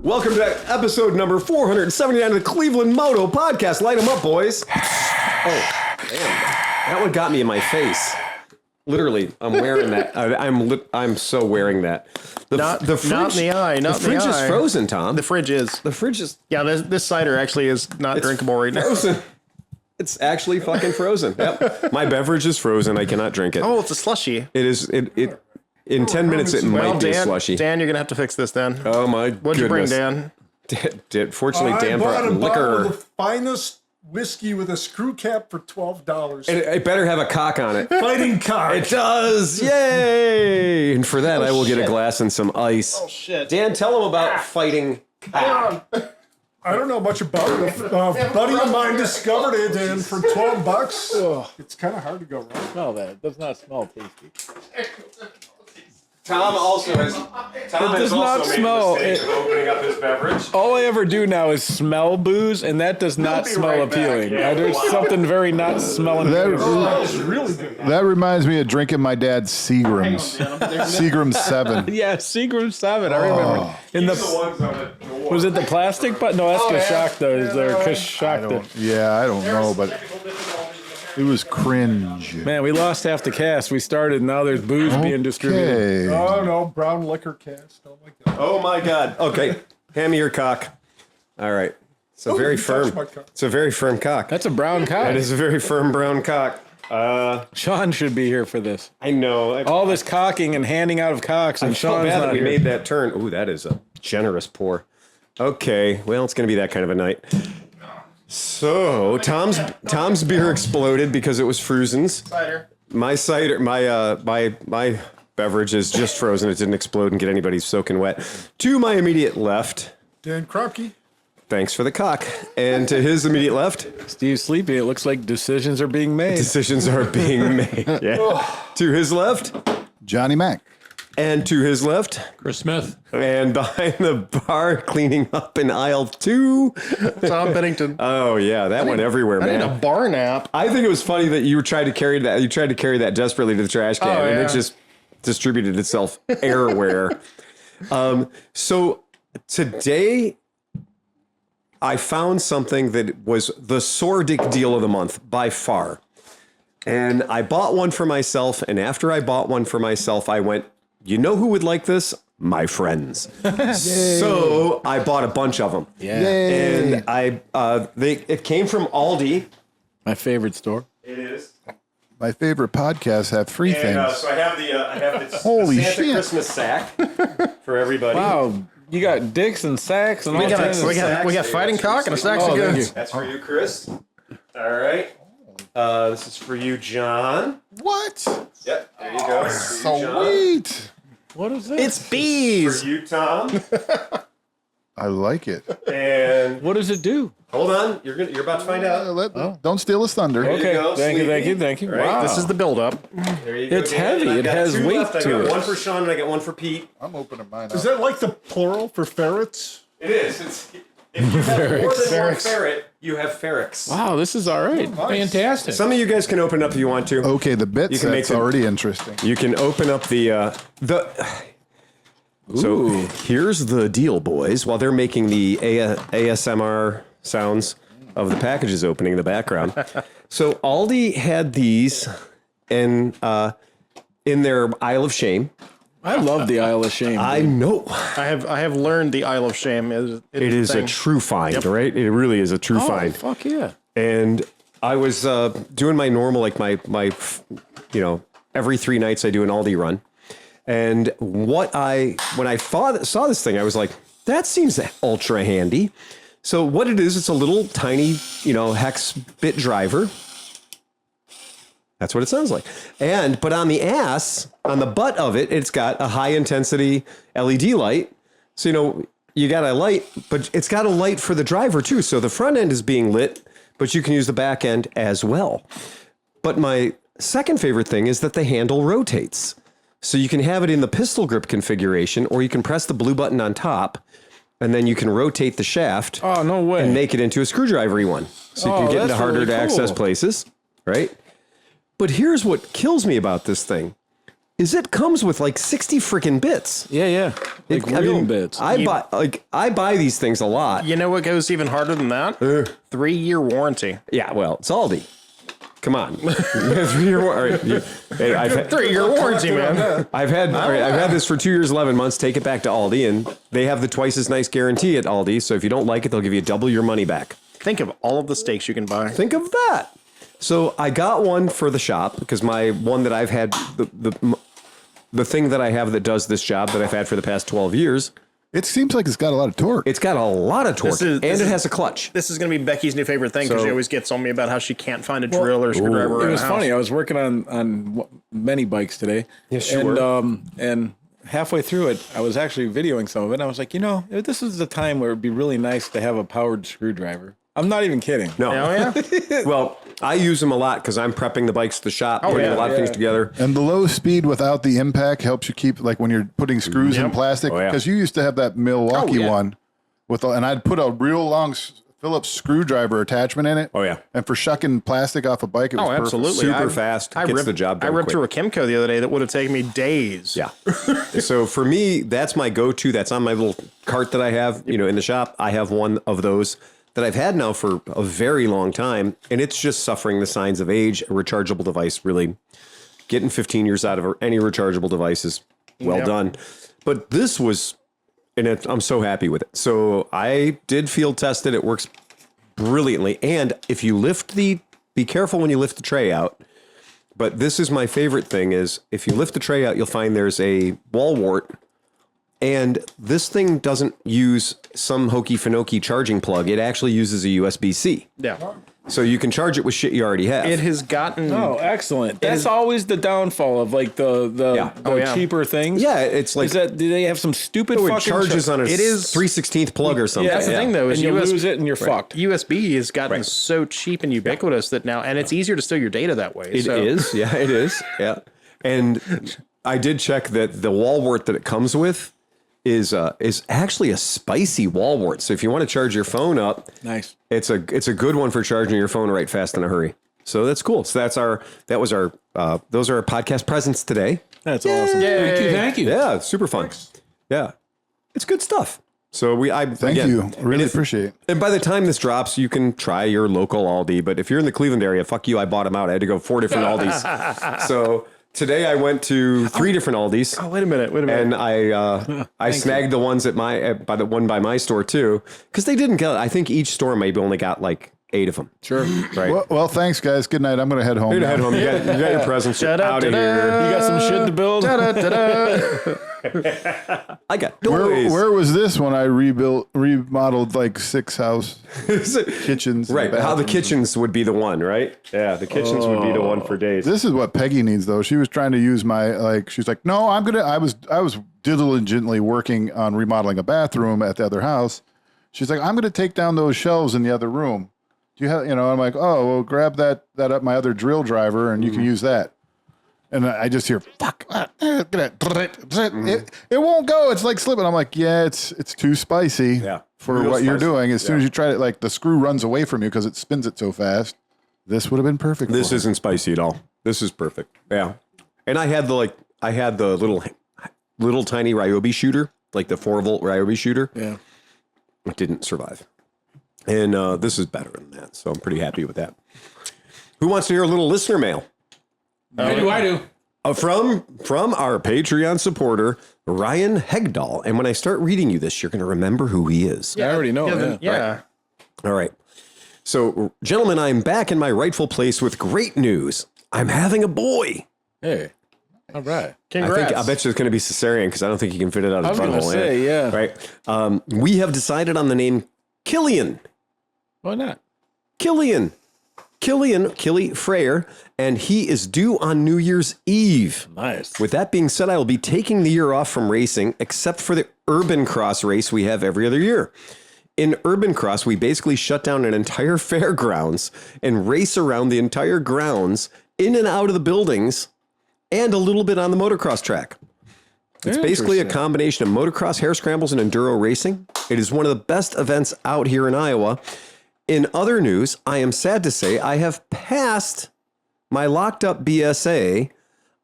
Welcome to episode number 479 of the Cleveland Moto podcast. Light them up, boys. Oh, damn. That one got me in my face. Literally, I'm wearing that. I'm so wearing that. Not in the eye. The fridge is frozen, Tom. The fridge is. Yeah, this cider actually is not drinkable right now. Frozen. It's actually fucking frozen. Yep. My beverage is frozen. I cannot drink it. Oh, it's a slushy. It is. In 10 minutes, it might be a slushy. Dan, you're going to have to fix this, Dan. Oh, my goodness. What'd you bring, Dan? Fortunately, Dan brought liquor. The finest whiskey with a screw cap for $12. It better have a cock on it. Fighting cock. It does. Yay. And for that, I will get a glass and some ice. Oh, shit. Dan, tell them about fighting cock. I don't know much about it. A buddy of mine discovered it, and for $12, it's kind of hard to go wrong. Smell that. It does not smell tasty. Tom also has. Tom It does not smell. Opening up his beverage. All I ever do now is smell booze, and that does not smell appealing. There's something very not smelling. That is really good. That reminds me of drinking my dad's Seagram's. Seagram's 7. Yeah, Seagram 7. I remember. In the was it the plastic? But no, that's because Shock does. Because Shock did. I don't know, but it was cringe. Man, we lost half the cast. We started, now there's booze being distributed. Oh, no, brown liquor cast. Don't like that. Oh, my God. Okay. Hand me your cock. All right. It's a very firm. It's a very firm cock. That's a brown cock. That is a very firm brown cock. Sean should be here for this. I know. All this cocking and handing out of cocks, and Sean's bad not that we here. made that turn. Ooh, that is a generous pour. Okay. Well, it's going to be that kind of a night. So Tom's beer exploded because it was Fruzen's. Cider. My beverage is just frozen. It didn't explode and get anybody soaking wet. To my immediate left, Dan Krupke. thanks for the cock. And to his immediate left, Steve's sleepy. It looks like decisions are being made. decisions are being made. Yeah. To his left, Johnny Mac. and to his left, Chris Smith. and behind the bar, cleaning up in aisle 2. Tom Bennington. Oh yeah, that went everywhere, I man. need a bar nap. I think it was funny that you tried to carry that. You tried to carry that desperately to the trash can, and it just distributed itself everywhere. So today, I found something that was the Sordic deal of the month by far, and I bought one for myself. And after I bought one for myself, I went, you know who would like this? My friends. So I bought a bunch of them. Yeah. And it came from Aldi. My favorite store. It is. My favorite podcasts have free things. So I have the Holy Santa shit. Christmas sack for everybody. Wow, you got dicks and sacks and all kinds of We got fighting cock and a sack of thank goods. you. That's for you, Chris. All right. This is for you, John. What? Yep. There you go. It's for you, John. Sweet. What is this? It's bees. For you, Tom. I like it. And What does it do? hold on, you're about to find out. Don't steal his thunder. There you Okay, go, thank you. Sleepy. Right. Wow. This is the build-up. There you go. It's Dan. heavy. And I've It got has two weight left. I to got it. one for Sean and I got one for Pete. I'm opening mine Is up. that like the plural for ferrets? It is. If you have more than one ferret, you have ferrets. Wow, this is all right. Fantastic. Some of you guys can open up if you want to. Okay, the bit You can make set's already interesting. You can open up the. So here's the deal, boys. While they're making the ASMR sounds of the packages opening in the background, so Aldi had these in their Isle of Shame. I love the Isle of Shame. I know I have learned the Isle of Shame is it is a true find, right? It really is a true find. Fuck yeah. And I was doing my normal, like my every 3 nights I do an Aldi run. And when I saw this thing, I was like, that seems ultra handy. So what it is, it's a little tiny, hex bit driver. That's what it sounds like. But on the butt of it, it's got a high intensity LED light. So, you got a light, but it's got a light for the driver too. So the front end is being lit, but you can use the back end as well. But my second favorite thing is that the handle rotates. So you can have it in the pistol grip configuration, or you can press the blue button on top, and then you can rotate the shaft. Oh, no way. And make it into a screwdriver-y one. So you can get into harder to access places, right? But here's what kills me about this thing. is it comes with like 60 freaking bits. Yeah. Like real bits. I buy these things a lot. You know what goes even harder than that? 3-year warranty. Yeah, well, it's Aldi. Come on. 3-year warranty. Hey, 3-year warranty, man. I've had this for 2 years, 11 months. Take it back to Aldi, and they have the twice as nice guarantee at Aldi. So if you don't like it, they'll give you double your money back. Think of all of the steaks you can buy. Think of that. So I got one for the shop because my one that I've had, the thing that I have that does this job that I've had for the past 12 years. It seems like it's got a lot of torque. It's got a lot of torque, and it has a clutch. This is going to be Becky's new favorite thing because she always gets on me about how she can't find a drill or screwdriver. It was funny. I was working on many bikes today. Yes, you were. And halfway through it, I was actually videoing some of it. And I was like, this is the time where it'd be really nice to have a powered screwdriver. I'm not even kidding. No. Oh, yeah? Well, I use them a lot because I'm prepping the bikes to the shop, putting a lot of things together. And the low speed without the impact helps you keep, like when you're putting screws in plastic, because you used to have that Milwaukee one and I'd put a real long Phillips screwdriver attachment in it. Oh, yeah. And for shucking plastic off a bike, it was perfect. Absolutely. Super fast. Gets the job done I ripped quick. through a Kimco the other day that would have taken me days. Yeah. So for me, that's my go-to. That's on my little cart that I have, in the shop. I have one of those that I've had now for a very long time, and it's just suffering the signs of age. A rechargeable device, really getting 15 years out of any rechargeable device is well done. But this was, I'm so happy with it. So I did field test it. It works brilliantly. And if you be careful when you lift the tray out. But this is my favorite thing is if you lift the tray out, you'll find there's a wall wart. And this thing doesn't use some hokey finokey charging plug. It actually uses a USB-C. Yeah. So you can charge it with shit you already have. It has gotten... Oh, excellent. That's always the downfall of like the cheaper things. Yeah, it's like... do they have some stupid it fucking... charges on a It is 3/16 plug or something. Yeah, that's the thing, though. Is and you lose it and you're fucked. USB has gotten so cheap and ubiquitous that now... And it's easier to steal your data that way. It is. Yeah, it is. Yeah. And I did check that the wall wart that it comes with is actually a spicy wall wart. So if you want to charge your phone up, nice. It's a good one for charging your phone right fast in a hurry. So that's cool. So those are our podcast presents today. That's awesome. Thank you. Yeah, super fun. Thanks. Yeah, it's good stuff. So thank you. Really appreciate it. And by the time this drops, you can try your local Aldi. But if you're in the Cleveland area, fuck you, I bought them out. I had to go 4 different Aldis. So today I went to 3 different Aldis. Oh, wait a minute. And I snagged the ones at by my store too, because they didn't get. I think each store maybe only got like 8 of them. Sure. Right. Well, thanks, guys. Good night. I'm going to head home. You got your presents out of here. You got some shit to build? I got toys. Where was this when I remodeled like 6 house kitchens? Right. How the kitchens would be the one, right? Yeah, the kitchens would be the one for days. This is what Peggy needs, though. She was trying to use she's like, no, I was diligently working on remodeling a bathroom at the other house. She's like, I'm going to take down those shelves in the other room. Do you have, I'm like, oh, well, grab that up my other drill driver and you can use that. And I just hear, fuck, it won't go. It's like slipping. I'm like, yeah, it's too spicy for what you're doing. As soon as you try it, like the screw runs away from you because it spins it so fast. This would have been perfect. This isn't spicy at all. This is perfect. Yeah. And I had the little tiny Ryobi shooter, like the 4-volt Ryobi shooter. Yeah. It didn't survive. And this is better than that. So I'm pretty happy with that. Who wants to hear a little listener mail? I do. From our Patreon supporter, Ryan Hegdahl. And when I start reading you this, you're going to remember who he is. Yeah, I already know. Yeah. Right. All right. So, gentlemen, I'm back in my rightful place with great news. I'm having a boy. Hey. All right. Congrats. I bet you it's going to be cesarean because I don't think he can fit it out of his butthole. I was going to say, yeah. Right. We have decided on the name Killian. Why not? Killy Freyer, and he is due on New Year's Eve. Nice. With that being said, I will be taking the year off from racing, except for the Urban Cross race we have every other year. In Urban Cross, we basically shut down an entire fairgrounds and race around the entire grounds, in and out of the buildings, and a little bit on the motocross track. It's basically a combination of motocross, hare scrambles, and enduro racing. It is one of the best events out here in Iowa. In other news, I am sad to say I have passed my locked up BSA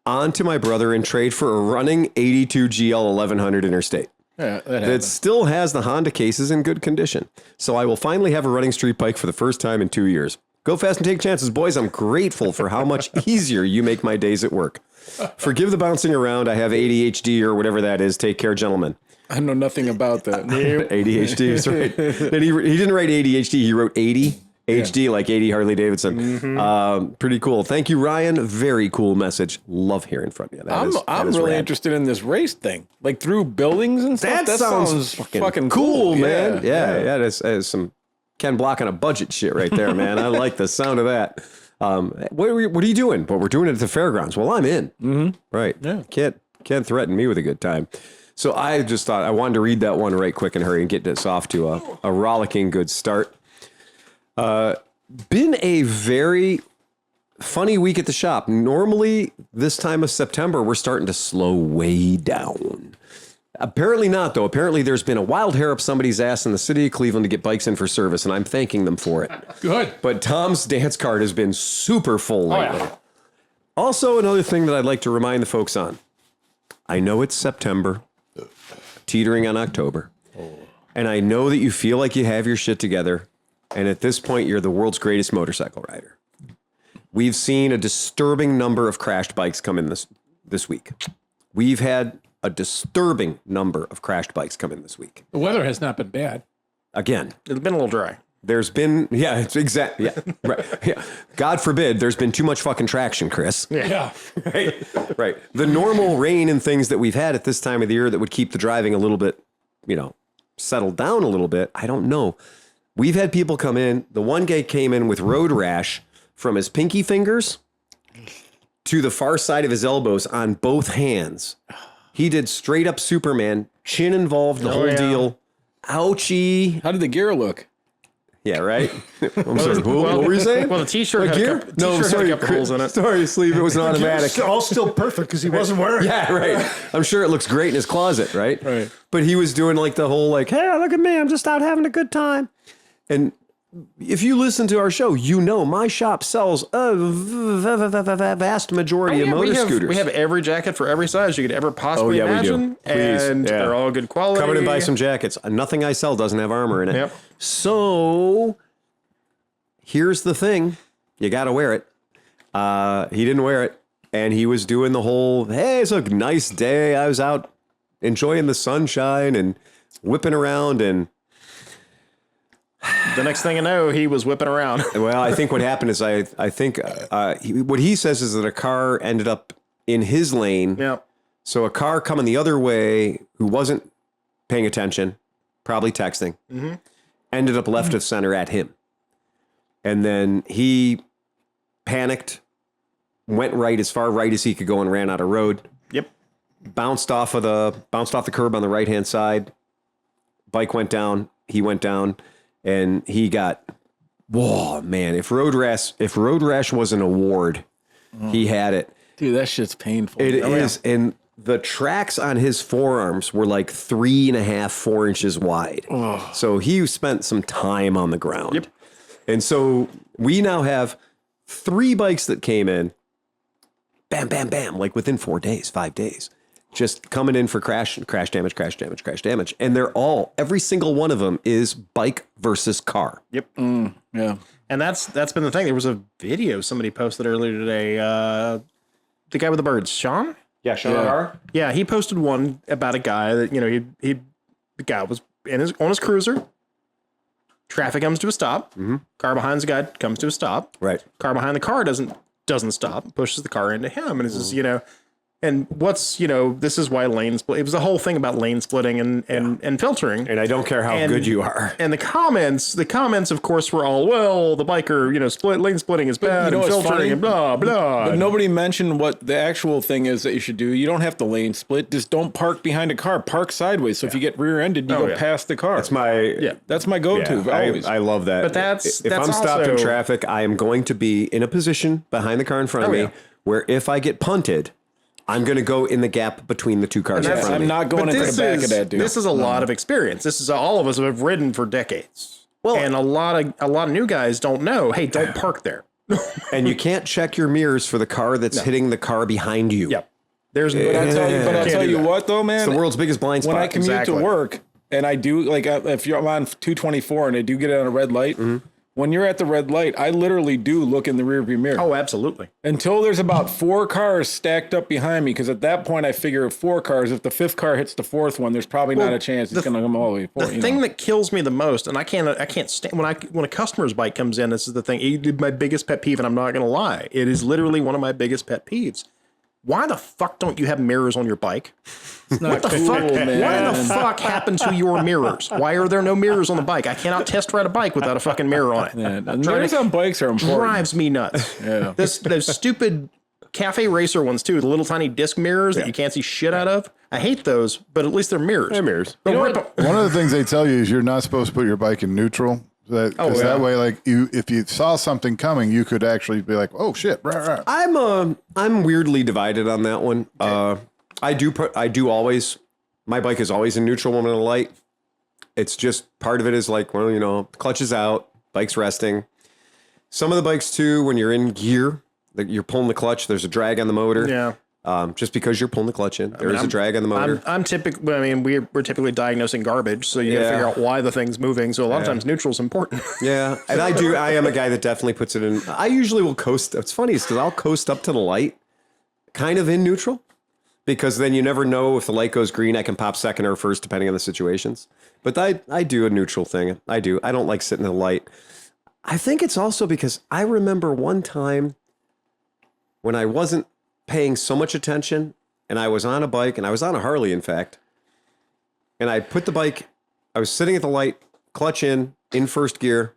onto my brother in trade for a running 82 GL 1100 Interstate. Yeah, that That happens. still has the Honda cases in good condition. So I will finally have a running street bike for the first time in 2 years. Go fast and take chances, boys. I'm grateful for how much easier you make my days at work. Forgive the bouncing around. I have ADHD or whatever that is. Take care, gentlemen. I know nothing about that. ADHD is right. And he didn't write ADHD. He wrote 80. HD, like 80 Harley-Davidson. Pretty cool. Thank you, Ryan. Very cool message. Love hearing from you. I'm really interested in this race thing, like through buildings and stuff. That sounds fucking cool, man. Yeah. That's some Ken Block on a budget shit right there, man. I like the sound of that. What are you doing? Well, we're doing it at the fairgrounds. Well, I'm in. Mm-hmm. Right. Yeah. Can't threaten me with a good time. So I just thought I wanted to read that one right quick and hurry and get this off to a rollicking good start. Been a very funny week at the shop. Normally, this time of September, we're starting to slow way down. Apparently not, though. Apparently, there's been a wild hair up somebody's ass in the city of Cleveland to get bikes in for service, and I'm thanking them for it. Good. But Tom's dance card has been super full lately. yeah. Also, another thing that I'd like to remind the folks on. I know it's September, teetering on October, and I know that you feel like you have your shit together. And at this point, you're the world's greatest motorcycle rider. We've seen a disturbing number of crashed bikes come in this week. We've had a disturbing number of crashed bikes come in this week. The weather has not been bad. Again, It's been a little dry. there's been, it's exactly, right. Yeah. God forbid there's been too much fucking traction, Chris. Yeah. Right. The normal rain and things that we've had at this time of the year that would keep the driving a little bit, settled down a little bit. I don't know. We've had people come in. The one guy came in with road rash from his pinky fingers to the far side of his elbows on both hands. He did straight up Superman, chin involved, the whole deal. Ouchie. How did the gear look? Yeah, right? I'm sorry. What were you saying? Well, the t-shirt had gear? a couple, t-shirt had a couple holes in it. Sorry, sleeve. It was an automatic. All still perfect because he wasn't wearing it. Yeah, right. I'm sure it looks great in his closet, right? Right. But he was doing like the whole like, hey, look at me. I'm just out having a good time. And if you listen to our show, my shop sells a vast majority of motor scooters. We have every jacket for every size you could ever possibly we do. imagine. Please. And Yeah. they're all good quality. Come in and buy some jackets. Nothing I sell doesn't have armor in it. Yep. So here's the thing. You got to wear it. He didn't wear it. And he was doing the whole, hey, it's a nice day. I was out enjoying the sunshine and whipping around. And The next thing I know, he was whipping around. well, I think what happened is I think what he says is that a car ended up in his lane. Yeah. So a car coming the other way who wasn't paying attention, probably texting, ended up left of center at him. And then he panicked, went right as far right as he could go and ran out of road. Yep. Bounced off the curb on the right-hand side. Bike went down, he went down, and he got, whoa, man, if Road Rash was an award, he had it. Dude, that shit's painful. It is, and the tracks on his forearms were like 3.5, 4 inches wide. So he spent some time on the ground. Yep. And so we now have 3 bikes that came in, bam, bam, bam, like within 4 days, 5 days, just coming in for crash damage. And they're every single one of them is bike versus car. Yep. Yeah. And that's been the thing. There was a video somebody posted earlier today. The guy with the birds, Sean? Yeah, Sean. Yeah, he posted one about a guy that, the guy was on his cruiser. Traffic comes to a stop. Mm-hmm. Car behind the guy comes to a stop. Right. Car behind the car doesn't stop, pushes the car into him. And it's just, and what's, this is why lane split. It was the whole thing about lane splitting and filtering. And I don't care how good you are. And the comments, of course, were all, well, the biker, lane splitting is bad and filtering and blah, blah. But nobody mentioned what the actual thing is that you should do. You don't have to lane split. Just don't park behind a car. Park sideways. So if you get rear-ended, you go past the car. That's my go-to. Always. I love that. But if I'm stopped in traffic, I am going to be in a position behind the car in front of me where if I get punted, I'm going to go in the gap between the two cars in front of me. I'm not going into the back of that dude. This is a lot of experience. This is all of us who have ridden for decades. Well, and a lot of new guys don't know, hey, don't park there. and you can't check your mirrors for the car that's hitting the car behind you. Yep. There's But I'll tell you what, though, man. It's the world's biggest blind spot. When I commute to work and I do, like, if I'm on 224 and I do get on a red light, when you're at the red light, I literally do look in the rearview mirror. Oh, absolutely. Until there's about 4 cars stacked up behind me, because at that point I figure 4 cars, if the 5th car hits the 4th one, there's probably not a chance it's going to come all the way forward. The thing that kills me the most, and I can't stand when a customer's bike comes in. This is the thing. It's my biggest pet peeve, and I'm not going to lie. It is literally one of my biggest pet peeves. Why the fuck don't you have mirrors on your bike? What the fuck? man. What the fuck happened to your mirrors? Why are there no mirrors on the bike? I cannot test ride a bike without a fucking mirror on it. And mirrors on bikes are important. Drives me nuts. Yeah. Those stupid cafe racer ones too, the little tiny disc mirrors that you can't see shit out of. I hate those, but at least they're mirrors. They're mirrors. But One of the things they tell you is you're not supposed to put your bike in neutral. That way, like if you saw something coming, you could actually be like, "Oh shit!" Rah, rah. I'm weirdly divided on that one. I do always. My bike is always in neutral when I'm in a light. It's just part of it is like, well, clutch is out, bike's resting. Some of the bikes too, when you're in gear, you're pulling the clutch. There's a drag on the motor. Yeah. Just because you're pulling the clutch in, there is a drag on the motor. I'm typically, we're typically diagnosing garbage, so you got to figure out why the thing's moving. So a lot of times neutral's important. Yeah, and I am a guy that definitely puts it in. I usually will coast. It's funny because I'll coast up to the light, kind of in neutral, because then you never know if the light goes green. I can pop second or first depending on the situations. But I do a neutral thing. I do. I don't like sitting in the light. I think it's also because I remember one time when I wasn't paying so much attention and I was on a bike, and I was on a Harley, in fact, and I put the bike, I was sitting at the light, clutch in first gear,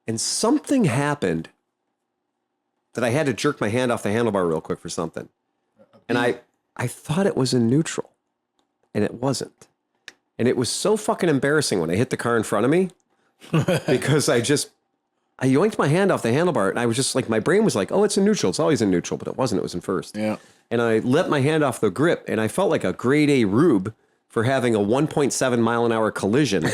and something happened that I had to jerk my hand off the handlebar real quick for something. And I thought it was in neutral, and it wasn't. And it was so fucking embarrassing when I hit the car in front of me because I yoinked my hand off the handlebar, and I was just like, my brain was like, oh, it's in neutral. It's always in neutral, but it wasn't. It was in first. Yeah. And I let my hand off the grip, and I felt like a grade A rube for having a 1.7 mile an hour collision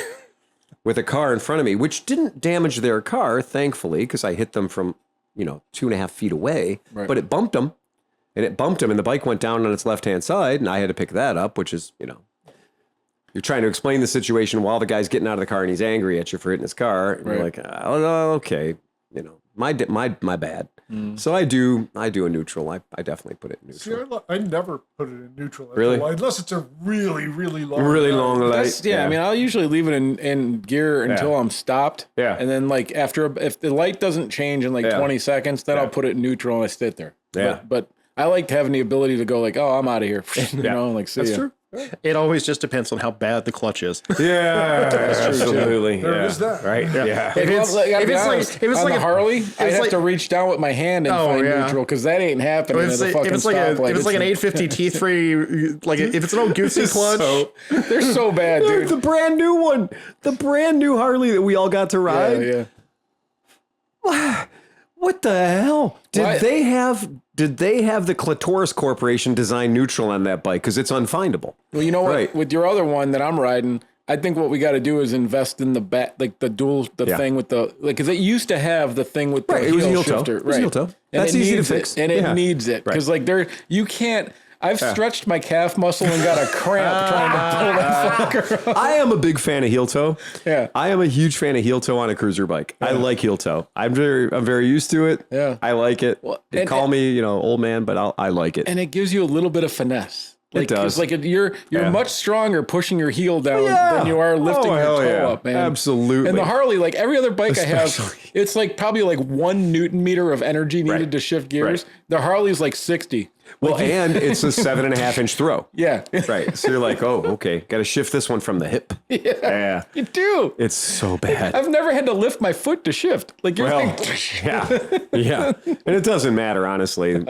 with a car in front of me, which didn't damage their car, thankfully, because I hit them from, 2.5 feet away, but it bumped them, and the bike went down on its left-hand side, and I had to pick that up, which is, you're trying to explain the situation while the guy's getting out of the car and he's angry at you for hitting his car. And you're like, oh, okay, my bad. So I do a neutral. I definitely put it in neutral. See, I never put it in neutral. Really? Unless it's a really, really long light. I mean, I'll usually leave it in gear until I'm stopped. Yeah. And then like if the light doesn't change in like 20 seconds, then I'll put it in neutral and I sit there. Yeah. But I like having the ability to go like, oh, I'm out of here. Like see That's ya. true. It always just depends on how bad the clutch is. Yeah, absolutely. There is that. Right? Yeah. If it's on like the a Harley, I have like- to reach down with my hand and find neutral because that ain't happening at a fucking stoplight. If it's like an 850 teeth free, like if it's an old goosey clutch, they're so bad, dude. The brand new one, the brand new Harley that we all got to ride. Yeah. What the hell? What? Did they have the Clitoris Corporation design neutral on that bike? Because it's unfindable. Well, you know what? Right. With your other one that I'm riding, I think what we got to do is invest in the like the dual, thing with the, like, because it used to have the thing with the Right, it was a heel heel toe. shifter. It was a heel toe. And That's it easy to needs fix. it, and it Yeah. needs it. Because like you can't, I've stretched my calf muscle and got a cramp trying to pull that fucker off. I am a big fan of heel toe. Yeah. I am a huge fan of heel toe on a cruiser bike. I like heel toe. I'm very used to it. Yeah. I like it. Well, They and- call me, old man, but I like it. And it gives you a little bit of finesse. Like, does. 'cause, like you're much stronger pushing your heel down than you are lifting your hell toe yeah. up, man. Absolutely. And the Harley, like every other bike I have, Especially. it's like probably like 1 Newton meter of energy needed Right. to shift gears. Right. The Harley's like 60. Well, and it's a 7.5 inch throw. Yeah. Right. So you're like, oh, okay. Got to shift this one from the hip. Yeah. You do. It's so bad. I've never had to lift my foot to shift. Like you're Well, yeah. And it doesn't matter, honestly.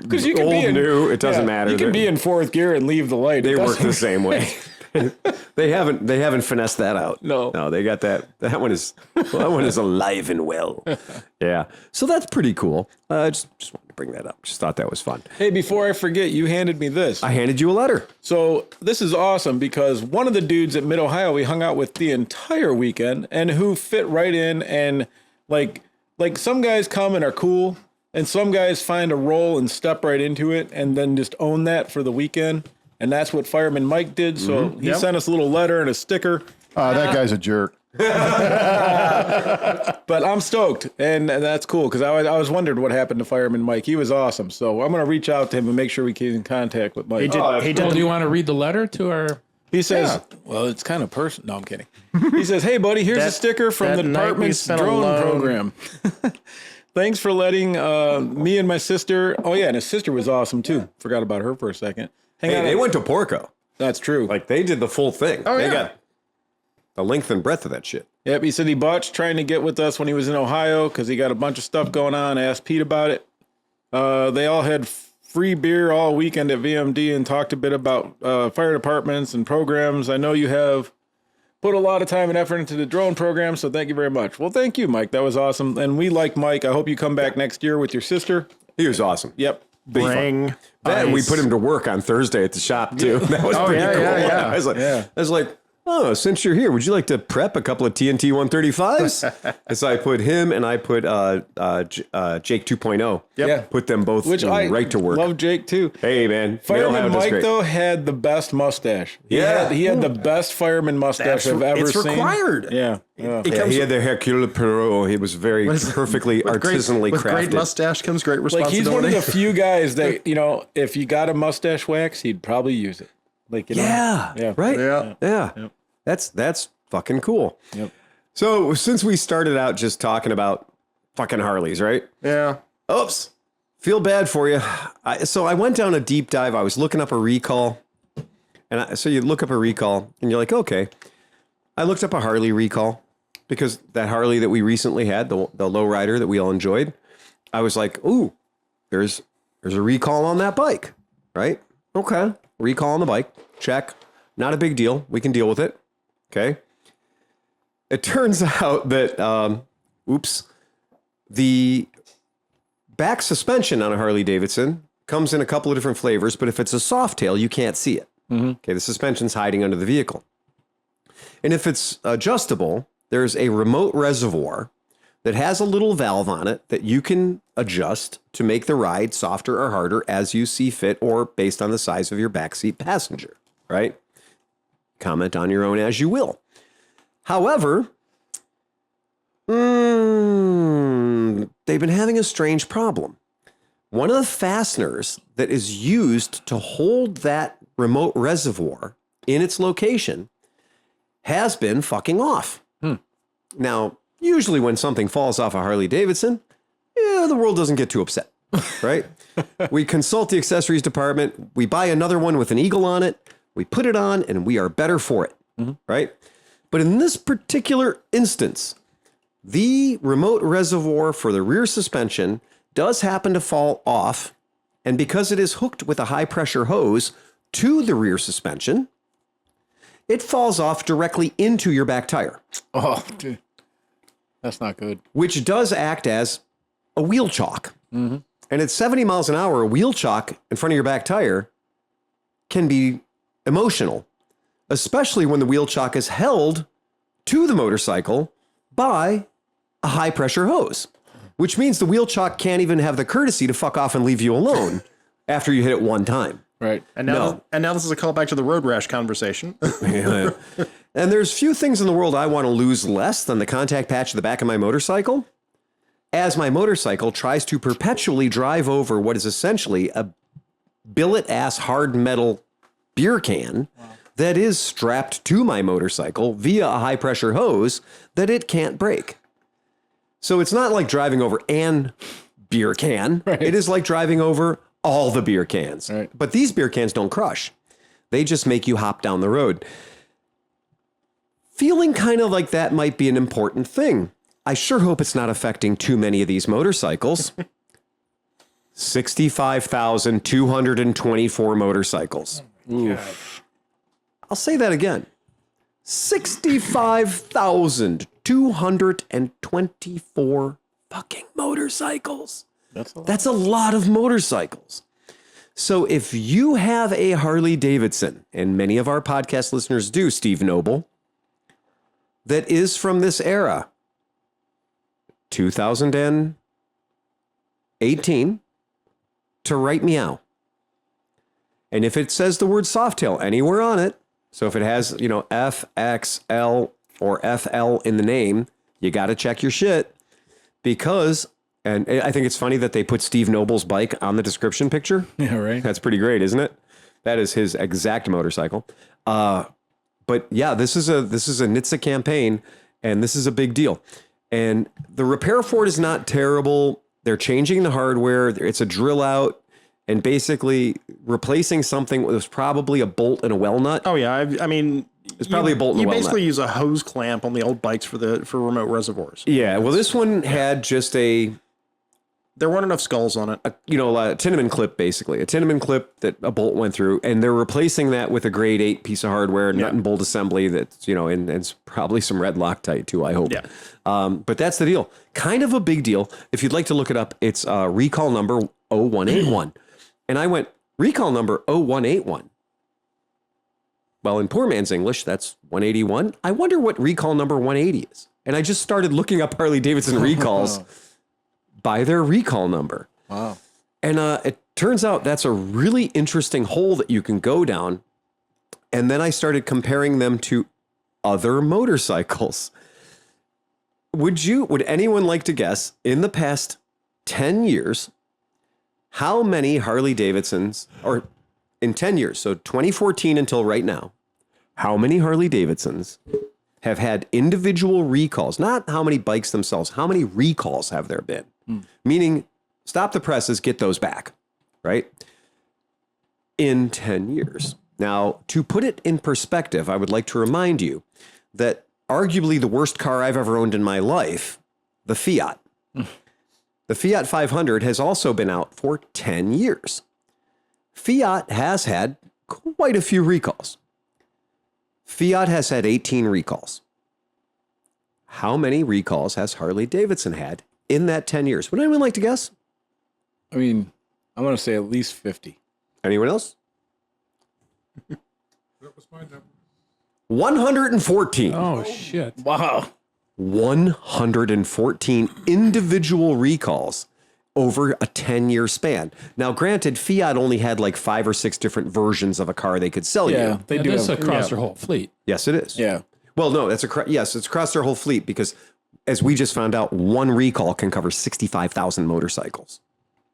because you can Old, be in, new, it doesn't matter. You can be in 4th gear and leave the light. They It work doesn't- the same way. They haven't finessed that out. No. They got that. That one is alive and well. Yeah. So that's pretty cool. Just wanted to bring that up. Just thought that was fun. Hey, before I forget, you handed me this. I handed you a letter. So this is awesome because one of the dudes at Mid Ohio we hung out with the entire weekend and who fit right in and like like some guys come and are cool, and some guys find a role and step right into it and then just own that for the weekend. And that's what Fireman Mike did. So he sent us a little letter and a sticker. That guy's a jerk. But I'm stoked, and that's cool because I was wondering what happened to Fireman Mike. He was awesome. So I'm going to reach out to him and make sure we get in contact with Mike. Well, do you want to read the letter to our... He says, well, it's kind of personal. No, I'm kidding. He says, hey, buddy, here's a sticker from the department's drone program. Thanks for letting me and my sister. Oh, yeah, and his sister was awesome, too. Forgot about her for a second. Hey, they went to Porco. That's true. Like, they did the full thing. Oh, they yeah. got the length and breadth of that shit. Yep, he said he botched trying to get with us when he was in Ohio because he got a bunch of stuff going on. I asked Pete about it. They all had free beer all weekend at VMD and talked a bit about fire departments and programs. I know you have put a lot of time and effort into the drone program, so thank you very much. Well, thank you, Mike. That was awesome. And we like Mike. I hope you come back next year with your sister. He was awesome. Yep. Bring And we ice. put him to work on Thursday at the shop, too. That was pretty cool. yeah. I was like, oh, since you're here, would you like to prep a couple of TNT 135s? And so I put him and I put Jake 2.0. Yep. Yeah. Put them both right to work. Love Jake, too. Hey, man. Fireman Mike, great. though, had the best mustache. Yeah. He had the best fireman mustache I've ever it's seen. required. Yeah. Yeah, he had the Hercule Poirot. He was very perfectly artisanally with crafted. great mustache comes great Like, responsibility. he's one of the few guys that, if you got a mustache wax, he'd probably use it. Like, Yeah. Right? Yeah. Yeah. That's fucking cool. Yep. So since we started out just talking about fucking Harleys, right? Yeah. Oops. Feel bad for you. So I went down a deep dive. I was looking up a recall. And so you look up a recall and you're like, okay. I looked up a Harley recall because that Harley that we recently had, the lowrider that we all enjoyed, I was like, ooh, there's a recall on that bike, right? Okay. Recall on the bike. Check. Not a big deal. We can deal with it. Okay. It turns out that, the back suspension on a Harley-Davidson comes in a couple of different flavors, but if it's a soft tail, you can't see it. Okay. The suspension's hiding under the vehicle. And if it's adjustable, there's a remote reservoir that has a little valve on it that you can adjust to make the ride softer or harder as you see fit or based on the size of your backseat passenger, right? Comment on your own as you will. However, they've been having a strange problem. One of the fasteners that is used to hold that remote reservoir in its location has been fucking off. Now, usually when something falls off a Harley-Davidson, the world doesn't get too upset, right? We consult the accessories department. We buy another one with an eagle on it. We put it on and we are better for it, right? But in this particular instance, the remote reservoir for the rear suspension does happen to fall off. And because it is hooked with a high pressure hose to the rear suspension, it falls off directly into your back tire, Oh, dude. That's not good. which does act as a wheel chock. And at 70 miles an hour, a wheel chock in front of your back tire can be emotional, especially when the wheel chock is held to the motorcycle by a high pressure hose, which means the wheel chock can't even have the courtesy to fuck off and leave you alone after you hit it one time. Right. And now this is a callback to the road rash conversation. Yeah. And there's few things in the world I want to lose less than the contact patch at the back of my motorcycle, as my motorcycle tries to perpetually drive over what is essentially a billet-ass hard metal beer can that is strapped to my motorcycle via a high-pressure hose that it can't break. So it's not like driving over an beer can. Right. It is like driving over all the beer cans. Right. But these beer cans don't crush. They just make you hop down the road. Feeling kind of like that might be an important thing. I sure hope it's not affecting too many of these motorcycles. 65,224 motorcycles. I'll say that again. 65,224 fucking motorcycles. That's a lot of motorcycles. So if you have a Harley-Davidson, and many of our podcast listeners do, Steve Noble, that is from this era, 2018 to write meow. And if it says the word Softail anywhere on it, so if it has, FXL or FL in the name, you got to check your shit because, and I think it's funny that they put Steve Noble's bike on the description picture. Yeah, right. That's pretty great, isn't it? That is his exact motorcycle. But yeah, this is a NHTSA campaign, and this is a big deal. And the repair for it is not terrible. They're changing the hardware. It's a drill out and basically replacing something that was probably a bolt and a well nut. Oh yeah, I mean, it's probably a bolt and a well nut. You basically use a hose clamp on the old bikes for remote reservoirs. Yeah, well, this one had just there weren't enough skulls on it. a Tinneman clip, basically. A Tinneman clip that a bolt went through, and they're replacing that with a grade 8 piece of hardware, nut and bolt assembly that's, and it's probably some red Loctite too, I hope. Yeah. But that's the deal. Kind of a big deal. If you'd like to look it up, it's recall number 0181. And I went, recall number 0181. Well, in poor man's English, that's 181. I wonder what recall number 180 is. And I just started looking up Harley-Davidson recalls by their recall number. Wow. And it turns out that's a really interesting hole that you can go down. And then I started comparing them to other motorcycles. Would anyone like to guess, in the past 10 years, how many Harley-Davidsons, or in 10 years, so 2014 until right now, how many Harley-Davidsons have had individual recalls? Not how many bikes themselves, how many recalls have there been? Meaning, stop the presses, get those back, right? In 10 years. Now, to put it in perspective, I would like to remind you that arguably the worst car I've ever owned in my life, the Fiat. The Fiat 500 has also been out for 10 years. Fiat has had quite a few recalls. Fiat has had 18 recalls. How many recalls has Harley-Davidson had in that 10 years? Would anyone like to guess? I mean, I'm going to say at least 50. Anyone else? That was my number. 114. Oh shit! Wow. 114 individual recalls over a 10-year span. Now, granted, Fiat only had like 5 or 6 different versions of a car they could sell Yeah, you. they do. That's Have, across their whole fleet. Yes, it is. yeah. Well, no, it's across their whole fleet because, as we just found out, one recall can cover 65,000 motorcycles.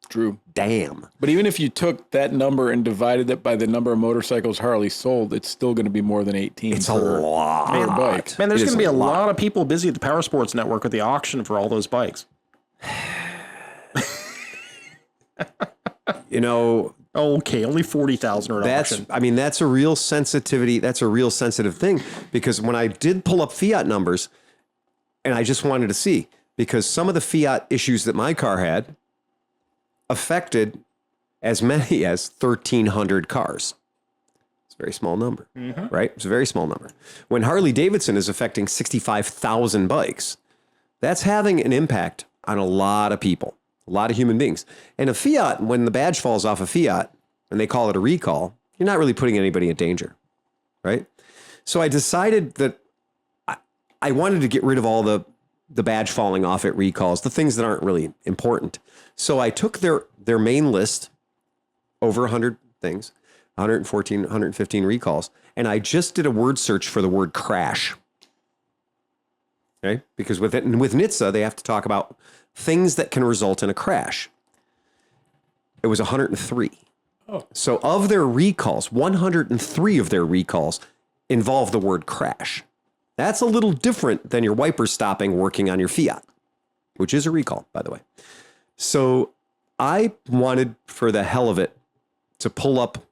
True. Damn. But even if you took that number and divided it by the number of motorcycles Harley sold, it's still going to be more than 18. It's a lot. per bike. Man, there's It is going to be a lot. lot of people busy at the Power Sports Network with the auction for all those bikes. Okay, only 40,000 are at auction. That's a real sensitivity. That's a real sensitive thing because when I did pull up Fiat numbers and I just wanted to see, because some of the Fiat issues that my car had affected as many as 1,300 cars. It's a very small number, right? It's a very small number. When Harley-Davidson is affecting 65,000 bikes, that's having an impact on a lot of people, a lot of human beings. And a Fiat, when the badge falls off a Fiat and they call it a recall, you're not really putting anybody in danger, right? So I decided that I wanted to get rid of all the badge falling off at recalls, the things that aren't really important. So I took their main list, over 100 things, 114, 115 recalls, and I just did a word search for the word crash. Okay? Because with NHTSA, they have to talk about things that can result in a crash. It was 103. Oh. So of their recalls, 103 of their recalls involve the word crash. That's a little different than your wiper stopping working on your Fiat, which is a recall, by the way. So I wanted, for the hell of it, to pull up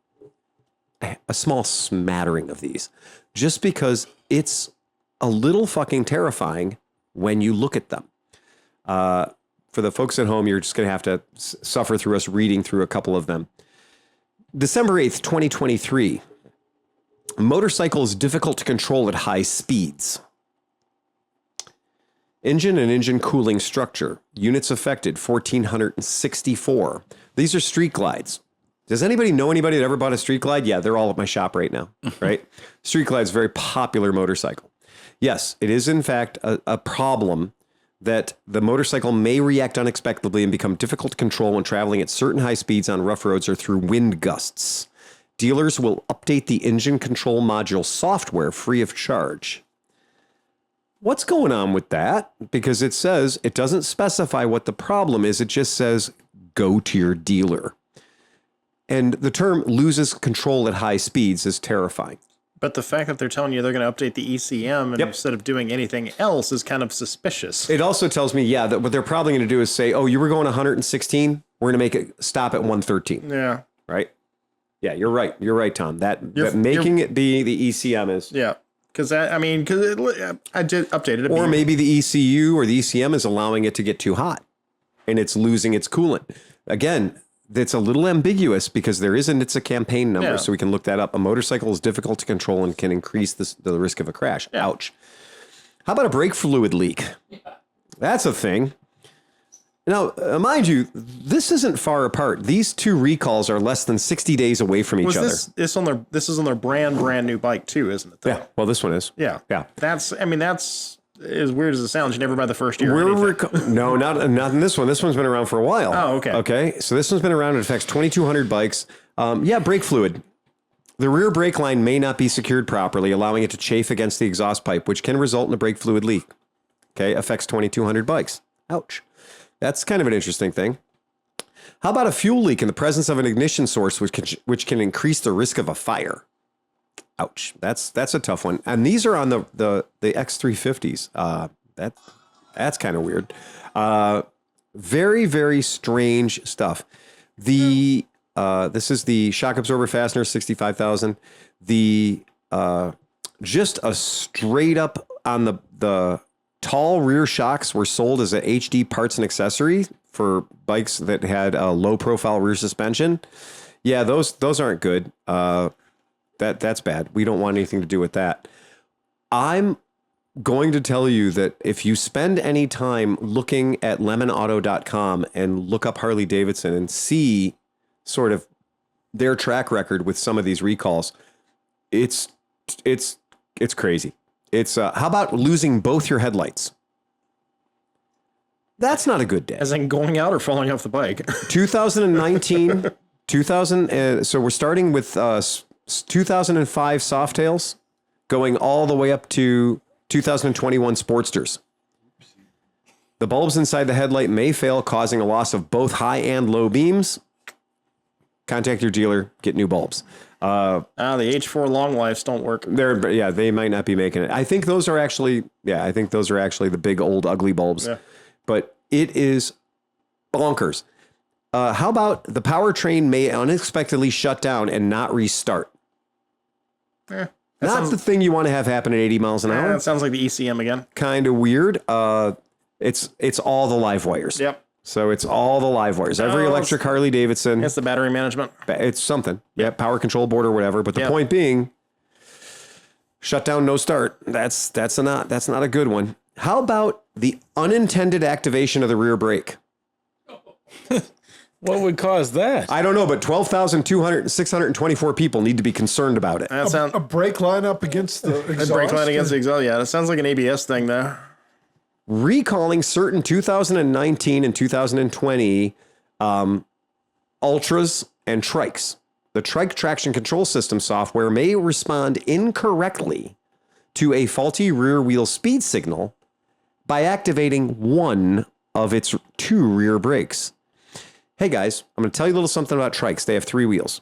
a small smattering of these, just because it's a little fucking terrifying when you look at them. For the folks at home, you're just going to have to suffer through us reading through a couple of them. December 8th, 2023. Motorcycle is difficult to control at high speeds. Engine and engine cooling structure. Units affected, 1,464. These are street glides. Does anybody know anybody that ever bought a street glide? Yeah, they're all at my shop right now, right? Street glide's a very popular motorcycle. Yes, it is in fact a problem that the motorcycle may react unexpectedly and become difficult to control when traveling at certain high speeds on rough roads or through wind gusts. Dealers will update the engine control module software free of charge. What's going on with that? Because it says, it doesn't specify what the problem is. It just says, go to your dealer. And the term loses control at high speeds is terrifying. But the fact that they're telling you they're going to update the ECM and instead of doing anything else is kind of suspicious. It also tells me, that what they're probably going to do is say, oh, you were going 116. We're going to make it stop at 113. Yeah. Right? Yeah, you're right. You're right, Tom. That making it be the ECM is... Yeah. Because I did update it. Or maybe the ECU or the ECM is allowing it to get too hot and it's losing its coolant. Again, it's a little ambiguous because it's a campaign number, so we can look that up. A motorcycle is difficult to control and can increase the risk of a crash. Yeah. Ouch. How about a brake fluid leak? That's a thing. Now, mind you, this isn't far apart. These two recalls are less than 60 days away from each other. This is on their brand new bike too, isn't it? Though? Yeah. Well, this one is. Yeah. Yeah. That's as weird as it sounds. You never buy the first year. No, not in this one. This one's been around for a while. Oh, okay. Okay. So this one's been around. It affects 2,200 bikes. Brake fluid. The rear brake line may not be secured properly, allowing it to chafe against the exhaust pipe, which can result in a brake fluid leak. Okay. Affects 2,200 bikes. Ouch. That's kind of an interesting thing. How about a fuel leak in the presence of an ignition source, which can increase the risk of a fire? Ouch. That's a tough one. And these are on the X350s. That's kind of weird. Very, very strange stuff. This is the shock absorber fastener, 65,000. Just a straight up on the tall rear shocks were sold as a HD parts and accessory for bikes that had a low profile rear suspension. Yeah, those aren't good. That's bad. We don't want anything to do with that. I'm going to tell you that if you spend any time looking at lemonauto.com and look up Harley-Davidson and see sort of their track record with some of these recalls, it's crazy. It's how about losing both your headlights? That's not a good day. As in going out or falling off the bike. 2019, so we're starting with 2005 Softails, going all the way up to 2021 Sportsters. The bulbs inside the headlight may fail, causing a loss of both high and low beams. Contact your dealer, get new bulbs. The H4 long lives don't work. They might not be making it. I think those are actually the big old ugly bulbs. Yeah. But it is bonkers. How about the powertrain may unexpectedly shut down and not restart? Not the thing you want to have happen at 80 miles an hour. That sounds like the ECM again. Kind of weird. It's all the live wires. Yep. So it's all the live wires. Every electric Harley-Davidson. It's the battery management. It's something. Yeah, power control board or whatever. But the point being, shut down, no start. That's not a good one. How about the unintended activation of the rear brake? What would cause that? I don't know, but 624 people need to be concerned about it. A brake line up against the exhaust. A brake line against the exhaust. Yeah, that sounds like an ABS thing, though. Recalling certain 2019 and 2020 Ultras and Trikes. The Trike traction control system software may respond incorrectly to a faulty rear wheel speed signal by activating one of its two rear brakes. Hey guys, I'm going to tell you a little something about Trikes. They have 3 wheels.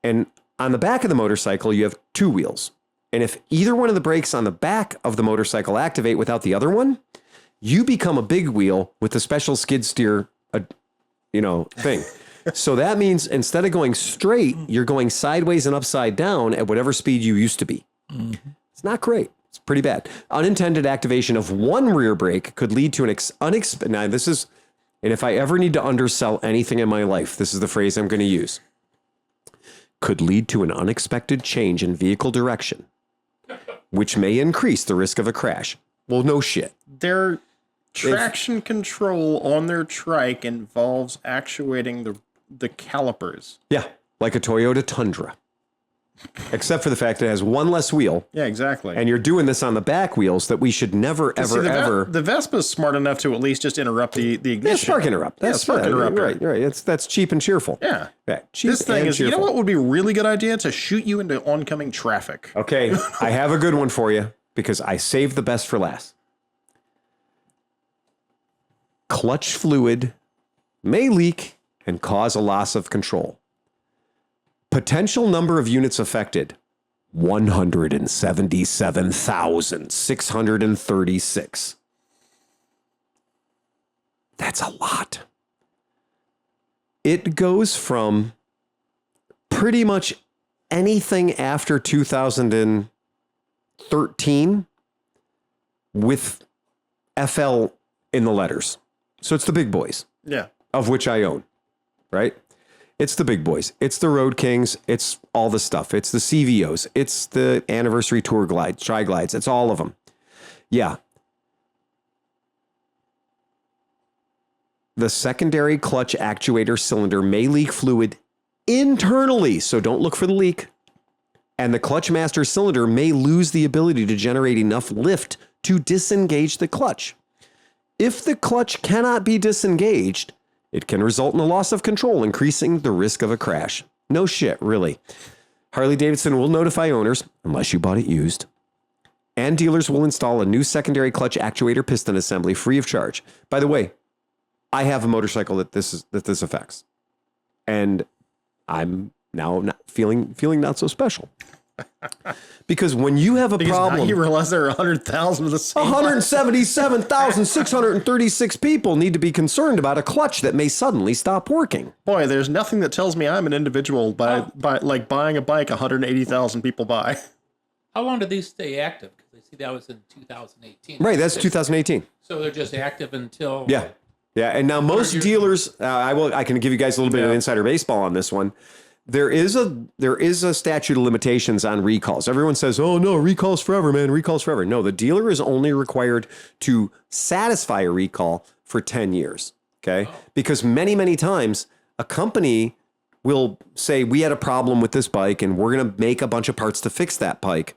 And on the back of the motorcycle, you have 2 wheels. And if either one of the brakes on the back of the motorcycle activate without the other one, you become a big wheel with the special skid steer, thing. So that means instead of going straight, you're going sideways and upside down at whatever speed you used to be. Mm-hmm. It's not great. It's pretty bad. Unintended activation of one rear brake could lead to an unexpected. Now this is, and if I ever need to undersell anything in my life, this is the phrase I'm going to use. Could lead to an unexpected change in vehicle direction, which may increase the risk of a crash. Well, no shit. Their traction control on their trike involves actuating the calipers. Yeah, like a Toyota Tundra. except for the fact that it has one less wheel. Yeah, exactly. And you're doing this on the back wheels that we should never, ever. The Vespa's smart enough to at least just interrupt the ignition. Yeah, spark interrupt. That's spark interrupter. Right, right. That's cheap and cheerful. Yeah. Cheap This thing and is, cheerful. you know what would be a really good idea? To shoot you into oncoming traffic. Okay, I have a good one for you because I saved the best for last. Clutch fluid may leak and cause a loss of control. Potential number of units affected, 177,636. That's a lot. It goes from pretty much anything after 2013 with FL in the letters. So it's the big boys. Yeah. Of which I own, right? It's the big boys. It's the Road Kings. It's all the stuff. It's the CVOs. It's the Anniversary Tour Glides, Tri-Glides. It's all of them. Yeah. The secondary clutch actuator cylinder may leak fluid internally, so don't look for the leak. And the clutch master cylinder may lose the ability to generate enough lift to disengage the clutch. If the clutch cannot be disengaged, it can result in a loss of control, increasing the risk of a crash. No shit, really. Harley-Davidson will notify owners, unless you bought it used, and dealers will install a new secondary clutch actuator piston assembly free of charge. By the way, I have a motorcycle that this affects, and I'm now not feeling not so special. Because when you have a problem, now you realize there are 100,000 of the same. 177,636 people need to be concerned about a clutch that may suddenly stop working. Boy, there's nothing that tells me I'm an individual by like buying a bike 180,000 people buy. How long do these stay active? Because I see that was in 2018. Right, that's 2018. So they're just active until... Yeah. Yeah, and now most dealers, I can give you guys a little bit of insider baseball on this one. There is a statute of limitations on recalls. Everyone says, "Oh no, recalls forever, man. Recalls forever." No, the dealer is only required to satisfy a recall for 10 years. Okay? Because many times a company will say, "We had a problem with this bike and we're going to make a bunch of parts to fix that bike,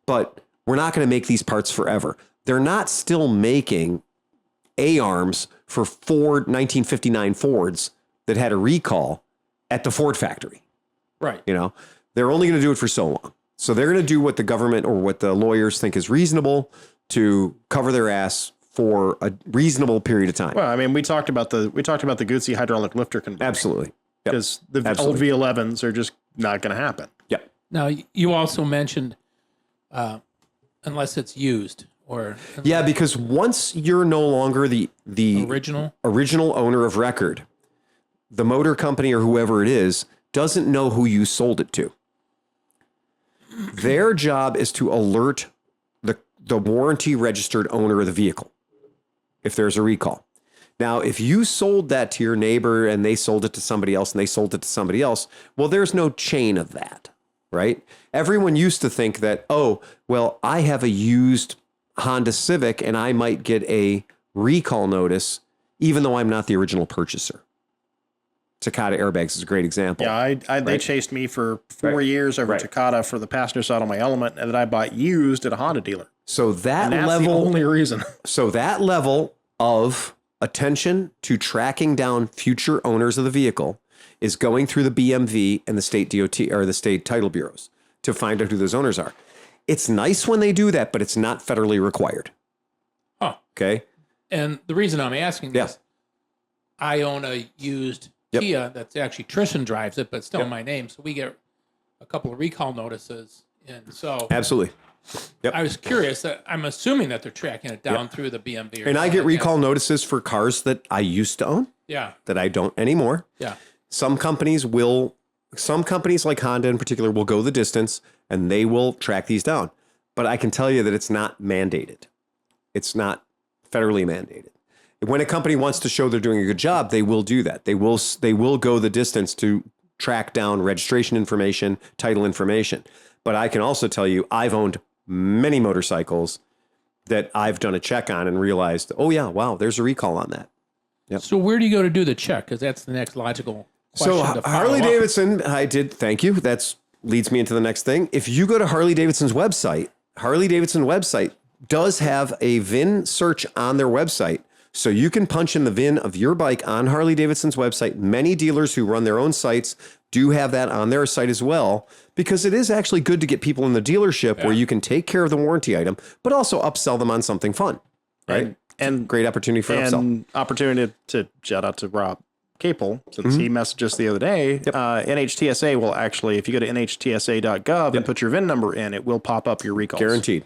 but we're not going to make these parts forever." They're not still making A-arms for 1959 Fords that had a recall at the Ford factory. Right. You know, they're only going to do it for so long. So they're going to do what the government or what the lawyers think is reasonable to cover their ass for a reasonable period of time. Well, I mean, we talked about the Guzzi hydraulic lifter conversion. Absolutely. Yep. Because the old V11s are just not going to happen. Yep. Now, you also mentioned unless it's used or... Yeah, because once you're no longer the original owner of record, the motor company or whoever it is doesn't know who you sold it to. Their job is to alert the warranty registered owner of the vehicle if there's a recall. Now, if you sold that to your neighbor and they sold it to somebody else and they sold it to somebody else, well, there's no chain of that, right? Everyone used to think that, oh, well, I have a used Honda Civic and I might get a recall notice even though I'm not the original purchaser. Takata airbags is a great example. Yeah, they chased me for 4 years over Takata for the passenger side on my Element, and that I bought used at a Honda dealer. So that's the only reason. So that level of attention to tracking down future owners of the vehicle is going through the BMV and the state DOT or the state title bureaus to find out who those owners are. It's nice when they do that, but it's not federally required. Huh. Okay. And the reason I'm asking this, I own a used Kia that's actually Tristan drives it, but still in my name. So we get a couple of recall notices. And so absolutely. Yep. I was curious. I'm assuming that they're tracking it down through the BMV. And I get recall notices for cars that I used to own. Yeah. That I don't anymore. Yeah. Some companies like Honda in particular will go the distance and they will track these down. But I can tell you that it's not mandated. It's not federally mandated. When a company wants to show they're doing a good job, they will do that. They will go the distance to track down registration information, title information. But I can also tell you, I've owned many motorcycles that I've done a check on and realized, oh yeah, wow, there's a recall on that. Yep. So where do you go to do the check? Because that's the next logical question. So Harley-Davidson, I did. Thank you. That's leads me into the next thing. If you go to Harley-Davidson's website, Harley-Davidson website does have a VIN search on their website. So you can punch in the VIN of your bike on Harley-Davidson's website. Many dealers who run their own sites do have that on their site as well, because it is actually good to get people in the dealership where you can take care of the warranty item, but also upsell them on something fun, right? And great opportunity for an upsell. And opportunity to shout out to Rob Capel, since he messaged us the other day. NHTSA will actually, if you go to nhtsa.gov and put your VIN number in, it will pop up your recalls. Guaranteed.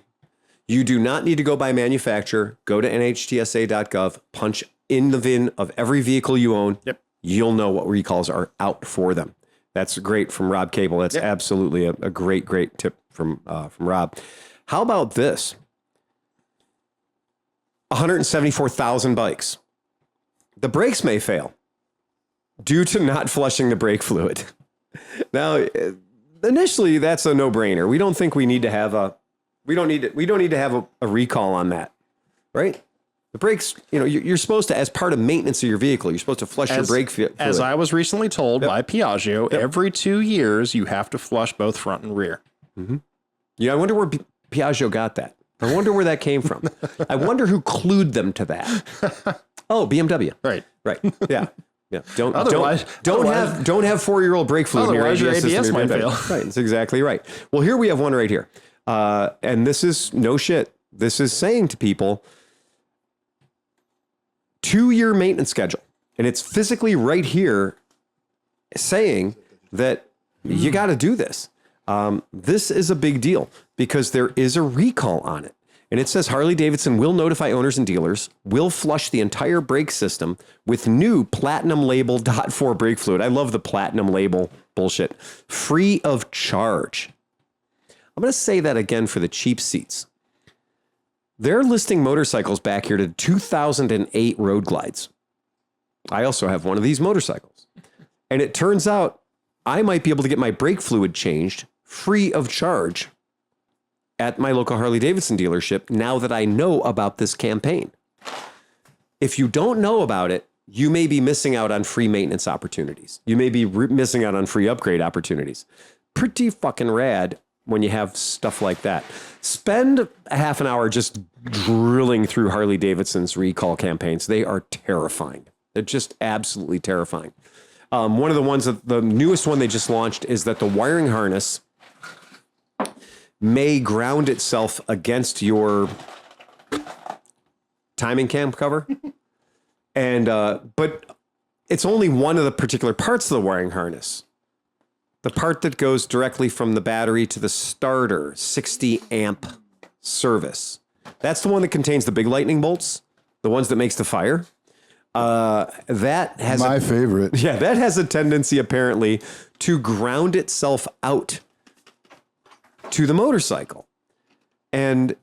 You do not need to go by manufacturer. Go to nhtsa.gov, punch in the VIN of every vehicle you own. Yep. You'll know what recalls are out for them. That's great from Rob Cable. That's absolutely a great tip from Rob. How about this? 174,000 bikes. The brakes may fail due to not flushing the brake fluid. Now, initially, that's a no-brainer. We don't think we need to have a recall on that, right? The brakes, you're supposed to, as part of maintenance of your vehicle, you're supposed to flush your brake fluid. As I was recently told by Piaggio, every 2 years you have to flush both front and rear. Mm-hmm. Yeah, I wonder where Piaggio got that. I wonder where that came from. I wonder who clued them to that. Oh, BMW. Right. Yeah. Yeah. Don't have 4-year-old brake fluid in your ABS system. might fail. Right. That's exactly right. Well, here we have one right here. And this is no shit. This is saying to people, 2-year maintenance schedule. And it's physically right here saying that you got to do this. This is a big deal because there is a recall on it. And it says Harley-Davidson will notify owners and dealers, will flush the entire brake system with new platinum label .4 brake fluid. I love the platinum label bullshit. Free of charge. I'm going to say that again for the cheap seats. They're listing motorcycles back here to 2008 Road Glides. I also have one of these motorcycles. And it turns out I might be able to get my brake fluid changed free of charge at my local Harley-Davidson dealership now that I know about this campaign. If you don't know about it, you may be missing out on free maintenance opportunities. You may be missing out on free upgrade opportunities. Pretty fucking rad when you have stuff like that. Spend a half an hour just drilling through Harley-Davidson's recall campaigns. They are terrifying. They're just absolutely terrifying. One of the ones that the newest one they just launched is that the wiring harness may ground itself against your timing cam cover. And, but it's only one of the particular parts of the wiring harness. The part that goes directly from the battery to the starter, 60 amp service. That's the one that contains the big lightning bolts, the ones that makes the fire. That has my favorite. Yeah, that has a tendency apparently to ground itself out to the motorcycle. And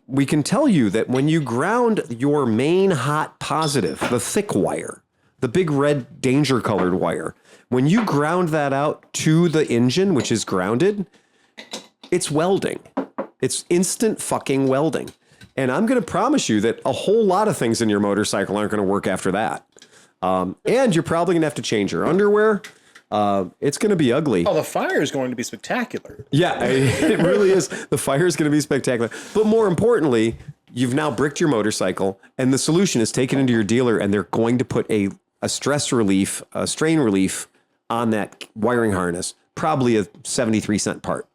we can tell you that when you ground your main hot positive, the thick wire, the big red danger colored wire, when you ground that out to the engine, which is grounded, it's welding. It's instant fucking welding. And I'm going to promise you that a whole lot of things in your motorcycle aren't going to work after that. And you're probably going to have to change your underwear. It's going to be ugly. Oh, the fire is going to be spectacular. Yeah, it really is. The fire is going to be spectacular. But more importantly, you've now bricked your motorcycle, and the solution is taken into your dealer, and they're going to put a stress relief, a strain relief on that wiring harness, probably a 73-cent part,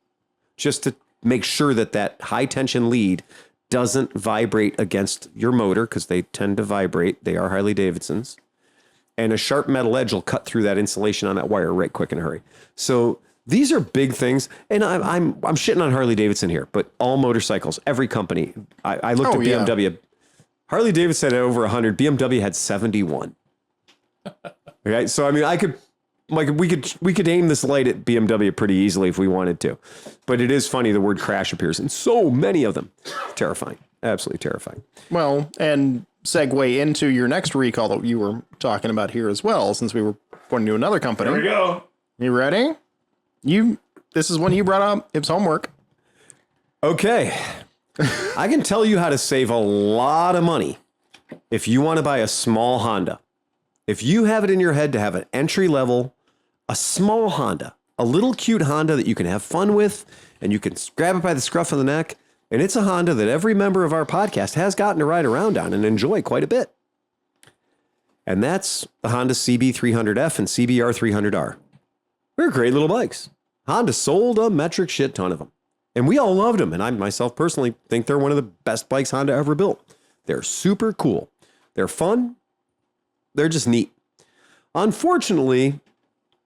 just to make sure that that high tension lead doesn't vibrate against your motor, because they tend to vibrate. They are Harley-Davidsons. And a sharp metal edge will cut through that insulation on that wire right quick in a hurry. So these are big things. And I'm shitting on Harley-Davidson here, but all motorcycles, every company. I looked at BMW. Yeah. Harley-Davidson had over 100. BMW had 71. Okay, so I mean, we could aim this light at BMW pretty easily if we wanted to. But it is funny the word crash appears in so many of them. Terrifying. Absolutely terrifying. Well, and segue into your next recall that you were talking about here as well, since we were pointing to another company. Here we go. You ready? This is one you brought up. It's homework. Okay. I can tell you how to save a lot of money if you want to buy a small Honda. If you have it in your head to have an entry level, a small Honda, a little cute Honda that you can have fun with, and you can grab it by the scruff of the neck. And it's a Honda that every member of our podcast has gotten to ride around on and enjoy quite a bit. And that's the Honda CB300F and CBR 300R. They're great little bikes. Honda sold a metric shit ton of them. And we all loved them. And I myself personally think they're one of the best bikes Honda ever built. They're super cool. They're fun. They're just neat. Unfortunately,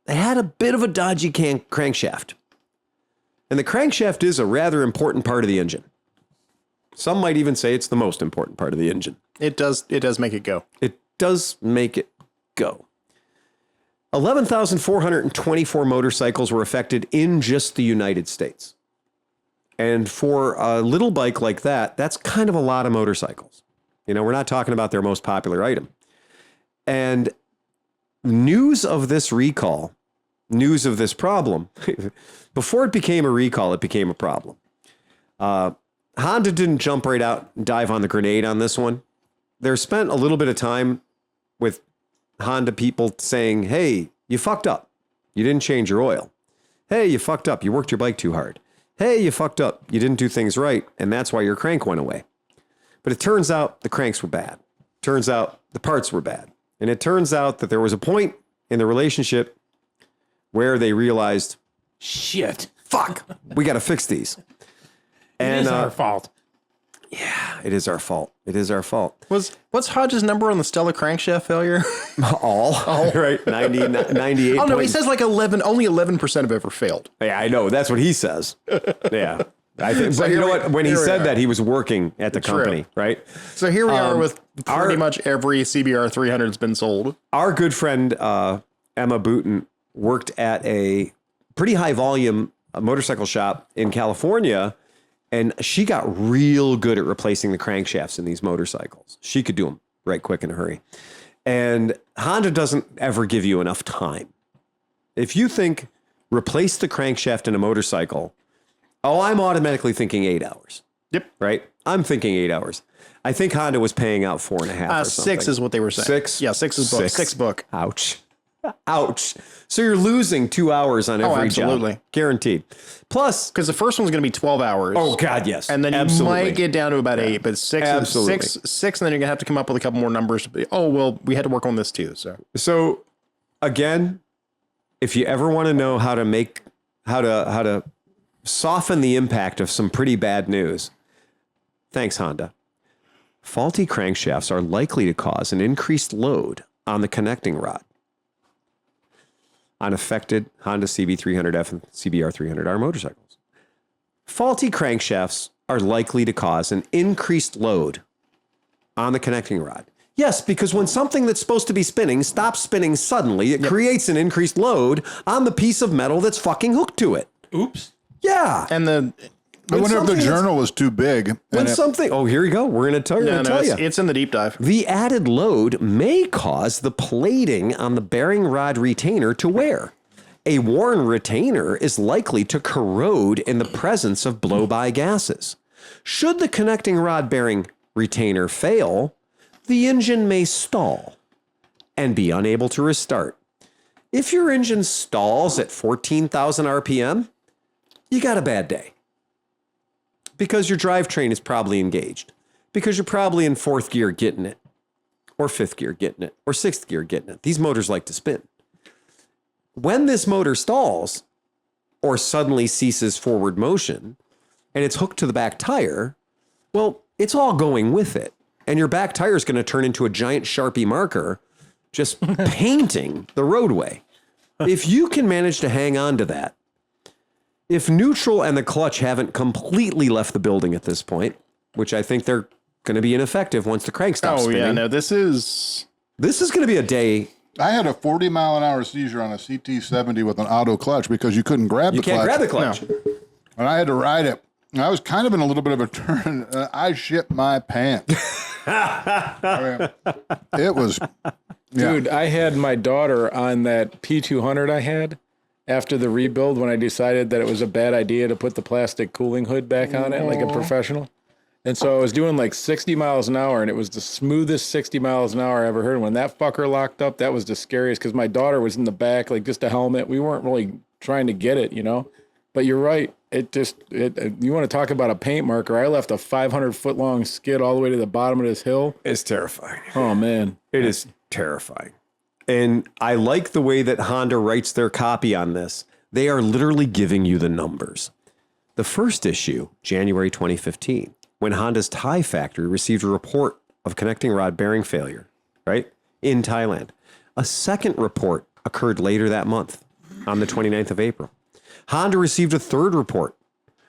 they had a bit of a dodgy crankshaft. And the crankshaft is a rather important part of the engine. Some might even say it's the most important part of the engine. It does make it go. It does make it go. 11,424 motorcycles were affected in just the United States. And for a little bike like that, that's kind of a lot of motorcycles. You know, we're not talking about their most popular item. And news of this recall, news of this problem, before it became a recall, it became a problem. Honda didn't jump right out and dive on the grenade on this one. They spent a little bit of time with Honda people saying, hey, you fucked up. You didn't change your oil. Hey, you fucked up. You worked your bike too hard. Hey, you fucked up. You didn't do things right. And that's why your crank went away. But it turns out the cranks were bad. Turns out the parts were bad. And it turns out that there was a point in the relationship where they realized, Shit. fuck, we got to fix these. It is our fault. Yeah, it is our fault. It is our fault. What's Hodge's number on the Stella crankshaft failure? All right. 98. Oh no, he says like 11. Only 11% have ever failed. Yeah, I know. That's what he says. Yeah. I think, So but you know here what? When he we said are. that, he was working at the True. company, right? So here we are with pretty our- much every CBR 300 has been sold. Our good friend Emma Booten worked at a pretty high volume motorcycle shop in California, and she got real good at replacing the crankshafts in these motorcycles. She could do them right quick in a hurry. And Honda doesn't ever give you enough time. If you think replace the crankshaft in a motorcycle, I'm automatically thinking 8 hours. Yep. Right? I'm thinking 8 hours. I think Honda was paying out 4.5 or something. 6 is what they were saying. 6? Yeah, 6 is book. 6 book. Ouch. Ouch. So you're losing 2 hours on every absolutely. job. Guaranteed. Plus, Because the first one's going to be 12 hours. oh God, yes. And then you absolutely. might get down to about 8, but 6, Absolutely. six, and then you're going to have to come up with a couple more numbers. Oh, well, we had to work on this too. So again, if you ever want to know how to soften the impact of some pretty bad news, thanks, Honda. Faulty crankshafts are likely to cause an increased load on the connecting rod on affected Honda CB300F and CBR 300R motorcycles. Faulty crankshafts are likely to cause an increased load on the connecting rod. Yes, because when something that's supposed to be spinning stops spinning suddenly, it creates an increased load on the piece of metal that's fucking hooked to it. Oops. Yeah. And the I wonder if the something journal was too big. When and something, here you go. We're going to tell you. it's in the deep dive. The added load may cause the plating on the bearing rod retainer to wear. A worn retainer is likely to corrode in the presence of blow-by gases. Should the connecting rod bearing retainer fail, the engine may stall and be unable to restart. If your engine stalls at 14,000 RPM, you got a bad day. Because your drivetrain is probably engaged. Because you're probably in 4th gear getting it. Or 5th gear getting it. Or 6th gear getting it. These motors like to spin. When this motor stalls, or suddenly ceases forward motion, and it's hooked to the back tire, well, it's all going with it. And your back tire is going to turn into a giant Sharpie marker, just painting the roadway. If you can manage to hang on to that, if neutral and the clutch haven't completely left the building at this point, which I think they're going to be ineffective once the crank stops spinning. Yeah, no, this is going to be a day. I had a 40-mile-an-hour seizure on a CT70 with an auto clutch because you couldn't grab the You can't clutch. grab the clutch. And I had to ride it. And I was kind of in a little bit of a turn. I shit my pants. I mean, it was, Dude, I had my daughter on that P200 I had after the rebuild when I decided that it was a bad idea to put the plastic cooling hood back on it like a professional. And so I was doing like 60 miles an hour, and it was the smoothest 60 miles an hour I ever heard. And when that fucker locked up, that was the scariest because my daughter was in the back, like just a helmet. We weren't really trying to get it, you know. But you're right. You want to talk about a paint marker? I left a 500-foot long skid all the way to the bottom of this hill. It's terrifying. Oh man, It is terrifying. And I like the way that Honda writes their copy on this. They are literally giving you the numbers. The first issue, January 2015, when Honda's Thai factory received a report of connecting rod bearing failure, right, in Thailand. A second report occurred later that month, on the 29th of April. Honda received a third report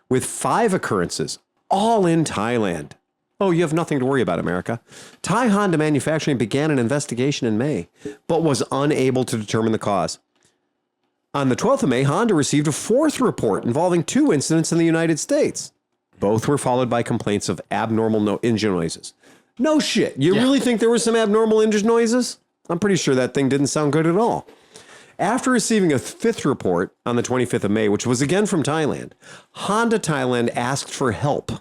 with 5 occurrences, all in Thailand. Oh, you have nothing to worry about, America. Thai Honda Manufacturing began an investigation in May, but was unable to determine the cause. On the 12th of May, Honda received a 4th report involving 2 incidents in the United States. Both were followed by complaints of abnormal engine noises. No shit. You really think there were some abnormal engine noises? I'm pretty sure that thing didn't sound good at all. After receiving a 5th report on the 25th of May, which was again from Thailand, Honda Thailand asked for help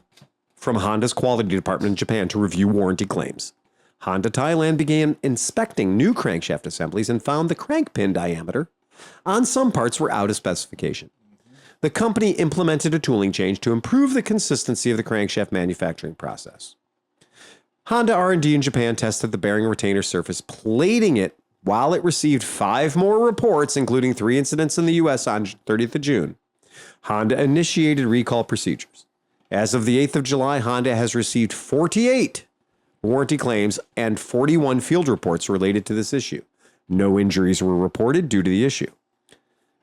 from Honda's quality department in Japan to review warranty claims. Honda Thailand began inspecting new crankshaft assemblies and found the crank pin diameter on some parts were out of specification. The company implemented a tooling change to improve the consistency of the crankshaft manufacturing process. Honda R&D in Japan tested the bearing retainer surface, plating it while it received 5 more reports, including 3 incidents in the U.S. on 30th of June. Honda initiated recall procedures. As of the 8th of July, Honda has received 48 warranty claims and 41 field reports related to this issue. No injuries were reported due to the issue.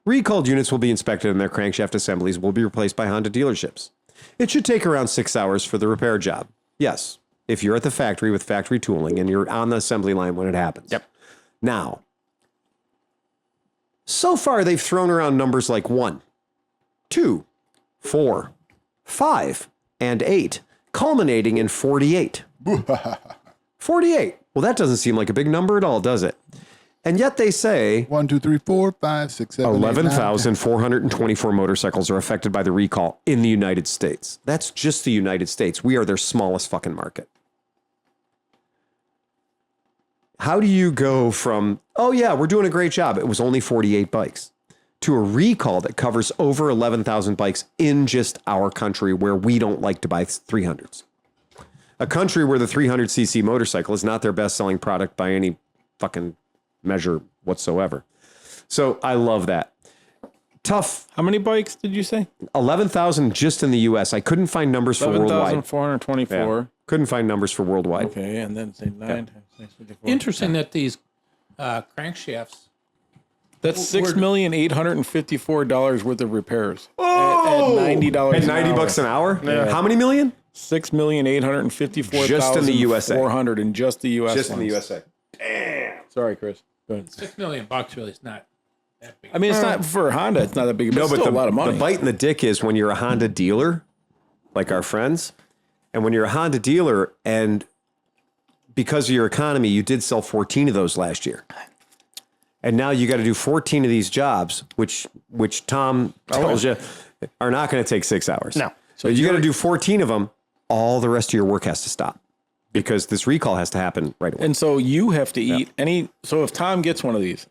Recalled units will be inspected and their crankshaft assemblies will be replaced by Honda dealerships. It should take around 6 hours for the repair job. Yes, if you're at the factory with factory tooling and you're on the assembly line when it happens. Yep. Now, so far they've thrown around numbers like 1, 2, 4, 5, and 8, culminating in 48. 48. Well, that doesn't seem like a big number at all, does it? And yet they say 1, 2, 3, 4, 5, 6, 7, 11,424 motorcycles are affected by the recall in the United States. That's just the United States. We are their smallest fucking market. How do you go from, oh yeah, we're doing a great job, it was only 48 bikes, to a recall that covers over 11,000 bikes in just our country where we don't like to buy 300s? A country where the 300cc motorcycle is not their best-selling product by any fucking measure whatsoever. So I love that. Tough. how many bikes did you say? 11,000 just in the U.S. I couldn't find numbers for worldwide. 11,424. Yeah. Couldn't find numbers for worldwide. Okay, and then say 9 times 654. Interesting that these crankshafts. That's $6,854 worth of repairs. At $90 And 90 bucks an hour? Yeah. How many million? $6,854,400 Just in the USA. in just the US. Just in the ones. USA. Sorry, Chris. Go ahead. $6 million really is not that big. I mean, it's not for Honda. It's not that big, but it's still a lot of money. The bite in the dick is when you're a Honda dealer, like our friends, and when you're a Honda dealer, and because of your economy, you did sell 14 of those last year. And now you got to do 14 of these jobs, which Tom tells you are not going to take 6 hours. No. So you got to do 14 of them. All the rest of your work has to stop because this recall has to happen right away. And so you have to eat any. So if Tom gets one of these,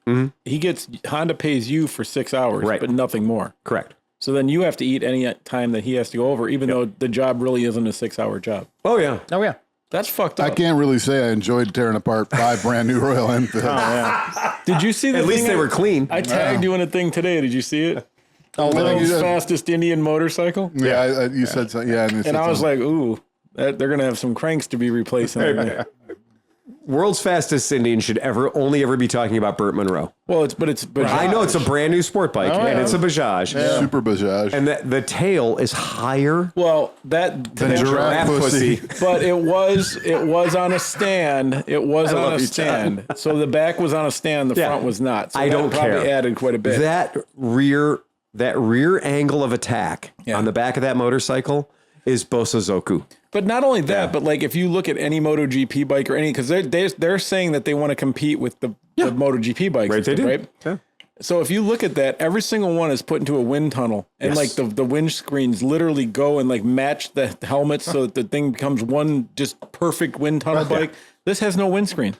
Honda pays you for 6 hours, Right. but nothing more. Correct. So then you have to eat any time that he has to go over, even though the job really isn't a 6-hour job. Oh, yeah. Oh, yeah. That's fucked up. I can't really say I enjoyed tearing apart 5 brand new Royal Enfields. Did you see the At least thing they were clean. I tagged you in a thing today. Did you see it? World's fastest Indian motorcycle. Yeah, you said so. Yeah, And I was like, ooh, they're going to have some cranks to be replacing. World's fastest Indian should only ever be talking about Burt Monroe. Well, it's Bajaj. I know it's a brand new sport bike and it's a Bajaj. Super Bajaj. And the tail is higher Well, the than giraffe pussy. but it was on a stand. It was on a stand. So the back was on a stand. The front was not. So I don't that probably care. added quite a bit. That rear angle of attack on the back of that motorcycle is Bosozoku. But not only that, but like if you look at any MotoGP bike or any, because they're saying that they want to compete with the MotoGP bikes, Right, they do. right? Yeah. So if you look at that, every single one is put into a wind tunnel, and like the wind screens literally go and like match the helmets so that the thing becomes one just perfect wind tunnel bike. This has no windscreen.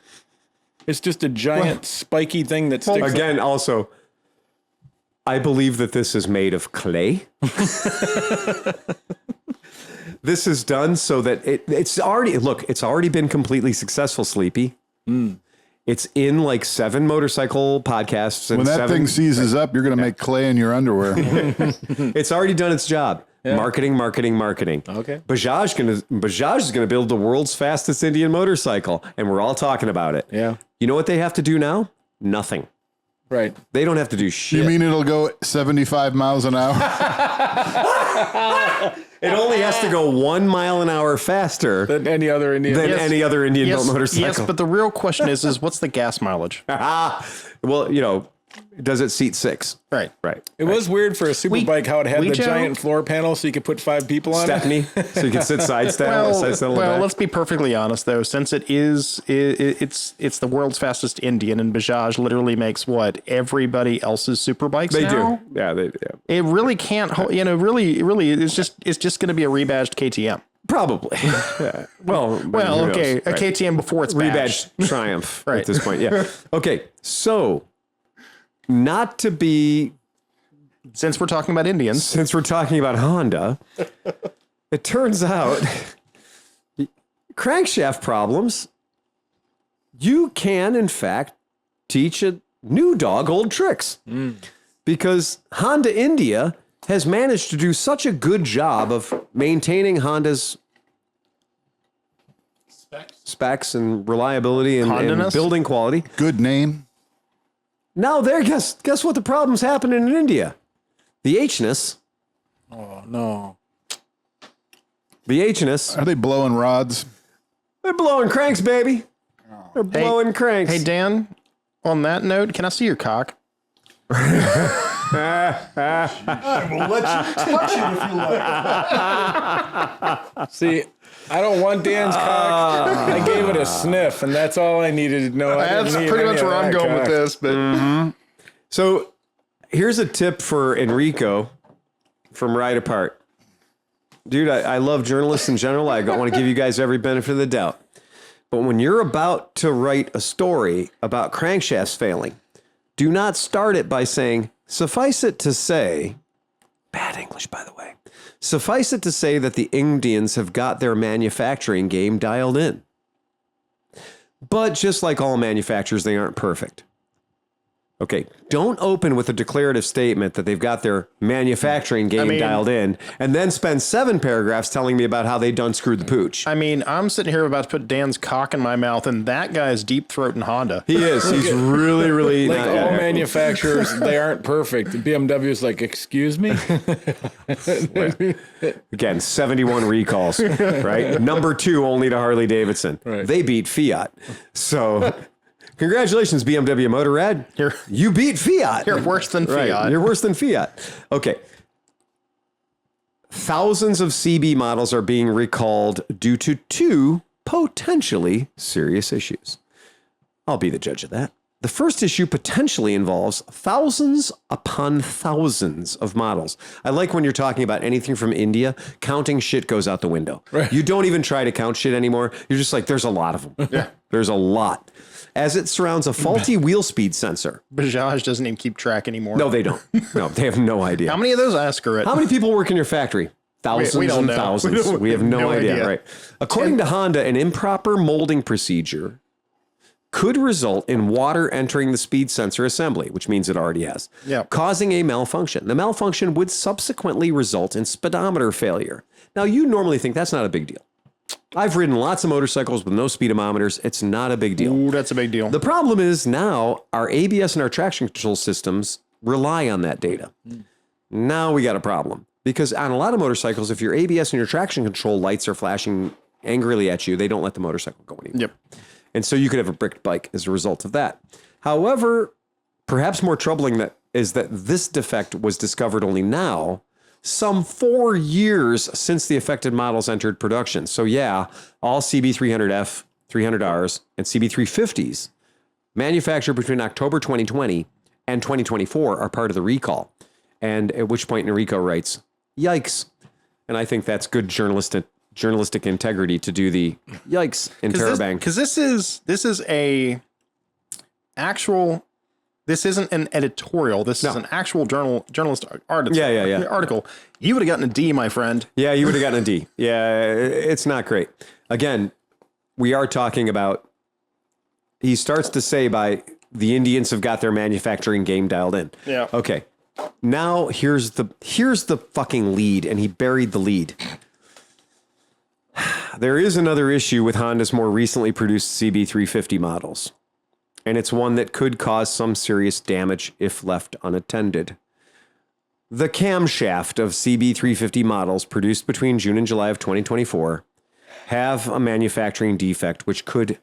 It's just a giant spiky thing that sticks. Again, also, I believe that this is made of clay. This is done so that it's already been completely successul, Sleepy. It's in like 7 motorcycle podcasts. And When that thing seizes up, you're going to make clay in your underwear. It's already done its job. Yeah. Marketing. Okay. Bajaj is gonna build the world's fastest Indian motorcycle, and we're all talking about it. Yeah. You know what they have to do now? Nothing. Right. They don't have to do shit. You mean it'll go 75 miles an hour? It only has to go 1 mile an hour faster Than any other Indian. any other Indian built motorcycle. Yes, but the real question is what's the gas mileage? Well, does it seat 6? Right. It was weird for a super bike how it had the Joe? giant floor panel so you could put 5 people on Stephanie, so you can sit side saddle. Well, let's be perfectly honest though. Since it's the world's fastest Indian, and Bajaj literally makes what everybody else's super bikes They now? do. Yeah, they do. It really can't hold. Really, it's just going to be a rebadged KTM. Probably. Yeah. Well, Okay, knows, a right. KTM before it's badged. Rebadged Triumph Right. at this point. Yeah. Okay, so not to be, Since we're talking about Indians, since we're talking about Honda, it turns out crankshaft problems, you can, in fact, teach a new dog old tricks. Because Honda India has managed to do such a good job of maintaining Honda's specs and reliability and Honda-ness? building quality. Good name. Now there, guess what the problem's happening in India? The H-ness. Oh, no. The H-ness. Are they blowing rods? They're blowing cranks, baby. They're blowing cranks. hey Dan, on that note, can I see your cock? I will let you touch it if you like. See, I don't want Dan's cock. I gave it a sniff, and that's all I needed to know. That's pretty much where I'm going with this. But So here's a tip for Enrico from Ride Apart. Dude, I love journalists in general. I want to give you guys every benefit of the doubt. But when you're about to write a story about crankshafts failing, do not start it by saying, suffice it to say, bad English, by the way, suffice it to say that the Indians have got their manufacturing game dialed in. But just like all manufacturers, they aren't perfect. Okay, don't open with a declarative statement that they've got their manufacturing game dialed in, and then spend 7 paragraphs telling me about how they done screwed the pooch. I mean, I'm sitting here about to put Dan's cock in my mouth, and that guy's deep throating Honda. He is. He's really, really... Like all manufacturers, they aren't perfect. BMW is like, excuse me? Again, 71 recalls, right? Number 2 only to Harley-Davidson. Right. They beat Fiat. So... Congratulations, BMW Motorrad. You beat Fiat. You're worse than Fiat. Right. You're worse than Fiat. Okay. Thousands of CB models are being recalled due to 2 potentially serious issues. I'll be the judge of that. The first issue potentially involves thousands upon thousands of models. I like when you're talking about anything from India, counting shit goes out the window. Right. You don't even try to count shit anymore. You're just like, there's a lot of them. Yeah. There's a lot. As it surrounds a faulty wheel speed sensor. Bajaj doesn't even keep track anymore. No, they don't. No, they have no idea. How many of those Oscar it? How many people work in your factory? Thousands We don't and know. thousands. We have no idea. Right. According to Honda, an improper molding procedure could result in water entering the speed sensor assembly, which means it already has, causing a malfunction. The malfunction would subsequently result in speedometer failure. Now, you normally think that's not a big deal. I've ridden lots of motorcycles with no speedometers. It's not a big deal. Ooh, that's a big deal. The problem is now our ABS and our traction control systems rely on that data. Now we got a problem. Because on a lot of motorcycles, if your ABS and your traction control lights are flashing angrily at you, they don't let the motorcycle go anymore. Yep. And so you could have a bricked bike as a result of that. However, perhaps more troubling is that this defect was discovered only now, some 4 years since the affected models entered production. So yeah, all CB300F, 300Rs, and CB350s manufactured between October 2020 and 2024 are part of the recall. And at which point Enrico writes, yikes. And I think that's good journalistic integrity to do the yikes in Terabang. Because this is This isn't an editorial. This is an actual journalist article. Yeah. Article. You would have gotten a D, my friend. Yeah, you would have gotten a D. Yeah, it's not great. Again, we are talking about, he starts to say by the Indians have got their manufacturing game dialed in. Yeah. Okay. Now here's the fucking lead, and he buried the lead. There is another issue with Honda's more recently produced CB350 models, and it's one that could cause some serious damage if left unattended. The camshaft of CB350 models produced between June and July of 2024 have a manufacturing defect which could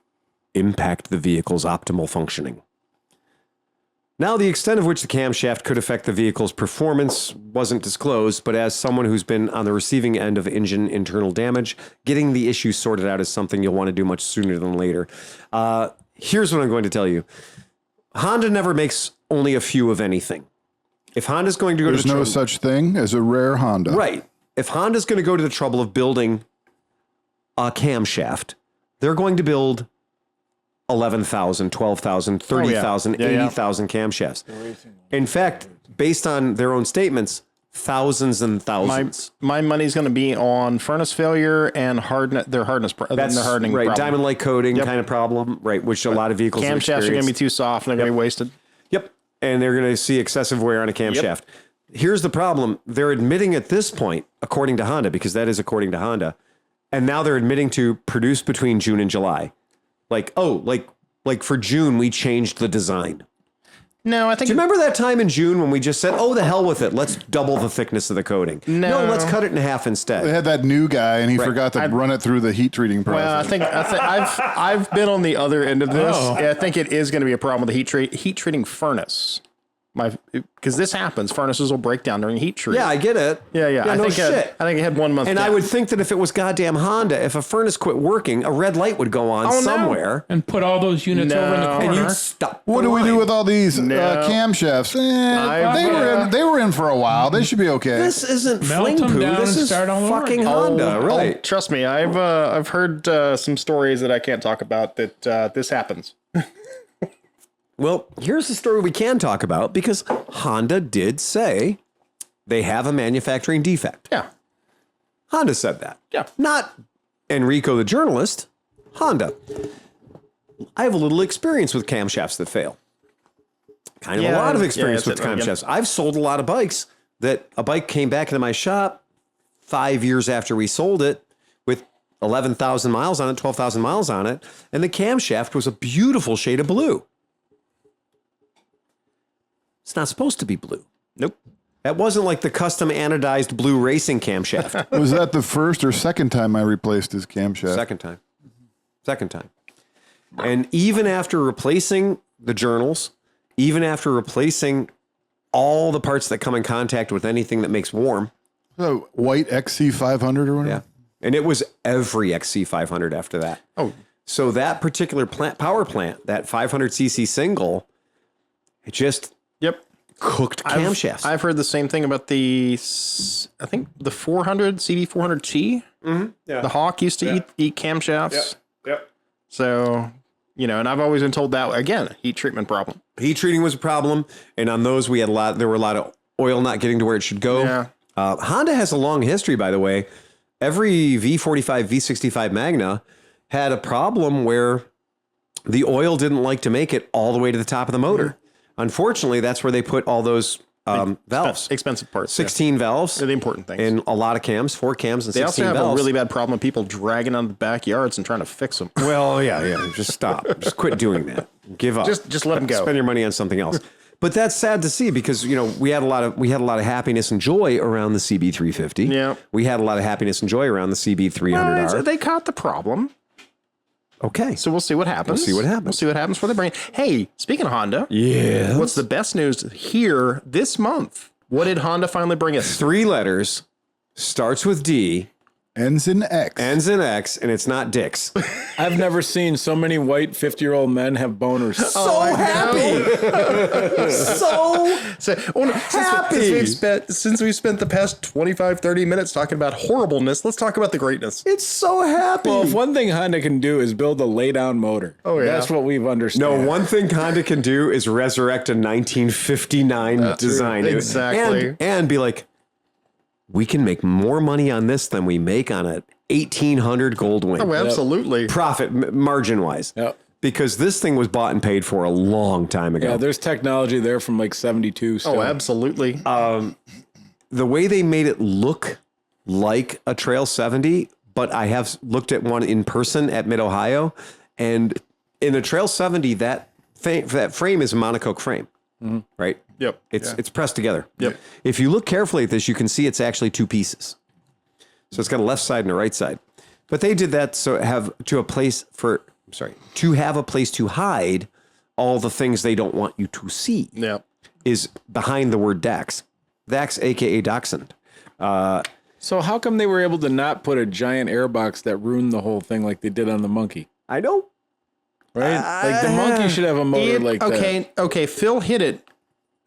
impact the vehicle's optimal functioning. Now, the extent of which the camshaft could affect the vehicle's performance wasn't disclosed, but as someone who's been on the receiving end of engine internal damage, getting the issue sorted out is something you'll want to do much sooner than later. Here's what I'm going to tell you. Honda never makes only a few of anything. If Honda's going to go There's to the no such thing as a rare Honda. Right. If Honda's going to go to the trouble of building a camshaft, they're going to build 11,000, 12,000, 30,000, 80,000 camshafts. In fact, based on their own statements, thousands and thousands. My money's going to be on furnace failure and their hardness. That's their hardening right. problem. Diamond light coating kind of problem, right? Which a lot of vehicles Camshafts are going to be too soft and they're going to be wasted. Yep. And they're going to see excessive wear on a camshaft. Here's the problem. They're admitting at this point, according to Honda, because that is according to Honda, and now they're admitting to produce between June and July. Like for June, we changed the design. No, I think... Do you remember that time in June when we just said, oh, the hell with it. Let's double the thickness of the coating. No, let's cut it in half instead. They had that new guy, and he forgot to run it through the heat treating process. Well, I think I've been on the other end of this. Yeah, I think it is going to be a problem with the heat treating furnace. Because this happens, furnaces will break down during heat treat. Yeah, I get it. Yeah. I think it had 1 month. And down. I would think that if it was goddamn Honda, if a furnace quit working, a red light would go on somewhere. And put all those units over in the corner. And you'd stop. What do we do with all these camshafts? They were in for a while. They should be okay. This isn't Melt fling them poo. down This and is start all over fucking again. Honda, right? Trust me, I've heard some stories that I can't talk about that this happens. Well, here's the story we can talk about because Honda did say they have a manufacturing defect. Yeah. Honda said that. Yeah. Not Enrico the journalist. Honda. I have a little experience with camshafts that fail. Kind of a lot of experience with camshafts. I've sold a lot of bikes that a bike came back into my shop 5 years after we sold it with 11,000 miles on it, 12,000 miles on it, and the camshaft was a beautiful shade of blue. It's not supposed to be blue. Nope. That wasn't like the custom anodized blue racing camshaft. Was that the first or second time I replaced his camshaft? Second time. And even after replacing the journals, even after replacing all the parts that come in contact with anything that makes warm. The white XC500 or whatever? Yeah. And it was every XC500 after that. Oh. So that particular power plant, that 500cc single, it just... Yep. Cooked camshafts. I've heard the same thing about the 400 CB400T. Mm-hmm. Yeah. The Hawk used to eat camshafts. Yep. So, and I've always been told that, again, heat treatment problem. Heat treating was a problem. And on those, there were a lot of oil not getting to where it should go. Yeah. Honda has a long history, by the way. Every V45, V65 Magna had a problem where the oil didn't like to make it all the way to the top of the motor. Unfortunately, that's where they put all those valves. Expensive parts. 16 valves. They're the important things. And a lot of cams, 4 cams and 16 valves. They also have a really bad problem with people dragging out of the backyards and trying to fix them. Well, yeah. Just stop. Just quit doing that. Give up. Just let them go. Spend your money on something else. But that's sad to see because, we had a lot of happiness and joy around the CB350. Yeah. We had a lot of happiness and joy around the CB300R. They caught the problem. Okay. So we'll see what happens. We'll see what happens for the brain. Hey, speaking of Honda. Yeah. What's the best news here this month? What did Honda finally bring us? 3 letters, starts with D, Ends in X. Ends in X, and it's not dicks. I've never seen so many white 50-year-old men have boners. So happy. Since we've spent the past 25, 30 minutes talking about horribleness, let's talk about the greatness. It's so happy. Well, if one thing Honda can do is build a lay-down motor. Oh, yeah. That's what we've understood. No, one thing Honda can do is resurrect a 1959 design. Exactly. And be like, we can make more money on this than we make on a 1800 Goldwing. Oh, absolutely. Profit margin wise. Yep. Because this thing was bought and paid for a long time ago. Yeah, there's technology there from like 72 still. Oh, absolutely. The way they made it look like a Trail 70, but I have looked at one in person at Mid-Ohio, and in a Trail 70, that frame is a monocoque frame, right? Yep. It's pressed together. Yep. If you look carefully at this, you can see it's actually two pieces. So it's got a left side and a right side. But they did that to have a place to hide all the things they don't want you to see. Yeah. Is behind the word Dax. Dax, aka Dachshund. So how come they were able to not put a giant airbox that ruined the whole thing like they did on the Monkey? I know. Right? Like the Monkey should have a motor like that. Okay. Phil hit it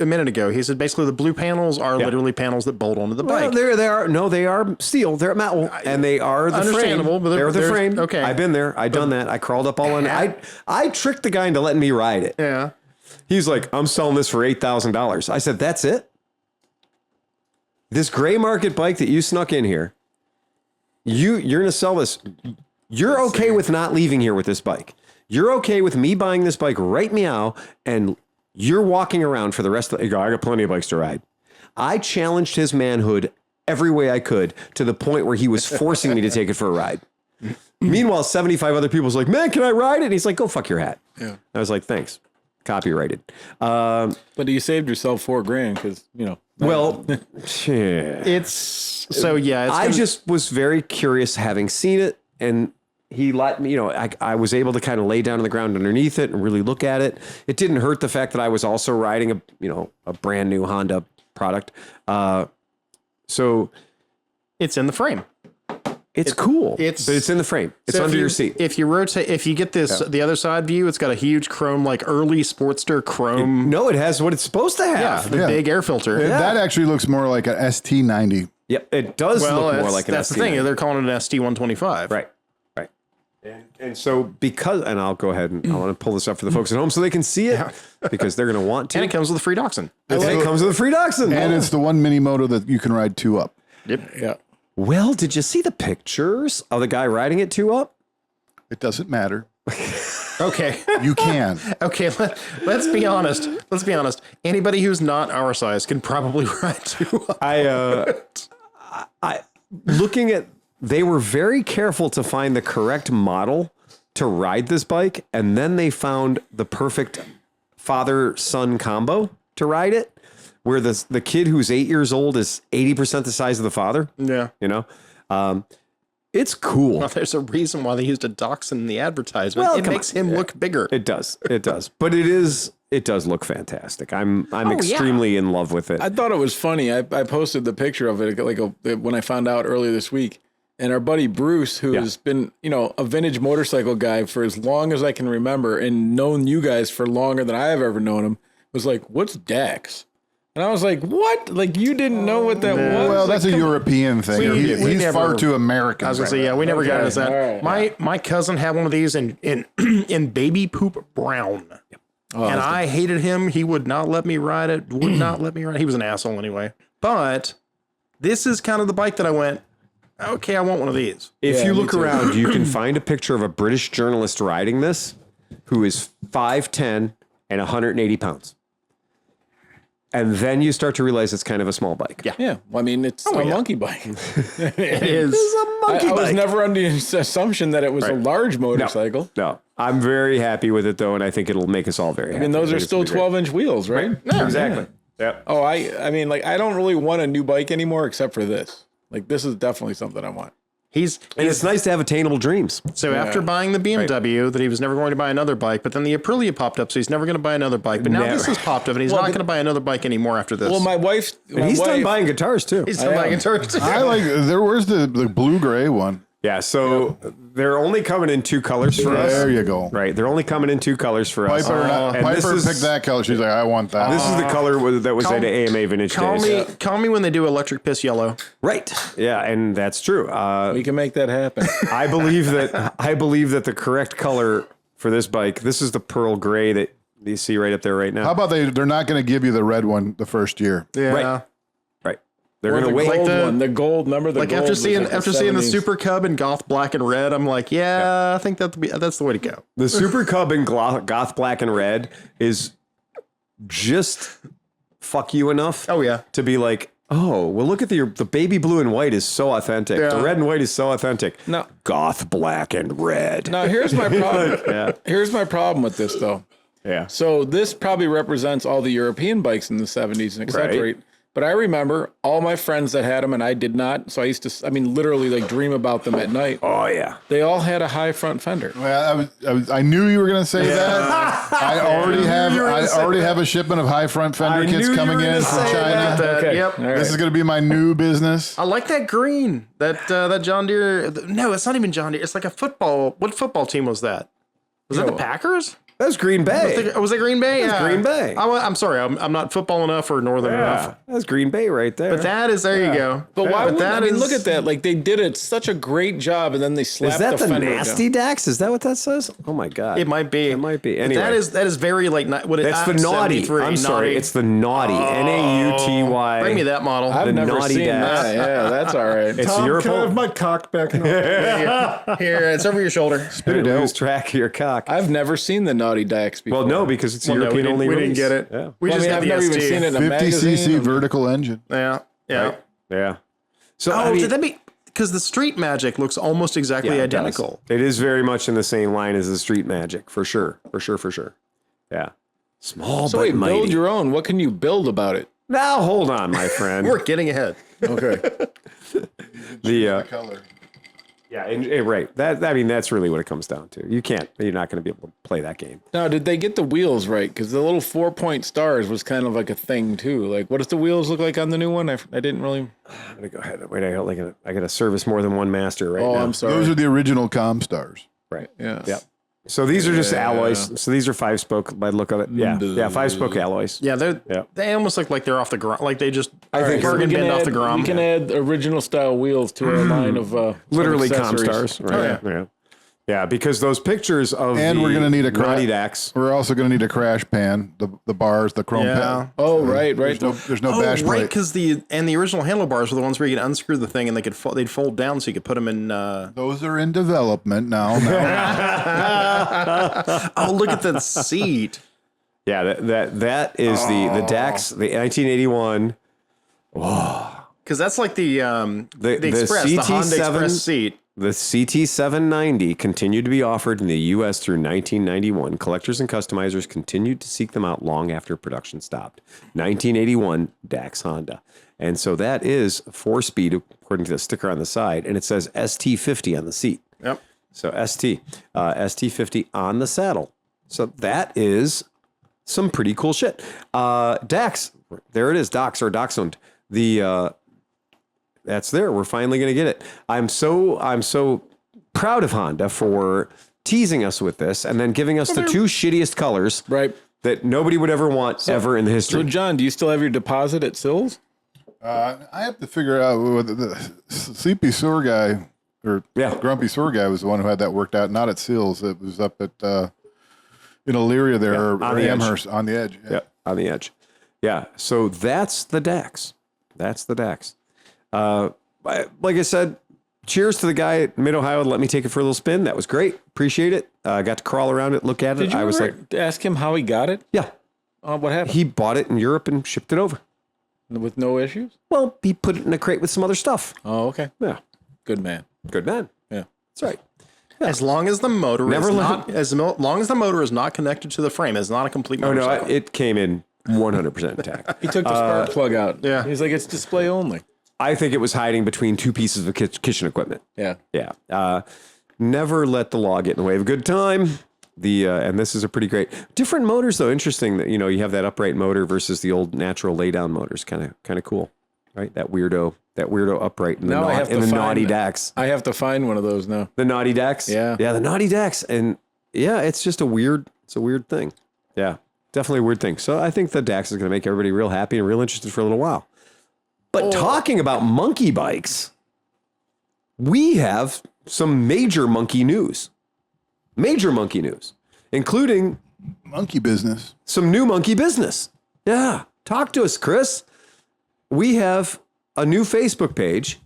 a minute ago. He said basically the blue panels are literally panels that bolt onto the bike. Well, they are. No, they are steel. They're metal, and they are the Understandable, frame. but They're the there's- frame. okay. I've been there. I've done that. I crawled up all in. I tricked the guy into letting me ride it. Yeah. He's like, I'm selling this for $8,000. I said, that's it? This gray market bike that you snuck in here, you're going to sell this. You're okay with not leaving here with this bike. You're okay with me buying this bike right meow, and you're walking around for the rest of the... I got plenty of bikes to ride. I challenged his manhood every way I could to the point where he was forcing me to take it for a ride. Meanwhile, 75 other people was like, man, can I ride it? And he's like, go fuck your hat. Yeah. I was like, thanks. Copyrighted. But you saved yourself $4,000 because, you know. Well, I just was very curious having seen it, and he let me, I was able to kind of lay down on the ground underneath it and really look at it. It didn't hurt the fact that I was also riding a brand new Honda product. So it's in the frame. It's cool. But it's in the frame. It's under your seat. If you rotate, if you get this, the other side view, it's got a huge chrome, like early Sportster chrome. No, it has what it's supposed to have. The big air filter. That actually looks more like an ST90. Yep, it does look more like an ST90. That's the thing. They're calling it an ST125. Right. And so and I'll go ahead and I want to pull this up for the folks at home so they can see it because they're going to want to. And it comes with a free Dachshund. It comes with a free Dachshund. And it's the one mini moto that you can ride two up. Yep. Yeah. Well, did you see the pictures of the guy riding it two up? It doesn't matter. Okay. You can. Okay, let's be honest. Let's be honest. Anybody who's not our size can probably ride two up. I looking at, they were very careful to find the correct model to ride this bike, and then they found the perfect father-son combo to ride it, where the kid who's 8 years old is 80% the size of the father. Yeah. It's cool. Well, there's a reason why they used a Dachshund in the advertisement. Well, it makes him look bigger. It does. But it does look fantastic. I'm extremely in love with it. I thought it was funny. I posted the picture of it when I found out earlier this week. And our buddy Bruce, who has been, a vintage motorcycle guy for as long as I can remember and known you guys for longer than I have ever known him, was like, what's Dax? And I was like, what? Like, you didn't know what that was? Well, that's a European thing. He's far too American. I was going to say, we never got into that. Right. My cousin had one of these in baby poop brown. Oh, and I hated him. He would not let me ride it. Would not let me ride it. He was an asshole anyway. But this is kind of the bike that I went, okay, I want one of these. If you look around, you can find a picture of a British journalist riding this who is 5'10" and 180 pounds. And then you start to realize it's kind of a small bike. Yeah. Well, I mean, it's a monkey bike. It is. It's a monkey bike. I was never under the assumption that it was a large motorcycle. No. I'm very happy with it, though, and I think it'll make us all very happy. I mean, those are still 12-inch wheels, right? Yeah, exactly. Yeah. Oh, I mean, like, I don't really want a new bike anymore except for this. Like, this is definitely something I want. He's And it's nice to have attainable dreams. so after buying the BMW that he was never going to buy another bike, but then the Aprilia popped up, so he's never going to buy another bike. But now Never. this has popped up, and he's not going to buy another bike anymore after this. Well, my wife. And he's done buying guitars too. he's still buying guitars. too. I like where's the blue gray one? Yeah, so they're only coming in 2 colors for us. There you go. Right, they're only coming in 2 colors for us. Piper, And this Piper is- picked that color. She's like, I want that. This is the color that was at AMA Vintage Days. Call me when they do electric piss yellow. Right. Yeah, and that's true. We can make that happen. I believe that the correct color for this bike. This is the pearl gray that you see right up there right now. How about they're not going to give you the red one the first year? Yeah. Right. Right. They're Or going the to wait. gold the- one, the gold. Remember the Like gold after was seeing like the after seeing the 70s. Super Cub in goth black and red, I'm like, I think that's the way to go. The Super Cub in goth black and red is just fuck you enough. Oh yeah. To be like, oh, well, look at the baby blue and white is so authentic. Yeah. The red and white is so authentic. No. Goth black and red. Now here's my problem. Yeah. Here's my problem with this though. Yeah. So this probably represents all the European bikes in the 70s and etc. Right. But I remember all my friends that had them and I did not. So I used to, literally like dream about them at night. Oh yeah. They all had a high front fender. Well, I knew you were going to say that. I already have a shipment of high front fender kits coming in from China. Okay. Yep. All right. This is going to be my new business. I like that green. That John Deere. No, it's not even John Deere. It's like a football. What football team was that? Was that the Packers? That's Green Bay. Was it Green Bay? Yeah. Green Bay. I'm sorry. I'm not football enough or northern enough. That's Green Bay right there. But that is there you go. But why would that look at that. Like they did it such a great job and then they slapped is that the fender nasty down. Dax? Is that what that says? Oh my god. It might be. It might be. But Anyway. that is very like what it. That's the naughty. I'm sorry. It's the naughty. Naughty. Bring me that model. I've The never naughty seen Dax. that. Yeah, that's all right. It's Tom, your can I have fault. my cock back now? Here, it's over your shoulder. Spit it lose track of your cock. I've never seen the Naughty Dax before. Well, no, because it's a Well, no, European only we didn't release. get it. Yeah. We Well, just got I've the never ST. even seen it in a 50cc magazine. vertical engine. Yeah. Yeah. Right? Yeah. So Oh, I mean, did that be? Because the Street Magic looks almost exactly yeah, it does. identical. It is very much in the same line as the Street Magic, for sure. For sure. Yeah. Small So but wait, mighty. build your own. What can you build about it? Now hold on, my friend. We're getting ahead. Okay. the Color. yeah, right. That's really what it comes down to. You're not going to be able to play that game. Now, did they get the wheels right? Because the little 4-point stars was kind of like a thing too. Like, what does the wheels look like on the new one? I didn't really. I'm gonna go ahead. Wait, I got to service more than one master right Oh, now. I'm sorry. Those are the original Comstars. Right. Yeah. Yep. So these are just alloys. So these are 5-spoke by the look of it. Yeah. Yeah, 5-spoke alloys. Yeah, Yeah. they almost look like they're off the ground. Like they just I think bargain bin off the We ground. can add original style wheels to our line of Literally accessories. Comstars. Right. Yeah. Yeah, because those pictures of And we're gonna need a Naughty crash. Dax. We're also going to need a crash pan, the bars, the chrome Yeah. pan. Oh, right. There's no Oh, bash right, plate. because the original handlebars were the ones where you could unscrew the thing and they'd fold down so you could put them in. Those are in development now. Oh, look at that seat! Yeah, that is the Dax, the 1981. Because that's like the Express, the Honda CT7 Express seat. The CT790 continued to be offered in the U.S. through 1991. Collectors and customizers continued to seek them out long after production stopped. 1981 Dax Honda. And so that is 4-speed, according to the sticker on the side, and it says ST50 on the seat. Yep. So ST50 on the saddle. So that is some pretty cool shit. Dax, there it is, Dax or Dachshund. That's there. We're finally going to get it. I'm so proud of Honda for teasing us with this and then giving us the 2 shittiest colors Right. that nobody would ever want ever in the So, history. John, do you still have your deposit at Sills? I have to figure out whether the Sleepy Sewer guy or Yeah. Grumpy Sewer guy was the one who had that worked out. Not at Seals. It was up at in Elyria there, or on the edge. Amherst on the edge. Yeah, on the edge. Yeah, so that's the Dax. That's the Dax. Like I said, cheers to the guy at Mid-Ohio to let me take it for a little spin. That was great. Appreciate it. Got to crawl around it, look at it. Did you I was ever like, ask him how he got it? yeah. What happened? He bought it in Europe and shipped it over. With no issues? Well, he put it in a crate with some other stuff. Oh, okay. Yeah. Good man. Good man. Yeah. That's right. As long as the motor Never is let- not, long as the motor is not connected to the frame, it's not a complete Oh, no, motorcycle. it came in 100% intact. He took the spark plug out. yeah. He's like, it's display only. I think it was hiding between two pieces of kitchen equipment. Yeah. Yeah. Never let the law get in the way of a good time. And this is a pretty great different motors though. Interesting that, you have that upright motor versus the old natural lay down motors. Kind of cool, right? That weirdo upright in the, Naughty Dax. I have to find one of those now. The Naughty Dax. Yeah. Yeah. The Naughty Dax. And yeah, it's just a weird thing. Yeah. Definitely a weird thing. So I think the Dax is going to make everybody real happy and real interested for a little while. But talking about monkey bikes, we have some major monkey news. Including Monkey business. some new monkey business. Yeah. Talk to us, Chris. We have a new Facebook page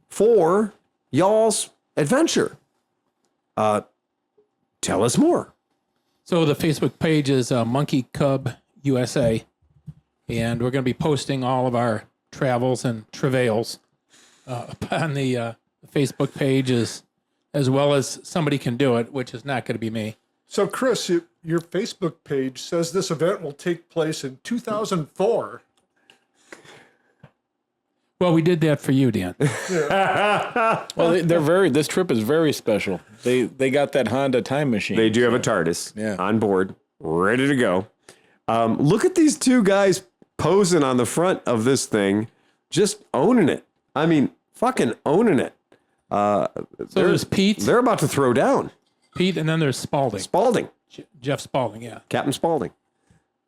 for y'all's adventure. Tell us more. So the Facebook page is Monkey Cub USA, and we're going to be posting all of our travels and travails on the Facebook page, as well as somebody can do it, which is not going to be me. So, Chris, your Facebook page says this event will take place in 2004. Well, we did that for you, Dan. Well, this trip is very special. They got that Honda time machine. They do have a TARDIS on board, ready to go. Look at these two guys posing on the front of this thing, just owning it. I mean, fucking owning it. So there's Pete. They're about to throw down. Pete, and then there's Spalding. Jeff Spalding, yeah. Captain Spalding.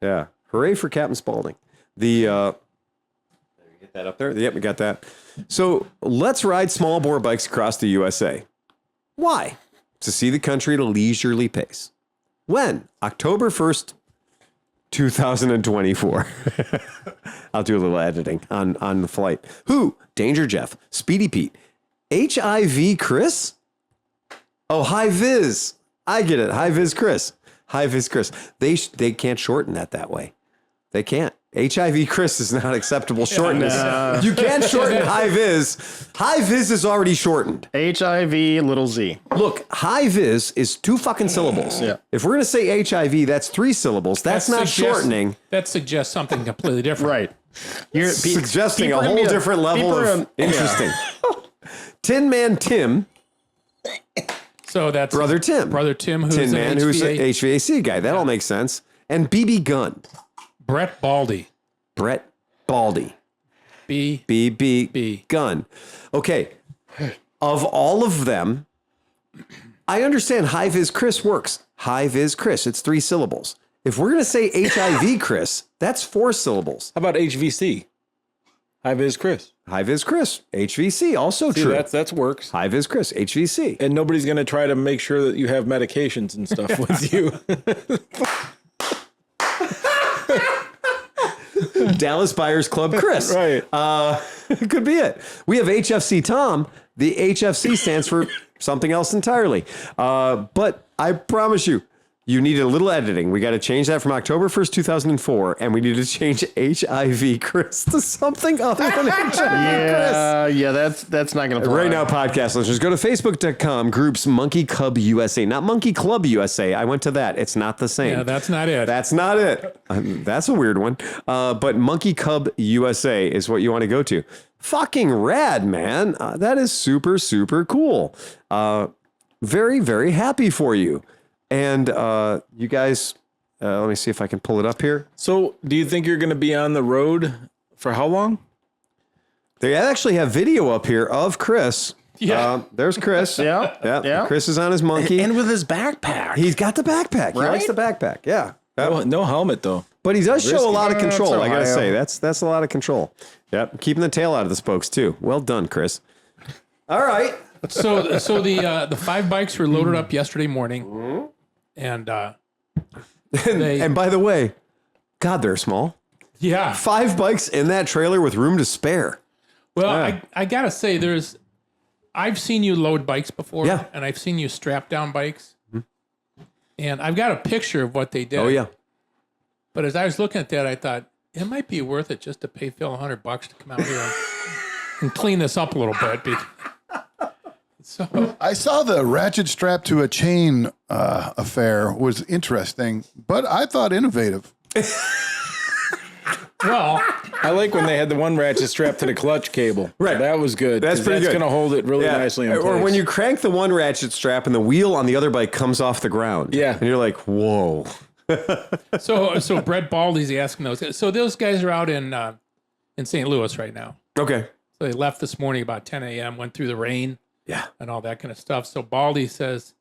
Yeah. Hooray for Captain Spalding. Get that up there? Yep, we got that. So let's ride small bore bikes across the USA. Why? To see the country at a leisurely pace. When? October 1st, 2024. I'll do a little editing on the flight. Who? Danger Jeff, Speedy Pete, HIV Chris? Oh, High Viz. I get it. High Viz Chris. They can't shorten that way. They can't. HIV Chris is not acceptable shortness. You can't shorten High Viz. High Viz is already shortened. HIV little z. Look, High Viz is 2 fucking syllables. Yeah. If we're going to say HIV, that's 3 syllables. That's not shortening. That suggests something completely different. Right. You're Suggesting a whole different level of interesting. Tin Man Tim. So that's Brother Tim. who's Tin Man, who's an HVAC. HVAC guy. That all makes sense. And BB Gunn. Brett Baldy. Brett Baldy. B. BB Gunn. Okay. Of all of them, I understand High Viz Chris works. High Viz Chris, it's 3 syllables. If we're going to say HIV Chris, that's 4 syllables. How about HVC? High Viz Chris. High Viz Chris, HVC, also See, true. That's works. High Viz Chris, HVC. And nobody's going to try to make sure that you have medications and stuff with you. Dallas Buyers Club Chris. Right. Could be it. We have HFC Tom. The HFC stands for something else entirely. But I promise you, you need a little editing. We got to change that from October 1st, 2004, and we need to change HIV Chris to something other than HIV Chris. Yeah, that's not going to fly. Right now, podcast listeners, go to facebook.com, groups Monkey Cub USA, not Monkey Club USA. I went to that. It's not the same. Yeah, that's not it. That's not it. That's a weird one. But Monkey Cub USA is what you want to go to. Fucking rad, man. That is super, super cool. Very, very happy for you. And you guys, let me see if I can pull it up here. So do you think you're going to be on the road for how long? They actually have video up here of Chris. Yeah. There's Chris. Yeah. Chris is on his monkey. And with his backpack. He's got the backpack. He Right? likes the backpack. Yeah. No helmet, though. But he does show a lot of control. That's I gotta Ohio. say, that's a lot of control. Yep, keeping the tail out of the spokes too. Well done, Chris. All right. So the 5 bikes were loaded up yesterday morning, and And by the way, God, they're small. yeah. 5 bikes in that trailer with room to spare. Well, I gotta say, I've seen you load bikes before, Yeah. and I've seen you strap down bikes, and I've got a picture of what they did. Oh yeah. But as I was looking at that, I thought it might be worth it just to pay Phil $100 to come out here and clean this up a little bit. So I saw the ratchet strap to a chain affair was interesting, but I thought innovative. Well, I like when they had the one ratchet strapped to the clutch cable. Right. That was good. That's pretty good. That's going to hold it really nicely in place. Or when you crank the one ratchet strap and the wheel on the other bike comes off the ground. Yeah. And you're like, whoa. so Brett Baldy's asking those. So those guys are out in St. Louis right now. Okay. So they left this morning about 10 a.m., went through the rain Yeah. and all that kind of stuff. So Baldy says,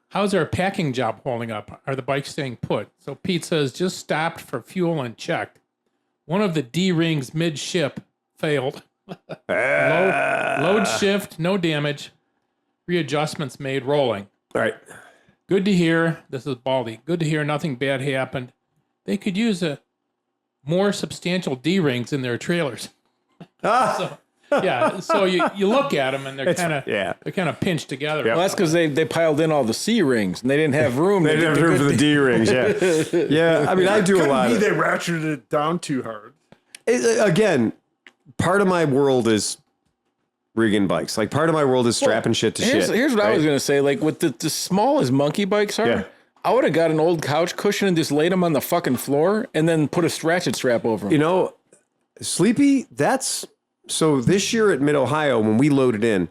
how's our packing job holding up? Are the bikes staying put? So Pete says, just stopped for fuel and checked. One of the D-rings mid-ship failed. Load shift, no damage. Readjustments made, rolling. All right. Good to hear. This is Baldy. Good to hear nothing bad happened. They could use a more substantial D-rings in their trailers. So you look at them and they're kind of pinched together. Yeah. Well, that's because they piled in all the C rings and they didn't have room. They didn't have room for the D rings. Yeah. Yeah. I mean, I do a lot Maybe of they ratcheted it down too hard. Again, part of my world is rigging bikes. Like part of my world is strapping shit to shit. Here's what I right? was going to say. Like with the small as monkey bikes are, Yeah. I would have got an old couch cushion and just laid them on the fucking floor and then put a ratchet strap over them. You know, Sleepy, so this year at Mid-Ohio, when we loaded in,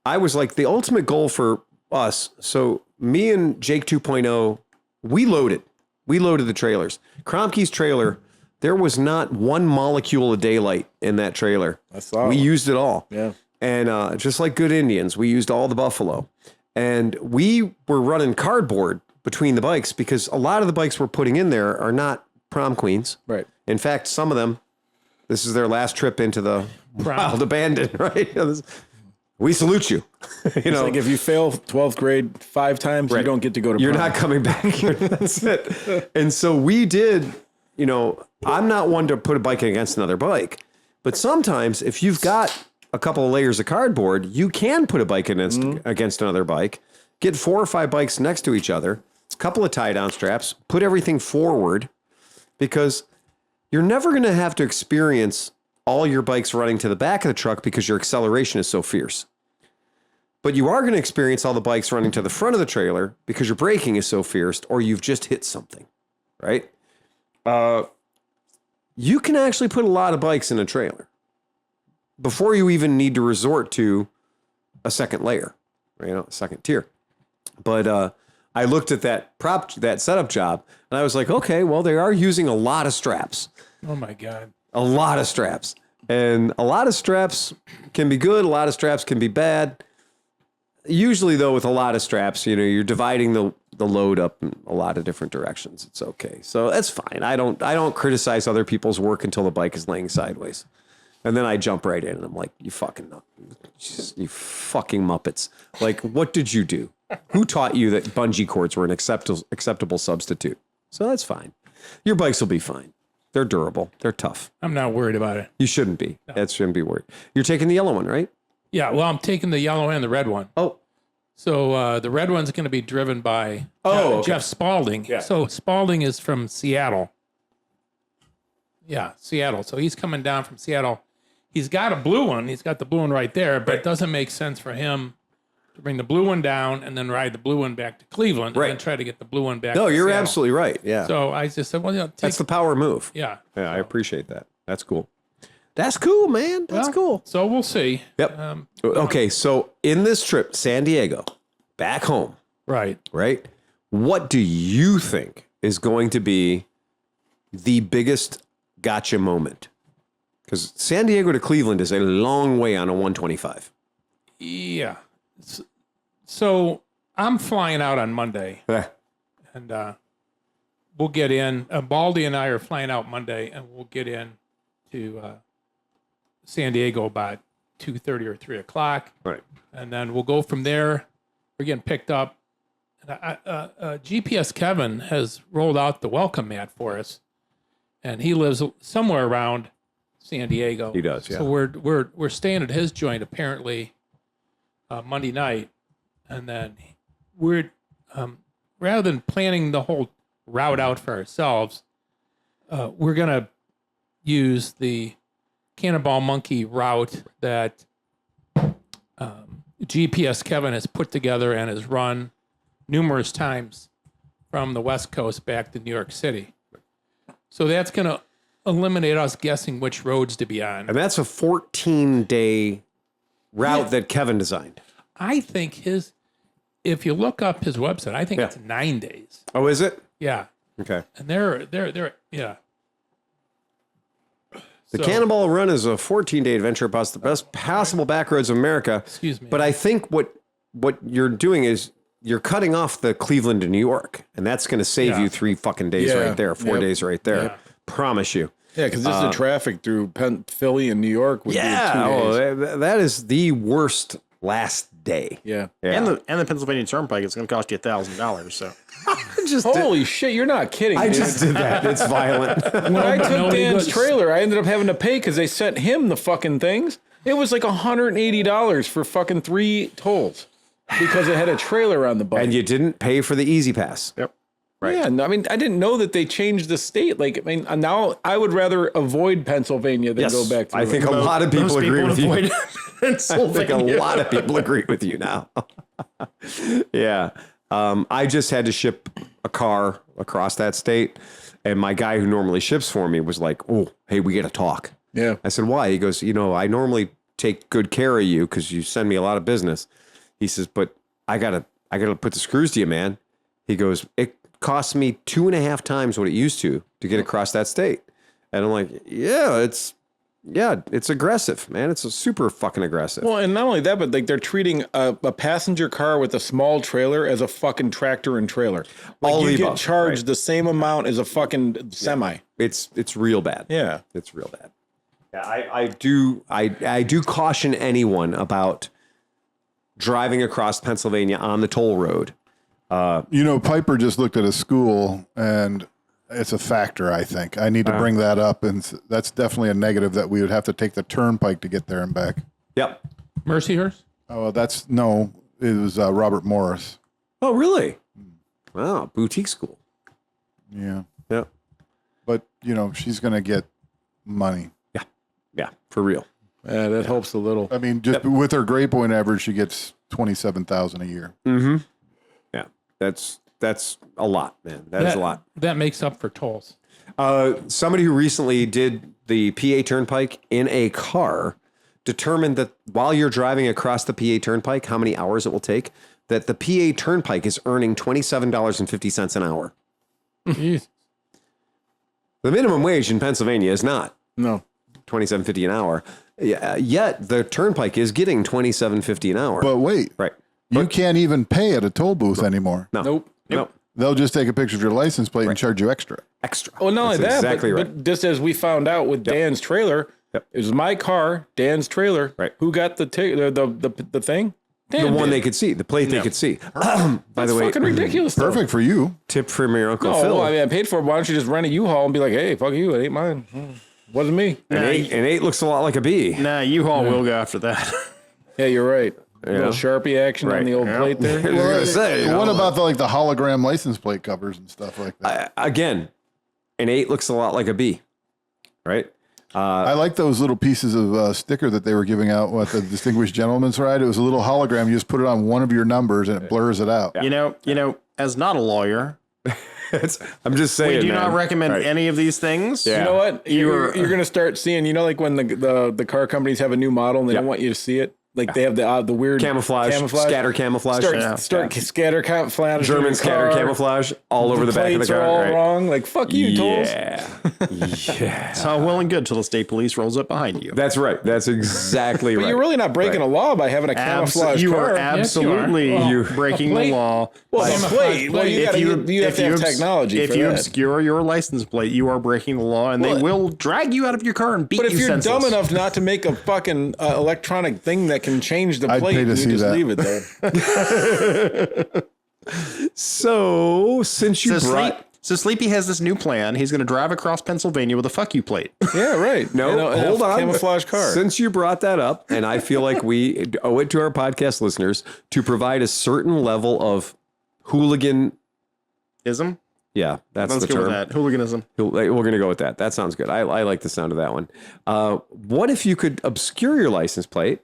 I was like, the ultimate goal for us. So me and Jake 2.0, we loaded the trailers. Kromke's trailer, there was not one molecule of daylight in that trailer. We used it all. Yeah. And just like good Indians, we used all the buffalo. And we were running cardboard between the bikes because a lot of the bikes we're putting in there are not prom queens. Right. In fact, some of them, this is their last trip into the wild abandon, right? We salute you. You know, Like if you fail 12th grade 5 times, you don't get to go to you're prom. not coming back here. That's it. And so we did, you know, I'm not one to put a bike against another bike, but sometimes if you've got a couple of layers of cardboard, you can put a bike against another bike, get 4 or 5 bikes next to each other, a couple of tie down straps, put everything forward, because you're never going to have to experience all your bikes running to the back of the truck because your acceleration is so fierce. But you are going to experience all the bikes running to the front of the trailer because your braking is so fierce or you've just hit something, right? You can actually put a lot of bikes in a trailer before you even need to resort to a second layer, you know, a second tier. But I looked at that setup job and I was like, okay, well, they are using a lot of straps. Oh my God. A lot of straps. And a lot of straps can be good. A lot of straps can be bad. Usually, though, with a lot of straps, you know, you're dividing the load up in a lot of different directions. It's okay. So that's fine. I don't criticize other people's work until the bike is laying sideways. And then I jump right in and I'm like, you fucking Muppets. Like, what did you do? Who taught you that bungee cords were an acceptable substitute? So that's fine. Your bikes will be fine. They're durable. They're tough. I'm not worried about it. You shouldn't be. No. That shouldn't be worried. You're taking the yellow one, right? Yeah, well, I'm taking the yellow and the red one. Oh. So the red one's going to be driven by Jeff Spalding. Yeah. So Spalding is from Seattle. Yeah, Seattle. So he's coming down from Seattle. He's got a blue one. He's got the blue one right there, but it doesn't make sense for him to bring the blue one down and then ride the blue one back to Cleveland and then try to get the blue one back to you're Seattle. Absolutely right. Yeah. So I just said, well, you know, that's the power move. Yeah. Yeah, I appreciate that. That's cool. That's cool, man. That's cool. So we'll see. Yep. Okay, so in this trip, San Diego, back home, right? What do you think is going to be the biggest gotcha moment? Because San Diego to Cleveland is a long way on a 125. Yeah. So I'm flying out on Monday, and we'll get in. Baldy and I are flying out Monday, and we'll get in to San Diego about 2:30 or 3 o'clock. Right. And then we'll go from there. We're getting picked up. And GPS Kevin has rolled out the welcome mat for us, and he lives somewhere around San Diego. He does, yeah. So we're staying at his joint apparently Monday night, and then we're rather than planning the whole route out for ourselves, we're gonna use the Cannonball Monkey route that GPS Kevin has put together and has run numerous times from the West Coast back to New York City. So that's going to eliminate us guessing which roads to be on. And that's a 14-day route that Kevin designed. I think if you look up his website, I think it's 9 days. Oh, is it? Yeah. Okay. And they're yeah. The Cannonball Run is a 14-day adventure across the best passable back roads of America. Excuse me. But I think what you're doing is you're cutting off the Cleveland to New York, and that's going to save you 3 fucking days right there, 4 days right there. Yeah. Promise you. Yeah, because this is the traffic through Philly and New York would be 2 days. That is the worst last day. Yeah. And the Pennsylvania Turnpike is going to cost you $1,000. So Holy shit, you're not kidding. I dude. just did that. It's violent. When I took Nobody Dan's goes- trailer, I ended up having to pay because they sent him the fucking things. It was like $180 for fucking 3 tolls because it had a trailer on the bike. And you didn't pay for the Easy Pass. yep. Right. Yeah, no, I mean, I didn't know that they changed the state. Like, I mean, now I would rather avoid Pennsylvania than Yes, go back through I think it. a lot of people Most agree with you. avoid I think a Pennsylvania. lot of people agree with you now. Yeah. I just had to ship a car across that state, and my guy who normally ships for me was like, "Oh, hey, we got to talk." Yeah. I said, "Why?" He goes, I normally take good care of you because you send me a lot of business." He says, "But I gotta put the screws to you, man." He goes, "It costs me 2.5 times what it used to get across that state." And I'm like, it's aggressive, man. It's a super fucking aggressive. Well, and not only that, but like they're treating a passenger car with a small trailer as a fucking tractor and trailer. Like All you the get above, charged right. the same amount as a fucking semi. It's real bad. Yeah. It's real bad. Yeah, I do caution anyone about driving across Pennsylvania on the toll road. Piper just looked at a school, and it's a factor, I think. I need to bring that up, and that's definitely a negative that we would have to take the turnpike to get there and back. Yep. Mercyhurst? Oh, it was Robert Morris. Oh, really? Wow, boutique school. Yeah. Yep. But, she's going to get money. Yeah, for real. Yeah, that helps a little. I mean, just with her grade point average, she gets $27,000 a year. Mm-hmm. Yeah, that's a lot, man. That is a lot. That makes up for tolls. Somebody who recently did the PA Turnpike in a car determined that while you're driving across the PA Turnpike, how many hours it will take, that the PA Turnpike is earning $27.50 an hour. Jeez. The minimum wage in Pennsylvania is not No. $27.50 an hour. Yet the Turnpike is getting $27.50 an hour. But wait, Right. you can't even pay at a toll booth anymore. No. Nope. No. They'll just take a picture of your license plate and charge you extra. Extra. Well, not only That's that, exactly right. but just as we found out with Dan's trailer, Yep. it was my car, Dan's trailer. Right. Who got the thing? Dan The one did. they could see, the plate they could see. By That's the way, fucking ridiculous. though. Perfect for you. tip from your Uncle No, Phil. well, I mean, I paid for it. Why don't you just rent a U-Haul and be like, hey, fuck you, it ain't mine. Wasn't me. An eight looks a lot like a B. Nah, U-Haul will go after that. Yeah, you're right. A Yeah. little Sharpie action on Right. the old plate there. I was gonna say, What about the hologram license plate covers and stuff like that? again, an 8 looks a lot like a B, right? I like those little pieces of sticker that they were giving out at the Distinguished Gentleman's Ride. It was a little hologram. You just put it on one of your numbers and it blurs it out. You know, as not a lawyer, I'm just saying. we do man. not recommend Right. any of these things. Yeah. You know what? You're You're- going to start seeing, like when the car companies have a new model and they don't want you to see it? Like they have the weird Camouflage, scatter camouflage. Start scatter camouflage. German in your scatter car. camouflage all over the back of the Plates car. are all right? wrong. Like, fuck you, tolls. Yeah. Yeah. It's all well and good till the state police rolls up behind you. That's right. That's exactly But right. you're really not breaking a law by having a camouflage you car. are absolutely Yes, you are. breaking the plate- law. well, Like, the plate. Well, you have to have obs- technology if for you that. obscure your license plate, you are breaking the law, and they Well, will drag you out of your car and beat But if you you're senseless. dumb enough not to make a fucking electronic thing that can change the I'd plate, pay to you see just that. leave it there. So since you brought So Sleepy has this new plan. He's going to drive across Pennsylvania with a "fuck you" plate. Yeah, right. no, And a hold on. camouflage car. Since you brought that up, and I feel like we owe it to our podcast listeners to provide a certain level of hooligan. Ism? Yeah, that's Let's the go term. with that. Hooliganism. We're going to go with that. That sounds good. I like the sound of that one. What if you could obscure your license plate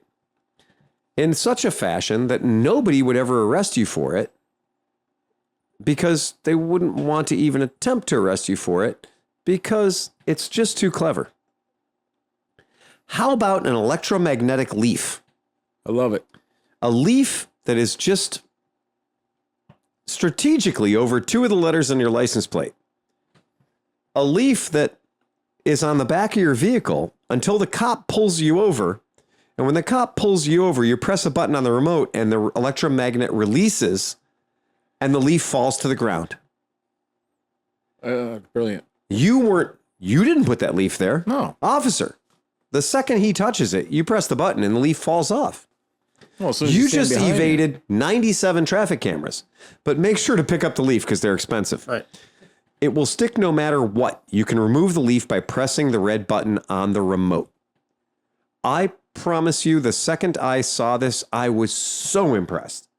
in such a fashion that nobody would ever arrest you for it because they wouldn't want to even attempt to arrest you for it because it's just too clever. How about an electromagnetic leaf? I love it. A leaf that is just strategically over 2 of the letters on your license plate. A leaf that is on the back of your vehicle until the cop pulls you over. And when the cop pulls you over, you press a button on the remote and the electromagnet releases and the leaf falls to the ground. Brilliant. You didn't put that leaf there. No. Officer, the second he touches it, you press the button and the leaf falls off. Well, as soon as You stand just behind it. evaded 97 traffic cameras, but make sure to pick up the leaf because they're expensive. Right. It will stick no matter what. You can remove the leaf by pressing the red button on the remote. I promise you, the second I saw this, I was so impressed.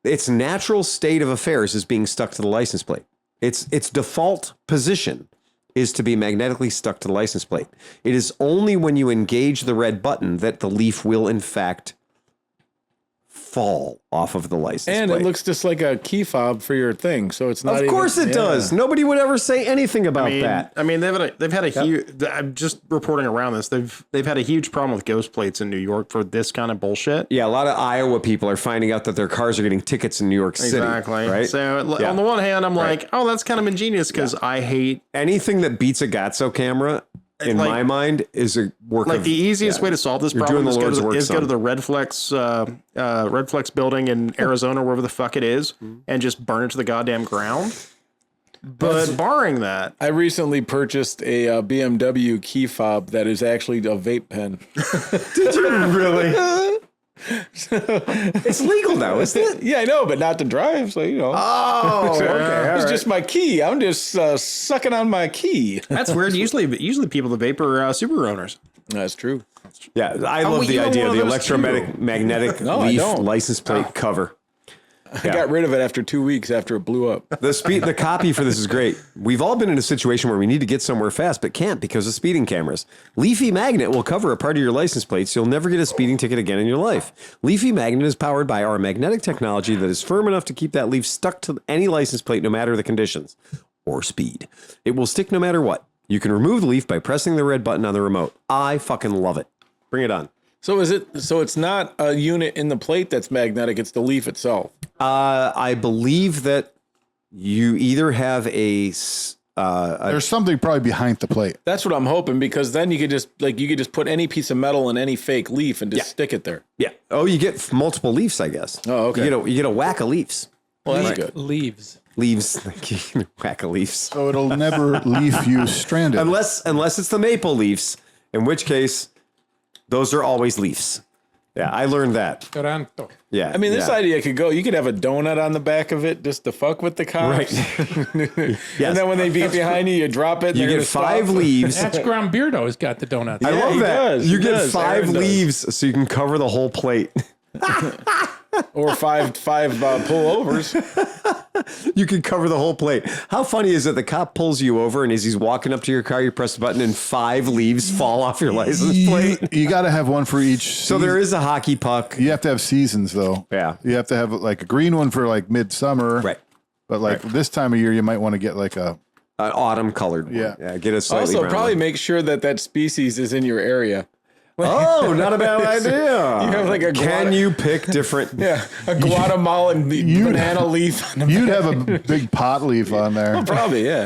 Its natural state of affairs is being stuck to the license plate. Its default position is to be magnetically stuck to the license plate. It is only when you engage the red button that the leaf will, in fact, fall off of the license And plate. it looks just like a key fob for your thing, so it's not. Of course it does. Nobody would ever say anything about that. I mean, they've had a huge. I'm just reporting around this. They've had a huge problem with ghost plates in New York for this kind of bullshit. Yeah, a lot of Iowa people are finding out that their cars are getting tickets in New York City. Exactly. Right? So on the one hand, I'm like, oh, that's kind of ingenious because I hate Anything that beats a Gatso camera, in Like- my mind, is a work like of... the easiest yeah. way to solve this You're problem doing is the Lord's work, go to son. the Red Flex building in Arizona, wherever the fuck it is, and just burn it to the goddamn ground. But barring that, I recently purchased a BMW key fob that is actually a vape pen. Did you really? It's legal now, isn't it? Yeah, I know, but not to drive. So Oh, okay. it's just my key. I'm just sucking on my key. that's weird. Usually people that vape are Subaru owners. That's true. Yeah, I love the you idea of want the one of those electromagnetic No, I leaf don't. license plate cover. I got rid of it after 2 weeks after it blew up. The copy for this is great. We've all been in a situation where we need to get somewhere fast, but can't because of speeding cameras. Leafy Magnet will cover a part of your license plate, so you'll never get a speeding ticket again in your life. Leafy Magnet is powered by our magnetic technology that is firm enough to keep that leaf stuck to any license plate, no matter the conditions or speed. It will stick no matter what. You can remove the leaf by pressing the red button on the remote. I fucking love it. Bring it on. So it's not a unit in the plate that's magnetic, it's the leaf itself. I believe that you either have There's something probably behind the plate. That's what I'm hoping, because then you could just put any piece of metal in any fake leaf and just stick it there. yeah. Oh, you get multiple leaves, I guess. Oh, okay. You get a whack of leaves. Well, that's good. Leaves. Leaves, whack of leaves. So it'll never leave you stranded. Unless it's the maple leaves, in which case those are always leaves. Yeah, I learned that. Toronto. Yeah. I mean, this yeah. idea could go. You could have a donut on the back of it just to fuck with the cops. Right. And then when they beat behind you, you drop it. And You they're get gonna 5 stop. leaves. That's Graham Beardo's got the donuts. I love he that. does. You He get does. 5 Aaron does. leaves so you can cover the whole plate. Or five pullovers. You can cover the whole plate. How funny is it? The cop pulls you over, and as he's walking up to your car, you press the button, and 5 leaves fall off your license plate. You got to have one for each. So there is a hockey puck. You have to have seasons, though. Yeah. You have to have like a green one for like midsummer. Right. But like this time of year, you might want to get like a. Autumn colored one. Yeah. Get a slightly Also, brown probably one. make sure that species is in your area. Oh, not a bad idea. You have like a Can you pick different? Yeah, a Guatemalan banana leaf. On the You'd have a big pot leaf on there. Probably, yeah.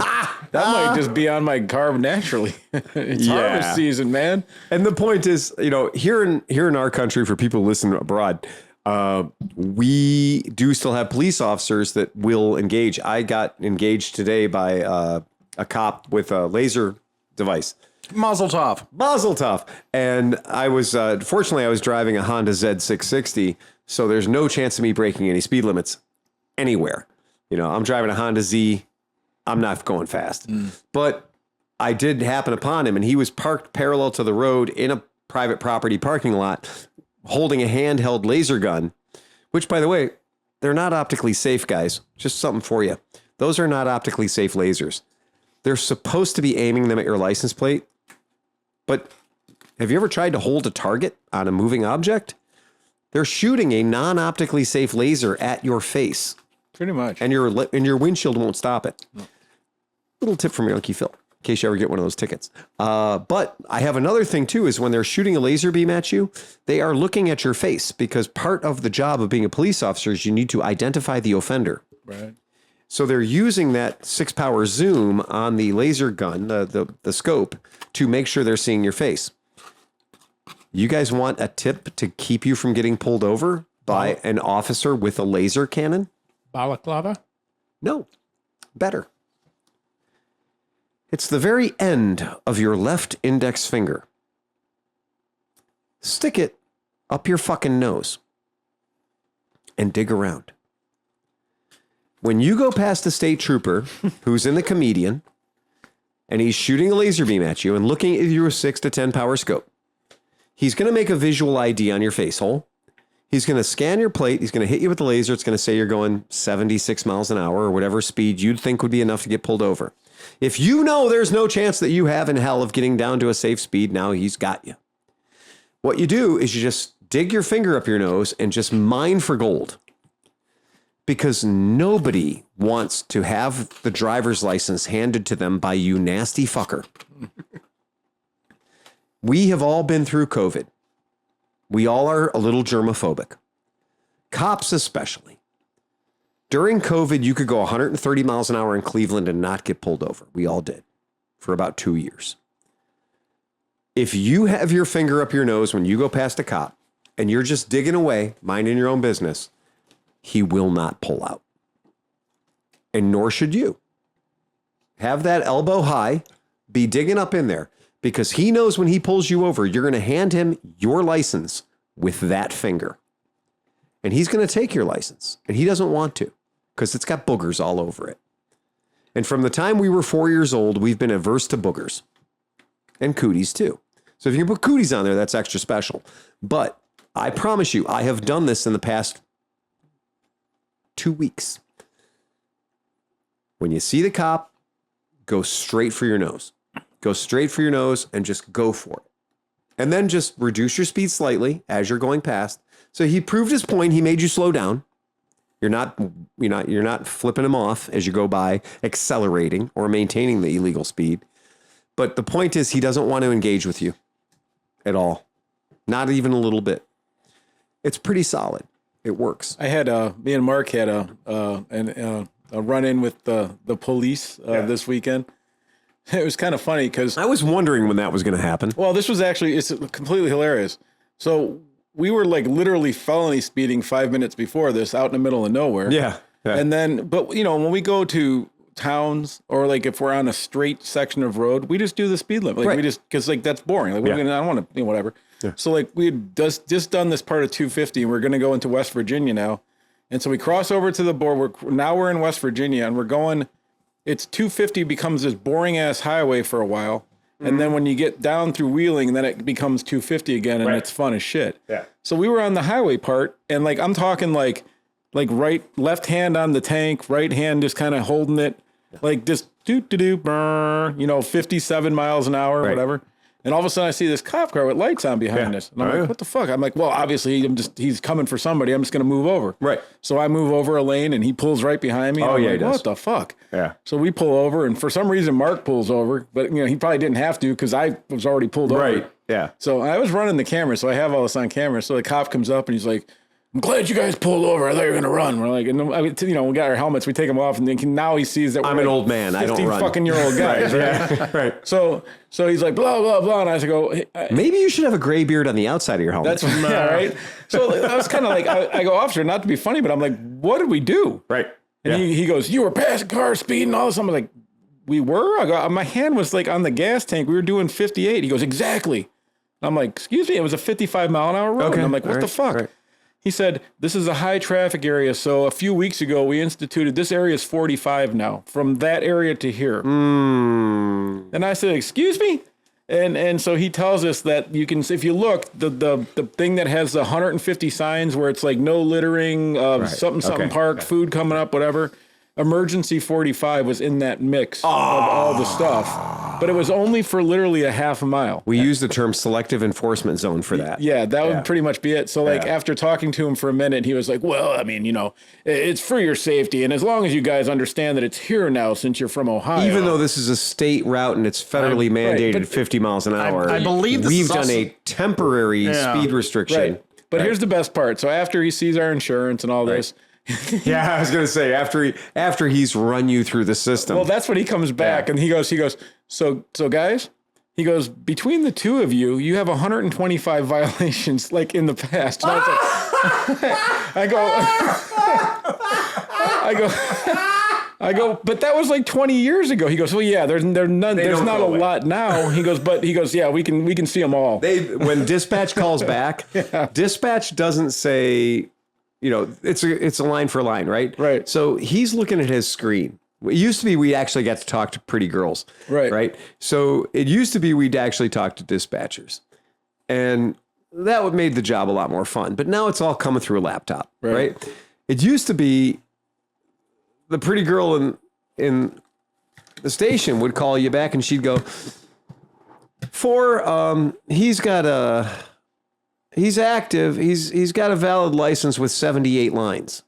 That might just be on my car naturally. It's Yeah. harvest season, man. And the point is, here in our country, for people who listen abroad, we do still have police officers that will engage. I got engaged today by a cop with a laser device. Mazel tov. Mazel tov. And I was, fortunately, I was driving a Honda Z660, so there's no chance of me breaking any speed limits anywhere. I'm driving a Honda Z. I'm not going fast. But I did happen upon him, and he was parked parallel to the road in a private property parking lot, holding a handheld laser gun, which, by the way, they're not optically safe, guys. Just something for you. Those are not optically safe lasers. They're supposed to be aiming them at your license plate. But have you ever tried to hold a target on a moving object? They're shooting a non-optically safe laser at your face, Pretty much. and your windshield won't stop it. Little tip from your Lucky Phil. case you ever get one of those tickets. But I have another thing too, is when they're shooting a laser beam at you, they are looking at your face, because part of the job of being a police officer is you need to identify the offender. Right. So they're using that 6-power zoom on the laser gun, the scope, to make sure they're seeing your face. You guys want a tip to keep you from getting pulled over by an officer with a laser cannon? Balaclava? No, better. It's the very end of your left index finger. Stick it up your fucking nose and dig around. When you go past a state trooper who's in the comedian and he's shooting a laser beam at you and looking at you with 6 to 10 power scope, he's going to make a visual ID on your face hole. He's going to scan your plate. He's going to hit you with the laser. It's going to say you're going 76 miles an hour or whatever speed you'd think would be enough to get pulled over. If you know there's no chance that you have in hell of getting down to a safe speed, now he's got you. What you do is you just dig your finger up your nose and just mine for gold. Because nobody wants to have the driver's license handed to them by you nasty fucker. We have all been through COVID. We all are a little germophobic. Cops especially. During COVID, you could go 130 miles an hour in Cleveland and not get pulled over. We all did for about 2 years. If you have your finger up your nose when you go past a cop and you're just digging away, minding your own business, he will not pull out. And nor should you. Have that elbow high, be digging up in there, because he knows when he pulls you over, you're going to hand him your license with that finger. And he's going to take your license. And he doesn't want to, because it's got boogers all over it. And from the time we were 4 years old, we've been averse to boogers. And cooties too. So if you can put cooties on there, that's extra special. But I promise you, I have done this in the past 2 weeks. When you see the cop, go straight for your nose. Go straight for your nose and just go for it. And then just reduce your speed slightly as you're going past. So he proved his point. He made you slow down. You're not flipping him off as you go by, accelerating or maintaining the illegal speed. But the point is, he doesn't want to engage with you at all. Not even a little bit. It's pretty solid. It works. I had me and Mark had a run-in with the police this weekend. It was kind of funny because I was wondering when that was going to happen. Well, this was actually, it's completely hilarious. So we were like literally felony speeding 5 minutes before this out in the middle of nowhere. Yeah. And then, but you know, when we go to towns or like if we're on a straight section of road, we just do the speed limit. Like right. we just, cause like that's boring. Like we're gonna, I don't want to, whatever. Yeah. So like we had just done this part of 250 and we're going to go into West Virginia now. And so we cross over to the border. Now we're in West Virginia and we're going, it's 250 becomes this boring ass highway for a while. And then when you get down through Wheeling, then it becomes 250 again and it's fun as shit. Yeah. So we were on the highway part and like, I'm talking like left hand on the tank, right hand just kind of holding it, like just you know, 57 miles an hour or whatever. And all of a sudden I see this cop car with lights on behind us. And I'm like, what the fuck? I'm like, well, obviously he's coming for somebody. I'm just going to move over. Right. So I move over a lane and he pulls right behind me. Oh, yeah, like, he does. what the fuck? Yeah. So we pull over and for some reason Mark pulls over, but you know, he probably didn't have to because I was already pulled over. Right. Yeah. So I was running the camera. So I have all this on camera. So the cop comes up and he's like, I'm glad you guys pulled over. I thought you were going to run. We're like, and you know, we got our helmets. We take them off, and then now he sees that I'm we're an like old man. I don't run. fucking year old guys, right? Yeah. Right. So he's like, blah blah blah, and I just go, hey, maybe you should have a gray beard on the outside of your helmet. that's yeah, right. So I was kind of like, I go, officer, not to be funny, but I'm like, what did we do? Right. And he goes, you were passing cars, speeding, all this. I'm like, we were. I go, my hand was like on the gas tank. We were doing 58. He goes, exactly. I'm like, excuse me, it was a 55 mile an hour road. Okay. And I'm like, what the fuck? Right. He said, this is a high traffic area. So a few weeks ago, we instituted, this area is 45 now, from that area to here. And I said, excuse me? And so he tells us that you can, if you look, the thing that has the 150 signs where it's like no littering, something park, food coming up, whatever. Emergency 45 was in that mix of all the stuff. but it was only for literally a half a mile. We use the term selective enforcement zone for that. Yeah, that would pretty much be it. So like after talking to him for a minute, he was like, well, I mean, it's for your safety. And as long as you guys understand that it's here now, since you're from Ohio. Even though this is a state route and it's federally mandated 50 miles an hour. I believe this we've is done also- a temporary speed restriction. Right. But here's the best part. So after he sees our insurance and all this, Yeah, I was going to say after he's run you through the system. well, that's when he comes back and he goes, so guys, he goes, between the two of you, you have 125 violations like in the past. And I was like, I go, but that was like 20 years ago. He goes, well, yeah, there's not a lot now. He goes, yeah, we can see them all. When dispatch calls back, dispatch doesn't say, it's a line for line, right? Right. So he's looking at his screen. It used to be we actually got to talk to pretty girls. Right. Right. So it used to be we'd actually talk to dispatchers. And that would made the job a lot more fun. But now it's all coming through a laptop. Right. It used to be the pretty girl in the station would call you back and she'd go, he's active. He's got a valid license with 78 lines.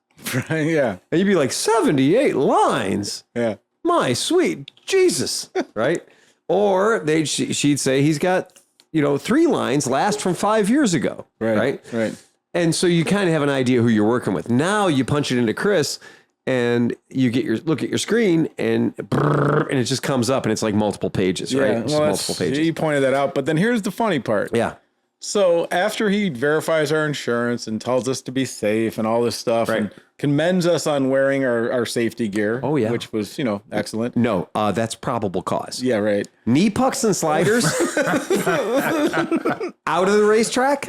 Yeah. And you'd be like, 78 lines? Yeah. My sweet Jesus. Right? Or she'd say he's got, 3 lines last from 5 years ago. Right. And so you kind of have an idea who you're working with. Now you punch it into Chris and you look at your screen and it just comes up and it's like multiple pages, right? It's well, multiple pages. He pointed that out. But then here's the funny part. Yeah. So after he verifies our insurance and tells us to be safe and all this stuff and commends us on wearing our safety gear, which was, excellent. No, that's probable cause. Yeah, right. Knee pucks and sliders out of the racetrack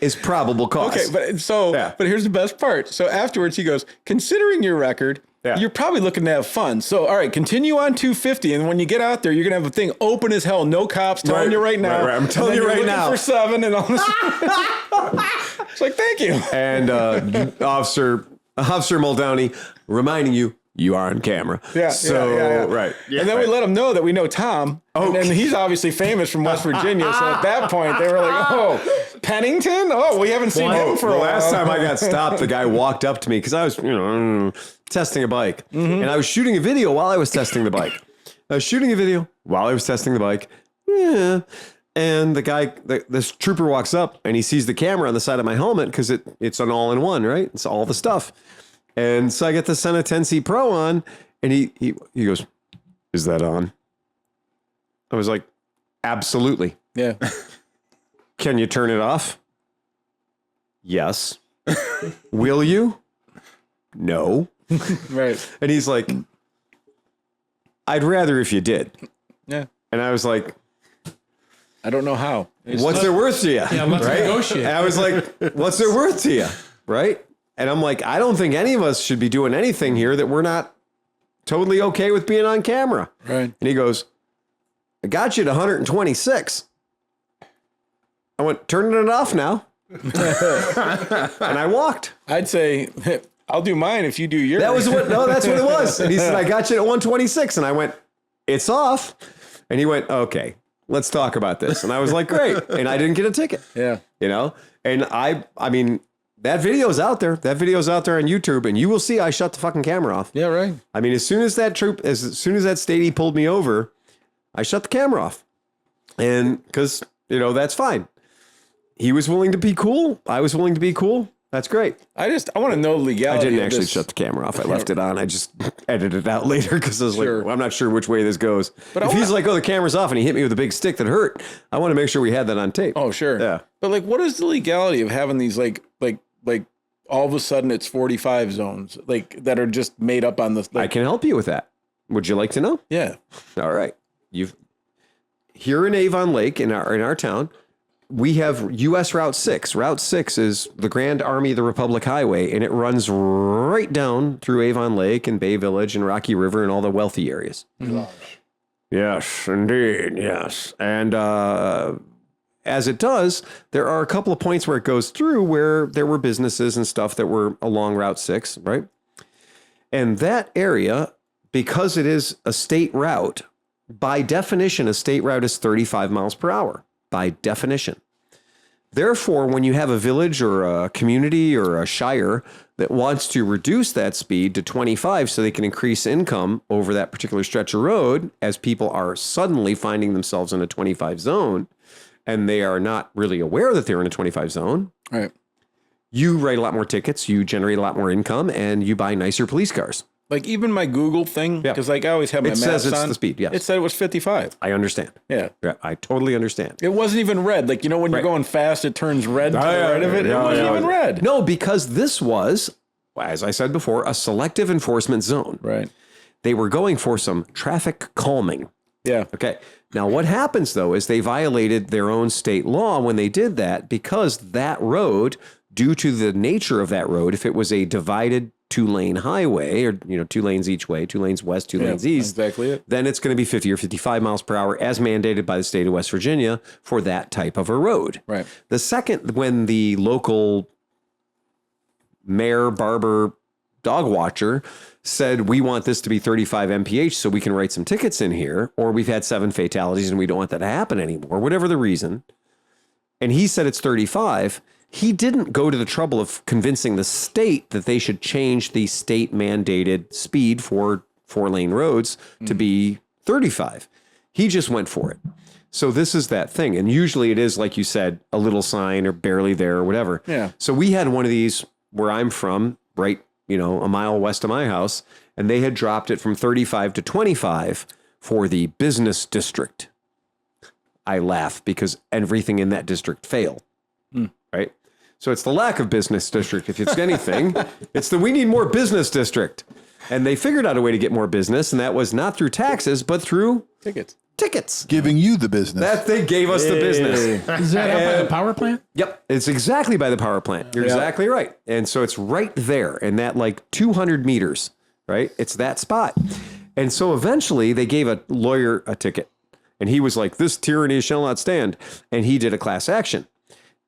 is probable cause. Okay, but here's the best part. So afterwards he goes, considering your record, you're probably looking to have fun. So, all right, continue on 250. And when you get out there, you're going to have a thing open as hell. No cops telling you right now. Right. I'm telling you right now. For 7 and all this. It's like, thank you. And Officer Muldowney reminding you, you are on camera. Yeah. Right. And then we let them know that we know Tom. Oh, and he's obviously famous from West Virginia. So at that point, they were like, oh, Pennington? Oh, we haven't seen him for a while. Last time I got stopped, the guy walked up to me because I was, testing a bike. And I was shooting a video while I was testing the bike. Yeah. And the guy, this trooper walks up and he sees the camera on the side of my helmet because it's an all-in-one, right? It's all the stuff. And so I get the Senna 10C Pro on and he goes, is that on? I was like, absolutely. Yeah. Can you turn it off? Yes. Will you? No. Right. And he's like, I'd rather if you did. Yeah. And I was like, I don't know how. what's it worth to you? Yeah, let's negotiate. And I was like, what's it worth to you? Right. And I'm like, I don't think any of us should be doing anything here that we're not totally okay with being on camera. Right. And he goes, I got you to 126. I went, turning it off now. And I walked. I'd say, I'll do mine if you do yours. That's what it was. And he said, I got you at 126. And I went, it's off. And he went, okay, let's talk about this. And I was like, great. And I didn't get a ticket. Yeah. And I mean, that video's out there. That video's out there on YouTube. And you will see I shut the fucking camera off. Yeah, right. I mean, as soon as that statey pulled me over, I shut the camera off. And because, that's fine. He was willing to be cool. I was willing to be cool. That's great. I want to know the legality. I didn't actually shut the camera off. I left it on. I just edited it out later because I was like, well, I'm not sure which way this goes. But if he's like, oh, the camera's off and he hit me with a big stick that hurt, I want to make sure we had that on tape. Oh, sure. Yeah. But like, what is the legality of having these like all of a sudden it's 45 zones like that are just made up on the? I can help you with that. Would you like to know? Yeah. All right. Here in Avon Lake in our town, we have U.S. Route 6. Route 6 is the Grand Army of the Republic Highway, and it runs right down through Avon Lake and Bay Village and Rocky River and all the wealthy areas. Mm-hmm. Yes, indeed, yes. And as it does, there are a couple of points where it goes through where there were businesses and stuff that were along Route 6, right? And that area, because it is a state route, by definition, a state route is 35 miles per hour, by definition. Therefore, when you have a village or a community or a shire that wants to reduce that speed to 25 so they can increase income over that particular stretch of road, as people are suddenly finding themselves in a 25 zone and they are not really aware that they're in a 25 zone, Right. you write a lot more tickets, you generate a lot more income, and you buy nicer police cars. Like even my Google thing, Yeah. because like I always have my It maps says it's on. the speed, yes. It said it was 55. I understand. Yeah. Yeah, I totally understand. It wasn't even red. Like, you know, when Right. you're going fast, it turns red to the yeah, right of it. It yeah, wasn't yeah. even red. No, because this was, as I said before, a selective enforcement zone. Right. They were going for some traffic calming. Yeah. Okay. Now, what happens, though, is they violated their own state law when they did that, because that road, due to the nature of that road, if it was a divided 2-lane highway, or, 2 lanes each way, 2 lanes west, 2 lanes east, exactly it. then it's going to be 50 or 55 miles per hour as mandated by the state of West Virginia for that type of a road. Right. The second, when the local mayor, barber, dog watcher said, we want this to be 35 mph so we can write some tickets in here, or we've had 7 fatalities and we don't want that to happen anymore, whatever the reason, and he said it's 35, he didn't go to the trouble of convincing the state that they should change the state mandated speed for 4-lane roads to be 35. He just went for it. So this is that thing. And usually it is, like you said, a little sign or barely there or whatever. Yeah. So we had one of these where I'm from, right, a mile west of my house, and they had dropped it from 35 to 25 for the business district. I laugh because everything in that district failed. Right? So it's the lack of business district. If it's anything, it's the we need more business district. And they figured out a way to get more business, and that was not through taxes, but through tickets. Giving you the business. That they gave us the business. Is that up by the power plant? Yep. It's exactly by the power plant. You're exactly right. And so it's right there in that like 200 meters, right? It's that spot. And so eventually they gave a lawyer a ticket, and he was like, this tyranny shall not stand. And he did a class action.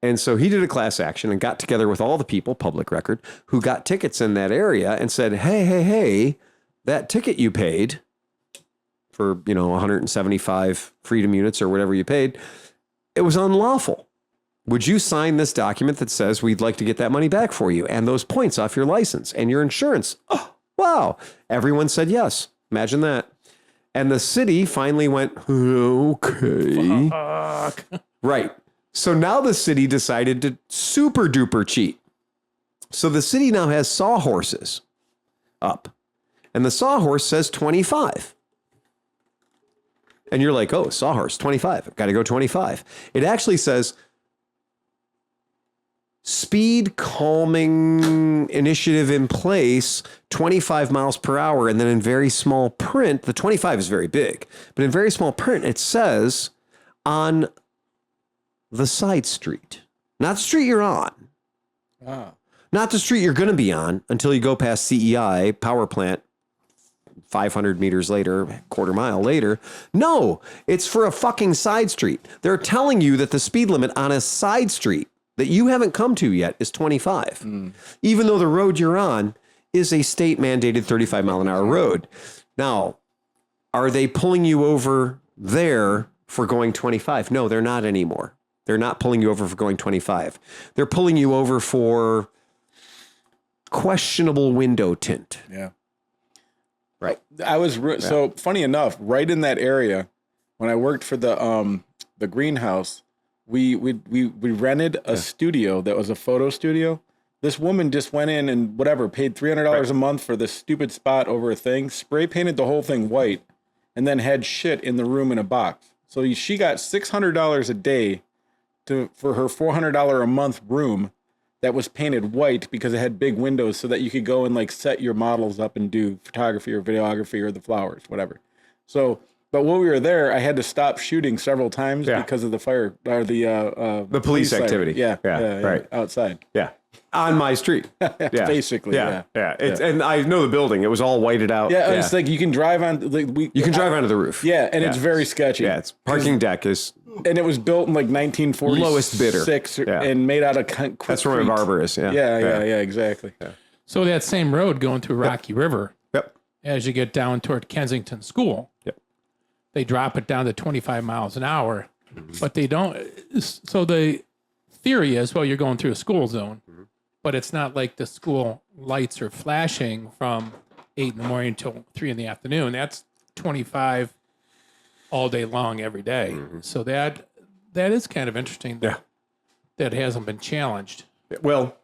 And so he did a class action and got together with all the people, public record, who got tickets in that area and said, hey, that ticket you paid for, 175 freedom units or whatever you paid, it was unlawful. Would you sign this document that says we'd like to get that money back for you and those points off your license and your insurance? Oh, wow. Everyone said yes. Imagine that. And the city finally went, okay. Fuck. Right. So now the city decided to super duper cheat. So the city now has sawhorses up, and the sawhorse says 25. And you're like, oh, sawhorse, 25. I've got to go 25. It actually says speed calming initiative in place, 25 miles per hour. And then in very small print, the 25 is very big, but in very small print, it says on the side street, not the street you're on, not the street you're going to be on until you go past CEI power plant 500 meters later, quarter mile later. No, it's for a fucking side street. They're telling you that the speed limit on a side street that you haven't come to yet is 25, even though the road you're on is a state mandated 35 mile an hour road. Now, are they pulling you over there for going 25? No, they're not anymore. They're not pulling you over for going 25. They're pulling you over for questionable window tint. Yeah. Right. I was so funny enough, right in that area, when I worked for the greenhouse, we rented a studio that was a photo studio. This woman just went in and paid $300 a month for this stupid spot over a thing, spray painted the whole thing white, and then had shit in the room in a box. So she got $600 a day for her $400 a month room that was painted white because it had big windows so that you could go and like set your models up and do photography or videography or the flowers, whatever. So, but when we were there, I had to stop shooting several times because of the fire or the police siren. activity. Yeah, right. Outside. Yeah. On my street. Basically. Yeah. And I know the building. It was all whited out. Yeah. It's like you can drive on. You can drive onto the roof. Yeah. And it's very sketchy. Yeah. It's parking deck is. And it was built in like 1946 lowest bidder. and made out of quick That's where my barber is. Yeah, exactly. Yeah. So that same road going through Rocky River, Yep. as you get down toward Kensington School. Yep. they drop it down to 25 miles an hour, but they don't. So the theory is, well, you're going through a school zone, but it's not like the school lights are flashing from 8 in the morning till 3 in the afternoon. That's 25 all day long, every day. So that is kind of interesting. That hasn't been challenged. Well,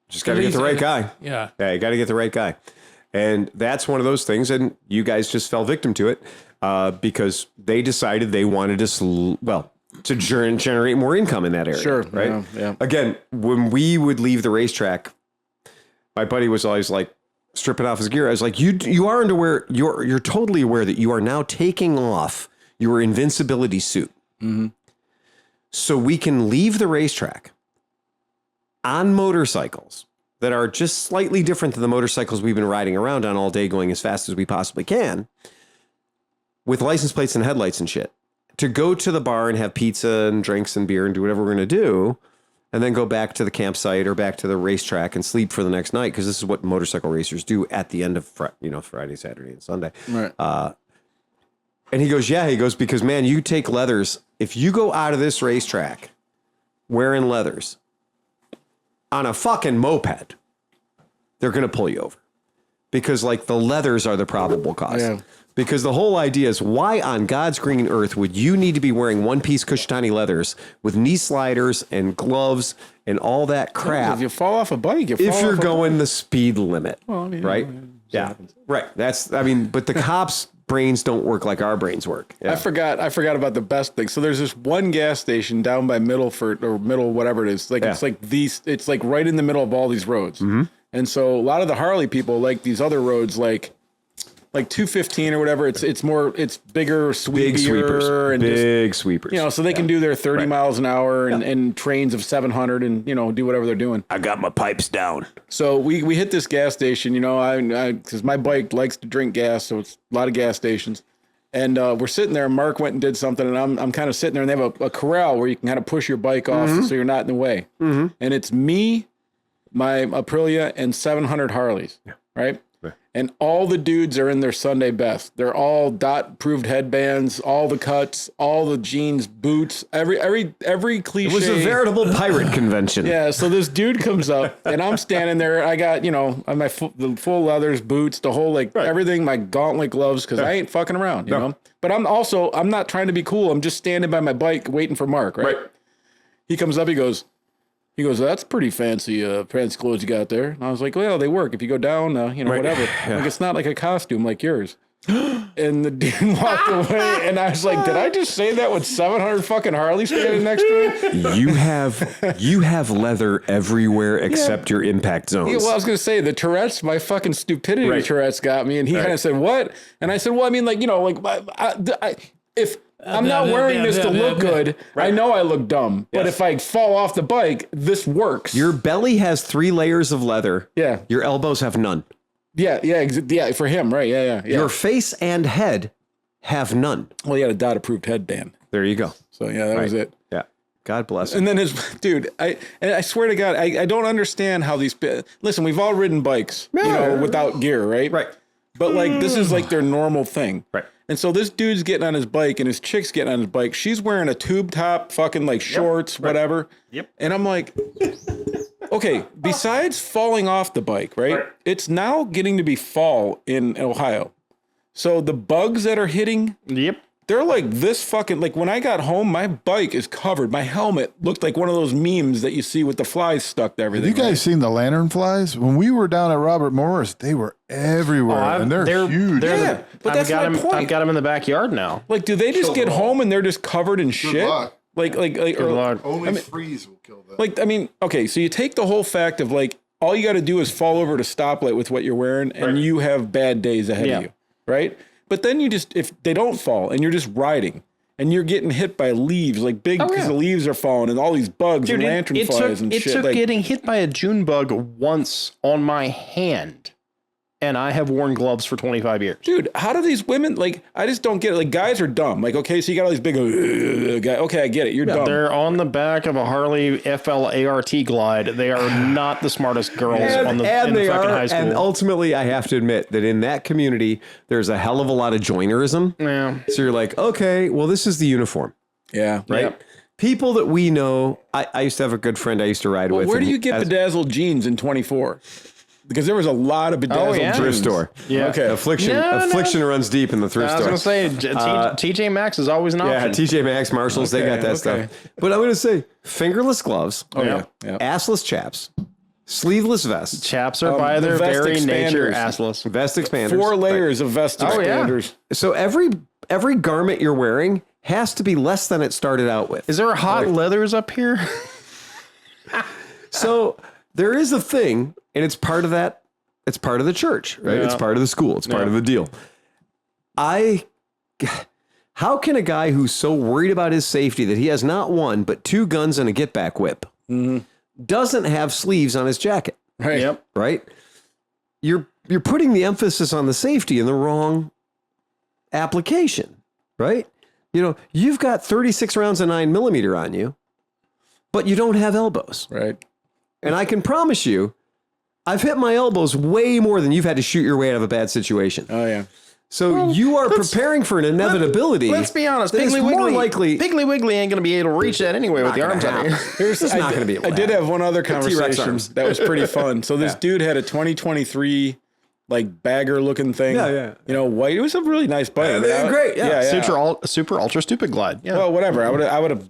just got to get the right guy. Yeah. Yeah, you got to get the right guy. And that's one of those things. And you guys just fell victim to it because they decided they wanted to generate more income in that area. Sure. Right. Yeah. Again, when we would leave the racetrack, my buddy was always like stripping off his gear. I was like, you are aware. You're totally aware that you are now taking off your invincibility suit. So we can leave the racetrack on motorcycles that are just slightly different than the motorcycles we've been riding around on all day, going as fast as we possibly can, with license plates and headlights and shit, to go to the bar and have pizza and drinks and beer and do whatever we're going to do, and then go back to the campsite or back to the racetrack and sleep for the next night, because this is what motorcycle racers do at the end of Friday, Saturday, and Sunday. Right. And he goes, because, man, you take leathers. If you go out of this racetrack wearing leathers on a fucking moped, they're going to pull you over, because like the leathers are the probable cause. Yeah. Because the whole idea is, why on God's green earth would you need to be wearing one-piece Kushtani leathers with knee sliders and gloves and all that crap If you fall off a bike, if you're going the speed limit? Well, I mean, right? Yeah. Right. But the cops' brains don't work like our brains work. Yeah. I forgot about the best thing. So there's this one gas station down by Middleford or Middle, whatever it is. It's like right in the middle of all these roads. And so a lot of the Harley people like these other roads, like 215 or whatever. It's bigger, sweepier, Big sweepers. and Big sweepers. so they can do their 30 miles an hour and trains of 700 and do whatever they're doing. I got my pipes down. So we hit this gas station, because my bike likes to drink gas, so it's a lot of gas stations. And we're sitting there, and Mark went and did something, and I'm kind of sitting there, and they have a corral where you can kind of push your bike off so you're not in the way. And it's me, my Aprilia, and 700 Harleys, right? And all the dudes are in their Sunday best. They're all dot-approved headbands, all the cuts, all the jeans, boots, every cliche. It was a veritable pirate convention. Yeah, so this dude comes up, and I'm standing there. I got, my the full leathers, boots, the whole, everything, my gauntlet gloves, because I ain't fucking around, you know? But I'm not trying to be cool. I'm just standing by my bike waiting for Mark, right? He comes up, he goes, that's pretty fancy clothes you got there. And I was like, well, they work. If you go down, whatever. Like, it's not like a costume like yours. And the dude walked away, and I was like, did I just say that with 700 fucking Harley standing next to me? You have leather everywhere except your impact zones. Yeah, well, I was going to say, the Tourette's, my fucking stupidity Tourette's got me. And he kind of said, what? And I said, well, I mean, if I'm not wearing this to look good, I know I look dumb. But if I fall off the bike, this works. Your belly has 3 layers of leather. Yeah. Your elbows have none. Yeah, for him, right? Yeah. Your face and head have none. Well, he had a dot-approved headband. There you go. So, yeah, that was it. Yeah. God bless him. And then I swear to God, I don't understand how these... Listen, we've all ridden bikes, without gear, right? Right. But, this is, their normal thing. Right. And so this dude's getting on his bike, and his chick's getting on his bike. She's wearing a tube top, fucking, shorts, whatever. Yep. And I'm like... Okay, besides falling off the bike, right? It's now getting to be fall in Ohio. So the bugs that are hitting, they're like this fucking, when I got home, my bike is covered. My helmet looked like one of those memes that you see with the flies stuck to everything. Have you guys seen the lantern flies? When we were down at Robert Morris, they were everywhere, and they're huge. But that's my point. I've got them in the backyard now. Do they just get home and they're just covered in shit? luck. Only freeze will kill them. Okay, so you take the whole fact of all you got to do is fall over to stoplight with what you're wearing, and you have bad days ahead of you, right? But then if they don't fall and you're just riding and you're getting hit by leaves, big piece of leaves are falling and all these bugs and lantern flies and shit. It took getting hit by a June bug once on my hand and I have worn gloves for 25 years. Dude, how do these women, like, I just don't get it. Like, guys are dumb. Like, okay, so you got all these big guy. Okay, I get it. You're dumb. They're on the back of a Harley FLART Glide. They are not the smartest girls in the fucking high school. And ultimately, I have to admit that in that community, there's a hell of a lot of joinerism. Yeah. So you're like, okay, well, this is the uniform, Yeah. right? Yep. People that we know, I used to have a good friend I used to ride with. Where do and you get bedazzled jeans in 24? Because there was a lot of bedazzled jeans. thrift store. Yeah. Okay. Affliction runs deep in the thrift I was store. going to say, TJ Maxx is always an Yeah, option. TJ Maxx, Marshalls, they got that stuff. But I'm going to say fingerless gloves, Oh, yeah. assless chaps, sleeveless vests, Chaps are by their vest very nature expanders. assless. vest expanders. 4 layers of vest Oh, yeah. expanders. So every garment you're wearing has to be less than it started out with. Is there a hot leathers up here? So there is a thing, and it's part of that. It's part of the church, right? Yeah. It's part of the school. It's part of the deal. How can a guy who's so worried about his safety that he has not one, but 2 guns and a get back whip doesn't have sleeves on his jacket, Right. Yep. right? You're putting the emphasis on the safety in the wrong application, right? You know, you've got 36 rounds of 9mm on you, but you don't have elbows. Right. And I can promise you, I've hit my elbows way more than you've had to shoot your way out of a bad situation. Oh, yeah. So you are preparing for an inevitability. Let's be honest. that is Piggly more Wiggly, likely. Piggly Wiggly ain't going to be able to reach that anyway with the arms out here. It's not going to be. I did have one other T-Rex conversation arms. that was pretty fun. So this dude had a 2023 like bagger looking thing. Yeah. You know, white. It was a really nice bike. I mean, they're great, yeah. Super ultra stupid Glide. Yeah. Well, whatever. I would have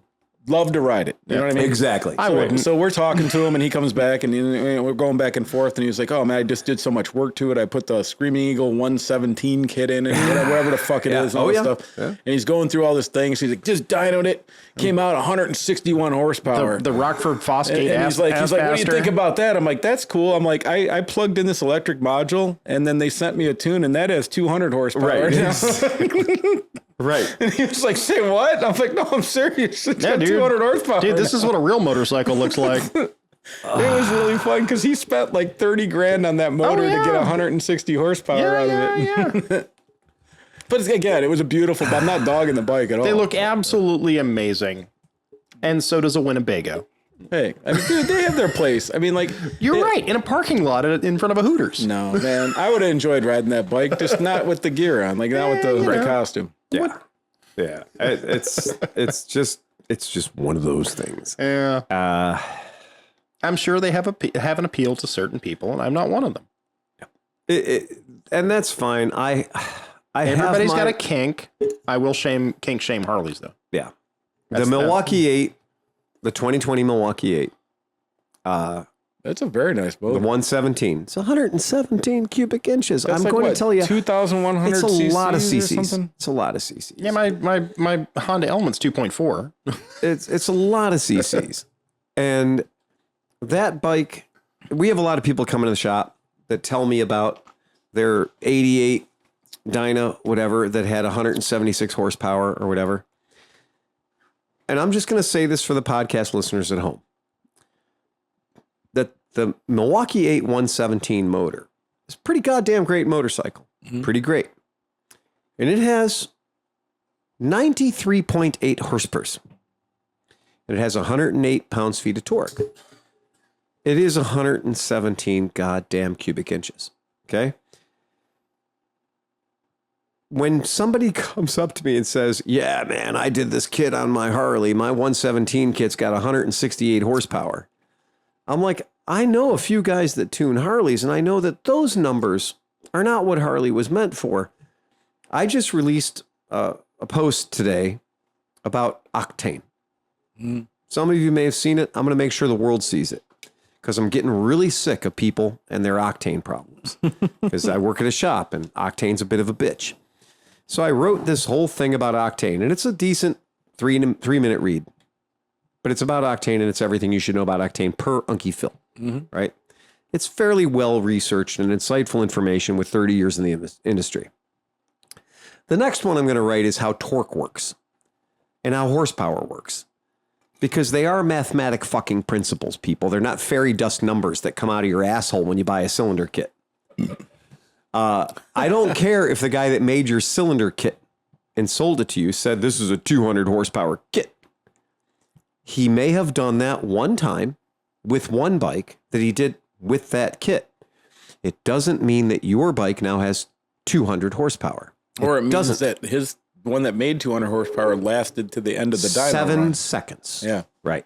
loved to ride it. You know what I mean? Exactly. I wouldn't. So we're talking to him, and he comes back, and we're going back and forth, and he's like, "Oh man, I just did so much work to it. I put the Screaming Eagle 117 kit in it, whatever the fuck it is, and all this stuff." Yeah. And he's going through all this thing. So he's like, "Just dynoed it. Came out 161 horsepower." The Rockford Fosgate And he's like, "What do you Ass-Faster. think about that?" I'm like, "That's cool." I'm like, I plugged in this electric module, and then they sent me a tune, and that has 200 horsepower. Right. Right. And he was like, "Say what?" I'm like, "No, I'm serious. It's got dude. 200 horsepower." Dude, this is what a real motorcycle looks like. It was really fun because he spent like 30 grand on that motor to get 160 horsepower out of it. But again, it was a beautiful. I'm not dogging the bike at all. They look absolutely amazing. And so does a Winnebago. Hey, I mean, dude, they have their place. I mean, like, You're right. In a parking lot in front of a Hooters. no, man, I would have enjoyed riding that bike, just not with the gear on, like not with the costume. Yeah. Yeah. It's just one of those things. Yeah. I'm sure they have an appeal to certain people, and I'm not one of them. And that's fine. Everybody's got a kink. I will kink shame Harleys though. Yeah. The Milwaukee 8, the 2020 Milwaukee 8. That's a very nice boat. The 117. It's 117 cubic inches. That's I'm like, going what, to tell you, 2,100 it's a lot of cc's or cc's. something? It's a lot of cc's. Yeah, my Honda Element's 2.4. It's a lot of cc's. And that bike, we have a lot of people coming to the shop that tell me about their 88 Dyna, whatever, that had 176 horsepower or whatever. And I'm just going to say this for the podcast listeners at home. That the Milwaukee 8 117 motor is a pretty goddamn great motorcycle. Pretty great. And it has 93.8 horsepower. And it has 108 pounds-feet of torque. It is 117 goddamn cubic inches. Okay? When somebody comes up to me and says, "Yeah, man, I did this kit on my Harley. My 117 kit's got 168 horsepower." I'm like, I know a few guys that tune Harleys, and I know that those numbers are not what Harley was meant for. I just released a post today about octane. Some of you may have seen it. I'm going to make sure the world sees it because I'm getting really sick of people and their octane problems because I work at a shop and octane's a bit of a bitch. So I wrote this whole thing about octane, and it's a decent 3-minute read. But it's about octane, and it's everything you should know about octane per Unky Phil, right? It's fairly well-researched and insightful information with 30 years in the industry. The next one I'm going to write is how torque works and how horsepower works. Because they are mathematic fucking principles, people. They're not fairy dust numbers that come out of your asshole when you buy a cylinder kit. I don't care if the guy that made your cylinder kit and sold it to you said this is a 200 horsepower kit. He may have done that one time with one bike that he did with that kit. It doesn't mean that your bike now has 200 horsepower. Or it means that his one that made 200 horsepower lasted to the end of the dyno 7 run. seconds. Yeah. Right.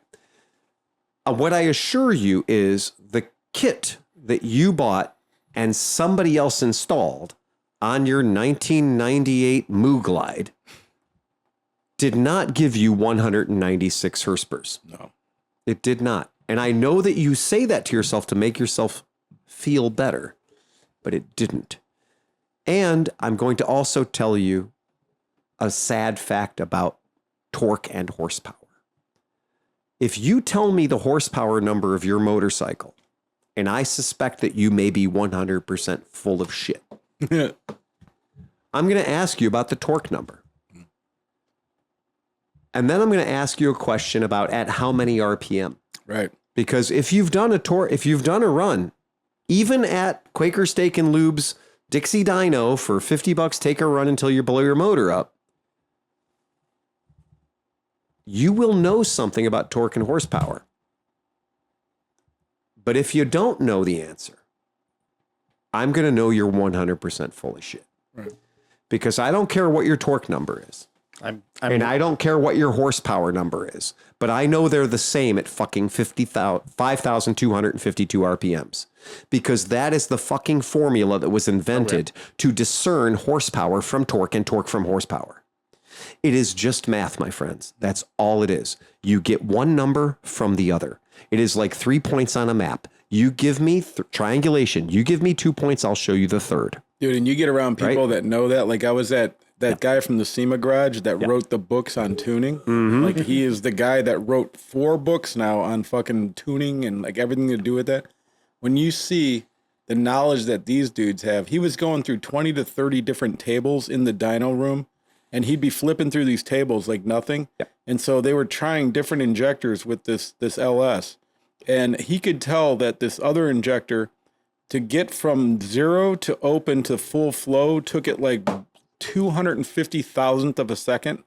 What I assure you is the kit that you bought and somebody else installed on your 1998 Mooglide did not give you 196 Hearse. No. It did not. And I know that you say that to yourself to make yourself feel better, but it didn't. And I'm going to also tell you a sad fact about torque and horsepower. If you tell me the horsepower number of your motorcycle, and I suspect that you may be 100% full of shit, I'm going to ask you about the torque number. And then I'm going to ask you a question about at how many RPM. Right. Because if you've done a run, even at Quaker Steak and Lube's Dixie Dyno for $50, take a run until you blow your motor up, you will know something about torque and horsepower. But if you don't know the answer, I'm going to know you're 100% full of shit. Right. Because I don't care what your torque number is. And I don't care what your horsepower number is. But I know they're the same at fucking 5,252 RPMs. Because that is the fucking formula that was invented to discern horsepower from torque and torque from horsepower. It is just math, my friends. That's all it is. You get one number from the other. It is like 3 points on a map. You give me triangulation. You give me 2 points, I'll show you the third. Dude, and you get around people that know that. Like I was at that guy from the SEMA garage that wrote the books on tuning. Mm-hmm. Like he is the guy that wrote 4 books now on fucking tuning and like everything to do with that. When you see the knowledge that these dudes have, he was going through 20 to 30 different tables in the dyno room. And he'd be flipping through these tables like nothing. Yep. And so they were trying different injectors with this LS. And he could tell that this other injector, to get from 0 to open to full flow, took it like 250,000th of a second.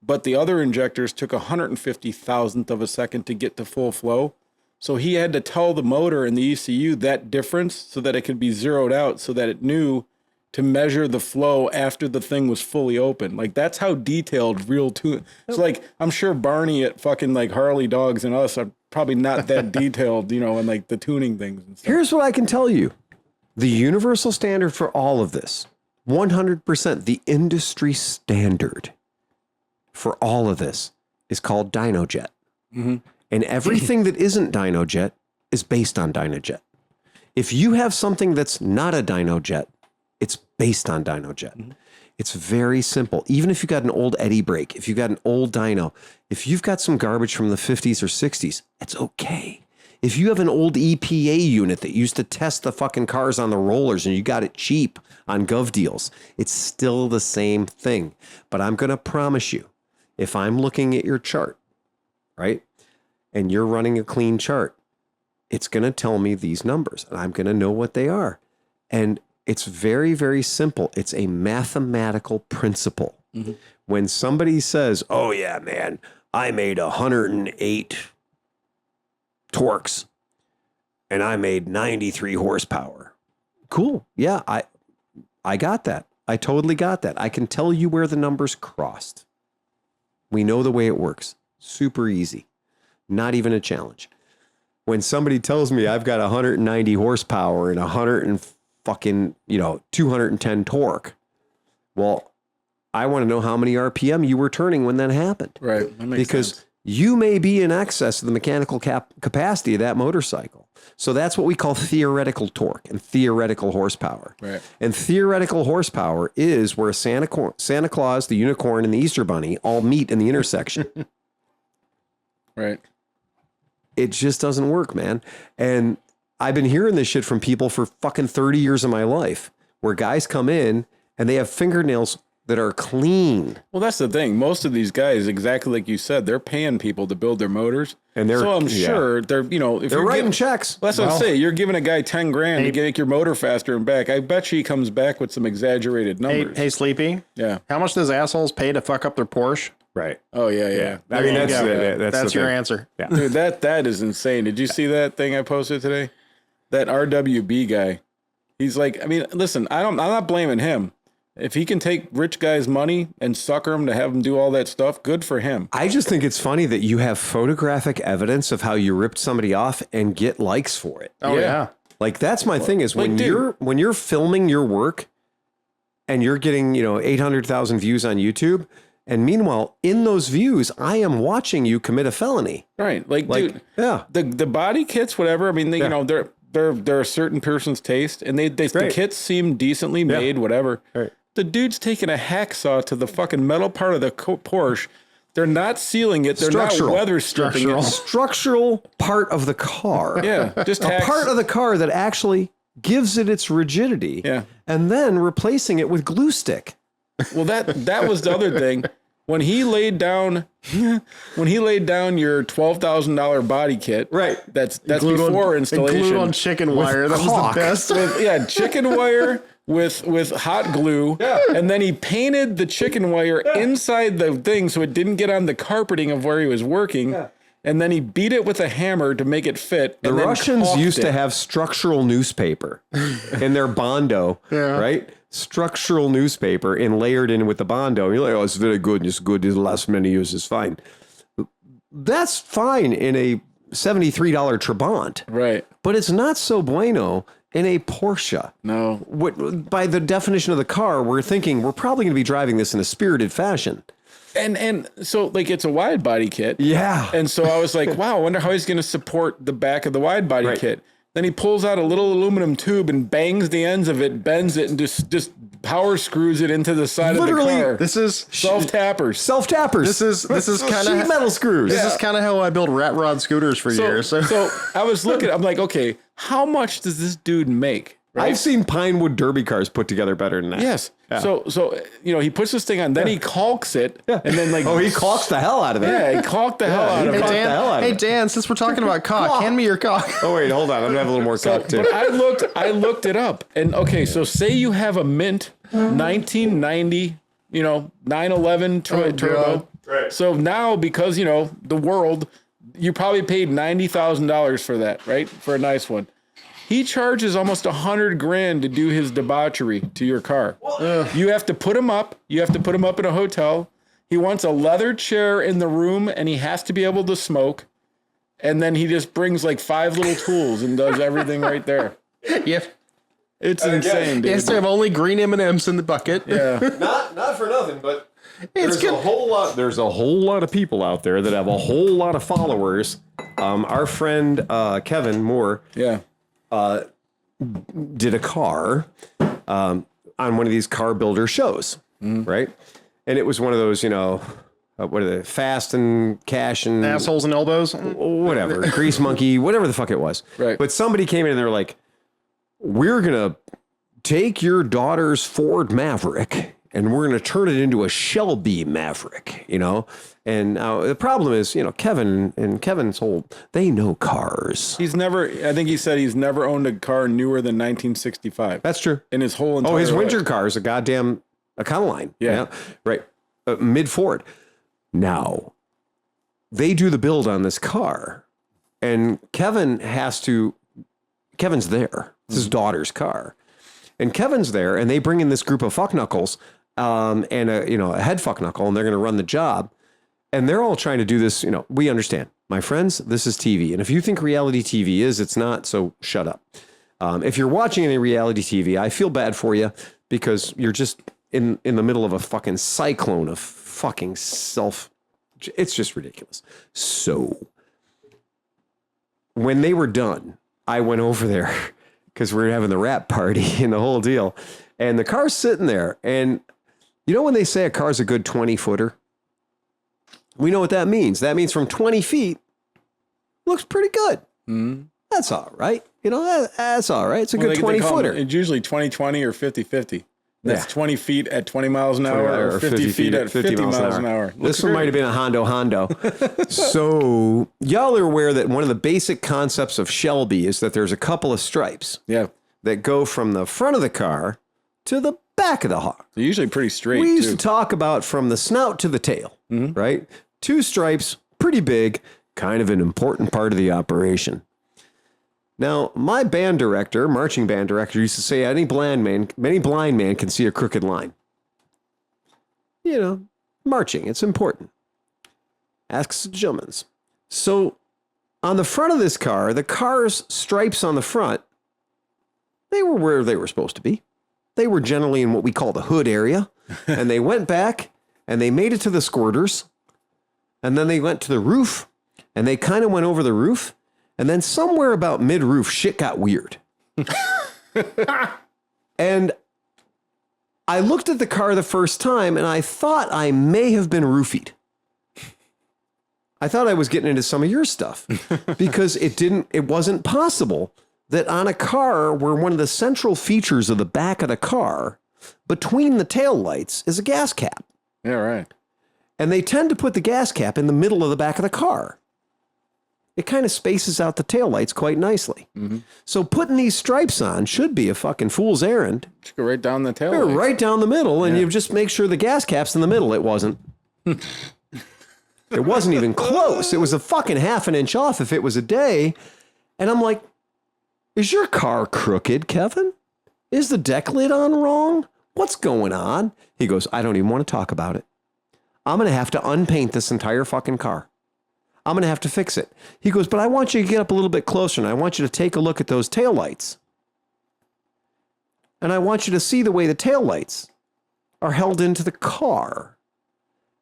But the other injectors took 150,000th of a second to get to full flow. So he had to tell the motor and the ECU that difference so that it could be zeroed out so that it knew to measure the flow after the thing was fully open. Like that's how detailed real tune. It's like, I'm sure Barney at fucking like Harley Dogs and us are probably not that detailed, you know, and like the tuning things and stuff. Here's what I can tell you. The universal standard for all of this, 100%, the industry standard for all of this is called DynoJet. Mm-hmm. And everything that isn't DynoJet is based on DynoJet. If you have something that's not a DynoJet, it's based on DynoJet. Mm-hmm. It's very simple. Even if you got an old eddy brake, if you got an old dyno, if you've got some garbage from the 50s or 60s, it's okay. If you have an old EPA unit that used to test the fucking cars on the rollers and you got it cheap on Gov Deals, it's still the same thing. But I'm going to promise you, if I'm looking at your chart, right, and you're running a clean chart, it's going to tell me these numbers and I'm going to know what they are. And it's very, very simple. It's a mathematical principle. Mm-hmm. When somebody says, oh yeah, man, I made 108 torques and I made 93 horsepower. Cool. Yeah, I got that. I totally got that. I can tell you where the numbers crossed. We know the way it works. Super easy. Not even a challenge. When somebody tells me I've got 190 horsepower and 210 torque. Well, I want to know how many RPM you were turning when that happened. Right. That makes sense. You may be in excess of the mechanical capacity of that motorcycle. So that's what we call theoretical torque and theoretical horsepower. Right. And theoretical horsepower is where Santa Claus, the unicorn, and the Easter Bunny all meet in the intersection. Right. It just doesn't work, man. And I've been hearing this shit from people for fucking 30 years of my life, where guys come in and they have fingernails that are clean. Well, that's the thing. Most of these guys, exactly like you said, they're paying people to build their motors. And they're, so I'm sure they're, you know, if they're you're writing giving, checks. well, that's what I'm saying. You're giving a guy 10 grand to make your motor faster and back. I bet you he comes back with some exaggerated numbers. Hey, Sleepy. Yeah. How much does assholes pay to fuck up their Porsche? Right. Oh, yeah. I mean, that's That's the your thing. answer. Yeah. Dude, that is insane. Did you see that thing I posted today? That RWB guy. He's like, I mean, listen, I'm not blaming him. If he can take rich guys' money and sucker them to have them do all that stuff, good for him. I just think it's funny that you have photographic evidence of how you ripped somebody off and get likes for it. Oh, yeah. Like that's my thing is when dude. when you're filming your work and you're getting, 800,000 views on YouTube, and meanwhile in those views I am watching you commit a felony. Right. Like dude, yeah. the body kits, whatever. I mean, they, they're a certain person's taste, and the kits seem decently made, whatever. Right. The dude's taking a hacksaw to the fucking metal part of the Porsche. They're not sealing it. They're not weather stripping it. Structural part of the car. Yeah, just a part of the car that actually gives it its rigidity. Yeah. And then replacing it with glue stick. Well, that was the other thing. When he laid down your $12,000 body kit, right? That's before installation. Glued on chicken wire. That was the best. Chicken wire with hot glue, and then he painted the chicken wire inside the thing so it didn't get on the carpeting of where he was working. Yeah. And then he beat it with a hammer to make it fit. The Russians used to have structural newspaper in their Bondo, right? Structural newspaper and layered in with the Bondo. You're like, oh, it's very good. It's good. The last many years is fine. That's fine in a $73 Trabant. Right. But it's not so bueno in a Porsche. No. By the definition of the car, we're thinking we're probably going to be driving this in a spirited fashion. And so like it's a wide body kit. Yeah. And so I was like, wow, I wonder how he's going to support the back of the wide body kit. Then he pulls out a little aluminum tube and bangs the ends of it, bends it, and just power screws it into the side of the car. This is self-tappers. Self-tappers. This is kind of sheet metal screws. This is kind of how I build rat rod scooters for years. So I was looking, I'm like, okay, how much does this dude make? Right? I've seen Pinewood Derby cars put together better than that. Yes. Yeah. So he puts this thing on, then he caulks it, and then he caulks the hell out of it. Yeah, he caulked the hell out of it. Hey Dan, since we're talking about cock, hand me your cock. Oh wait, hold on, I'm gonna have a little more cock too. But I looked it up, and okay, so say you have a mint 1990, 911 turbo. Right. So now because the world, you probably paid $90,000 for that, right? For a nice one. He charges almost $100,000 to do his debauchery to your car. You have to put him up. You have to put him up in a hotel. He wants a leather chair in the room, and he has to be able to smoke. And then he just brings like 5 little tools and does everything right there. Yep. It's insane, dude. He has to have only green M&Ms in the bucket. Yeah. Not for nothing, but there's a whole lot of people out there that have a whole lot of followers. Our friend Kevin Moore. Yeah. Did a car on one of these car builder shows, right? And it was one of those, what are they, fast and cash and assholes and elbows, whatever, grease monkey, whatever the fuck it was. Right. But somebody came in and they're like, we're going to take your daughter's Ford Maverick and we're going to turn it into a Shelby Maverick, And the problem is, Kevin and Kevin's they know cars. I think he said he's never owned a car newer than 1965. That's true. In his whole entire his winter life. car is a goddamn Econoline. Yeah. Right. Mid Ford. Now, they do the build on this car, and Kevin's there. It's his daughter's car. And Kevin's there, and they bring in this group of fuckknuckles and a head fuckknuckle, and they're going to run the job. And they're all trying to do this, we understand. My friends, this is TV. And if you think reality TV is, it's not, so shut up. If you're watching any reality TV, I feel bad for you because you're just in the middle of a fucking cyclone of fucking it's just ridiculous. So when they were done, I went over there because we were having the rap party and the whole deal. And the car's sitting there. And when they say a car's a good 20-footer? We know what that means. That means from 20 feet, looks pretty good. Mm-hmm. That's all right. That's all right. It's a good 20-footer. It's usually 20-20 or 50-50. That's 20 feet at 20 miles an hour or 50 feet at 50 miles an hour. This one might have been a Hondo. So y'all are aware that one of the basic concepts of Shelby is that there's a couple of stripes that go from the front of the car to the back of the car. They're usually pretty straight. We used to talk about from the snout to the tail, right? 2 stripes, pretty big, kind of an important part of the operation. Now, my band director, marching band director, used to say any blind man can see a crooked line. You know, marching, it's important. Asks the Germans. So, on the front of this car, the car's stripes on the front, they were where they were supposed to be. They were generally in what we call the hood area. And they went back, and they made it to the squirters. And then they went to the roof, and they kind of went over the roof. And then somewhere about mid-roof, shit got weird. And I looked at the car the first time, and I thought I may have been roofied. I thought I was getting into some of your stuff because it wasn't possible that on a car where one of the central features of the back of the car, between the taillights, is a gas cap. Yeah, right. And they tend to put the gas cap in the middle of the back of the car. It kind of spaces out the taillights quite nicely. So putting these stripes on should be a fucking fool's errand. Just go right down the tail. They're right down the middle, and you just make sure the gas cap's in the middle. It wasn't. It wasn't even close. It was a fucking half an inch off if it was a day. And I'm like, is your car crooked, Kevin? Is the deck lid on wrong? What's going on? He goes, I don't even want to talk about it. I'm going to have to unpaint this entire fucking car. I'm going to have to fix it. He goes, but I want you to get up a little bit closer, and I want you to take a look at those taillights. And I want you to see the way the taillights are held into the car.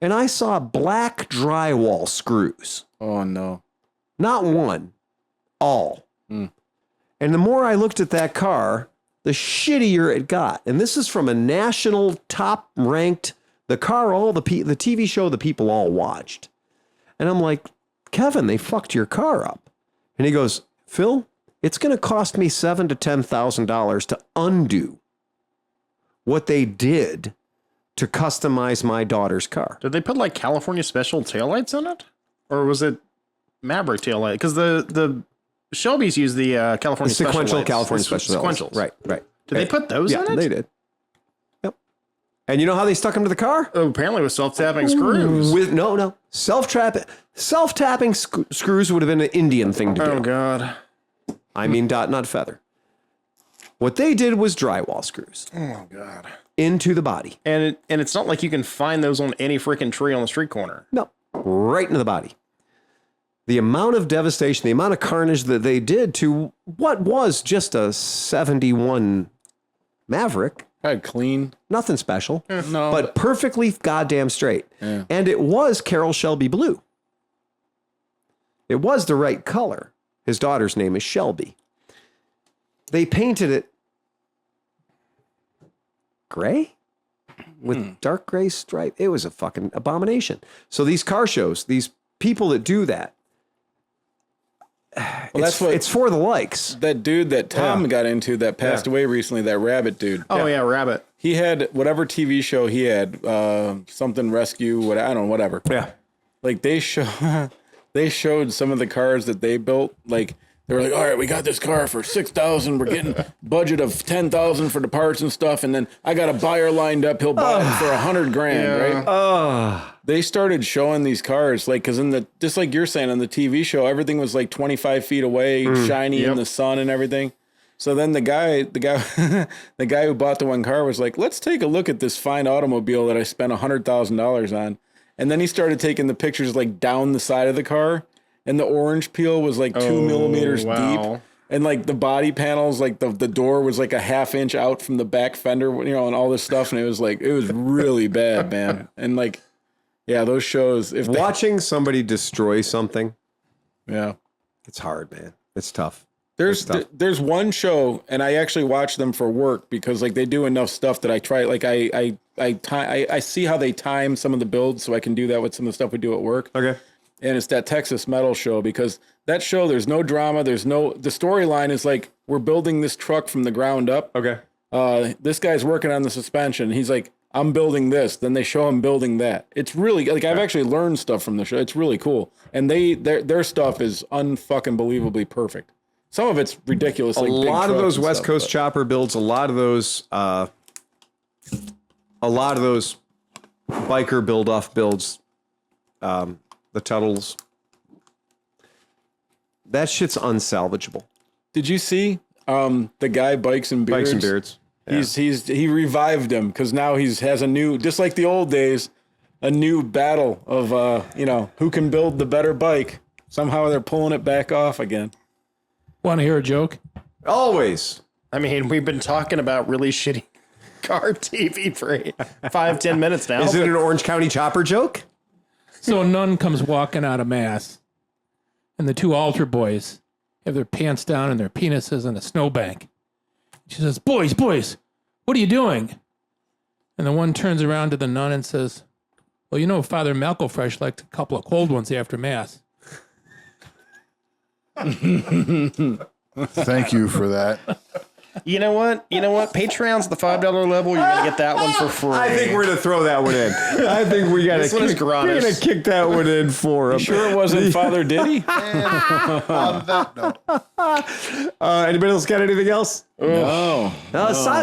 And I saw black drywall screws. Oh, no. Not one, all. And the more I looked at that car, the shittier it got. And this is from a national top-ranked, the TV show the people all watched. And I'm like, Kevin, they fucked your car up. And he goes, Phil, it's going to cost me $7,000 to $10,000 to undo what they did to customize my daughter's car. Did they put like California special taillights in it? Or was it Maverick taillight? Because the Shelby's use the California sequential special California special sequentials. Right. Did they put those in it? Yeah, they did. Yep. And you know how they stuck them to the car? Oh, apparently with self-tapping screws. With no. Self-tapping screws would have been an Indian thing to do. Oh, God. I mean, dot, not feather. What they did was drywall screws. Oh, God. Into the body. And it's not like you can find those on any freaking tree on the street corner. No, right into the body. The amount of devastation, the amount of carnage that they did to what was just a 71 Maverick. Had clean. Nothing special. No. But perfectly goddamn straight. Yeah. And it was Carroll Shelby blue. It was the right color. His daughter's name is Shelby. They painted it gray with dark gray stripe. It was a fucking abomination. So these car shows, these people that do that, it's for the likes. That dude that Tom got into that passed away recently, that Rabbit dude. Oh, yeah, Rabbit. He had whatever TV show he had, something rescue, I don't know, whatever. Yeah. Like they showed some of the cars that they built. Like they were like, all right, we got this car for $6,000. We're getting budget of $10,000 for the parts and stuff. And then I got a buyer lined up. He'll buy it for $100,000, right? They started showing these cars, like, because just like you're saying on the TV show, everything was like 25 feet away, shiny in the sun and everything. So then the guy who bought the one car was like, let's take a look at this fine automobile that I spent $100,000 on. And then he started taking the pictures like down the side of the car, and the orange peel was like 2 millimeters deep. And like the body panels, like the door was like a ½ inch out from the back fender, and all this stuff. And it was really bad, man. And like, yeah, those shows. Watching somebody destroy something, it's hard, man. It's tough. There's one show, and I actually watch them for work because like they do enough stuff that I try. Like I see how they time some of the builds, so I can do that with some of the stuff we do at work. Okay. And it's that Texas Metal show, because that show, there's no drama. The storyline is like, we're building this truck from the ground up. Okay. This guy's working on the suspension. He's like, I'm building this. Then they show him building that. It's really like I've actually learned stuff from the show. It's really cool, and their stuff is unfucking believably perfect. Some of it's ridiculous. A Like lot of those West Coast chopper builds, a lot of those biker build-off builds, the tunnels. That shit's unsalvageable. Did you see the guy Bikes and Beards? Bikes and Beards. He revived him because now has a new, just like the old days, a new battle of who can build the better bike. Somehow they're pulling it back off again. Want to hear a joke? Always. I mean, we've been talking about really shitty car TV for 5-10 minutes now. Is it an Orange County chopper joke? So a nun comes walking out of mass, and the two altar boys have their pants down and their penises in a snowbank. She says, boys, what are you doing? And the one turns around to the nun and says, well, you know, Father Malcolfresh liked a couple of cold ones after mass. Thank you for that. You know what? Patreon's the $5 level. You're going to get that one for free. I think we're going to throw that one in. I think we got to we're going to kick that one in for him. Sure it wasn't Father Diddy? On that note, Anybody else got anything else? No.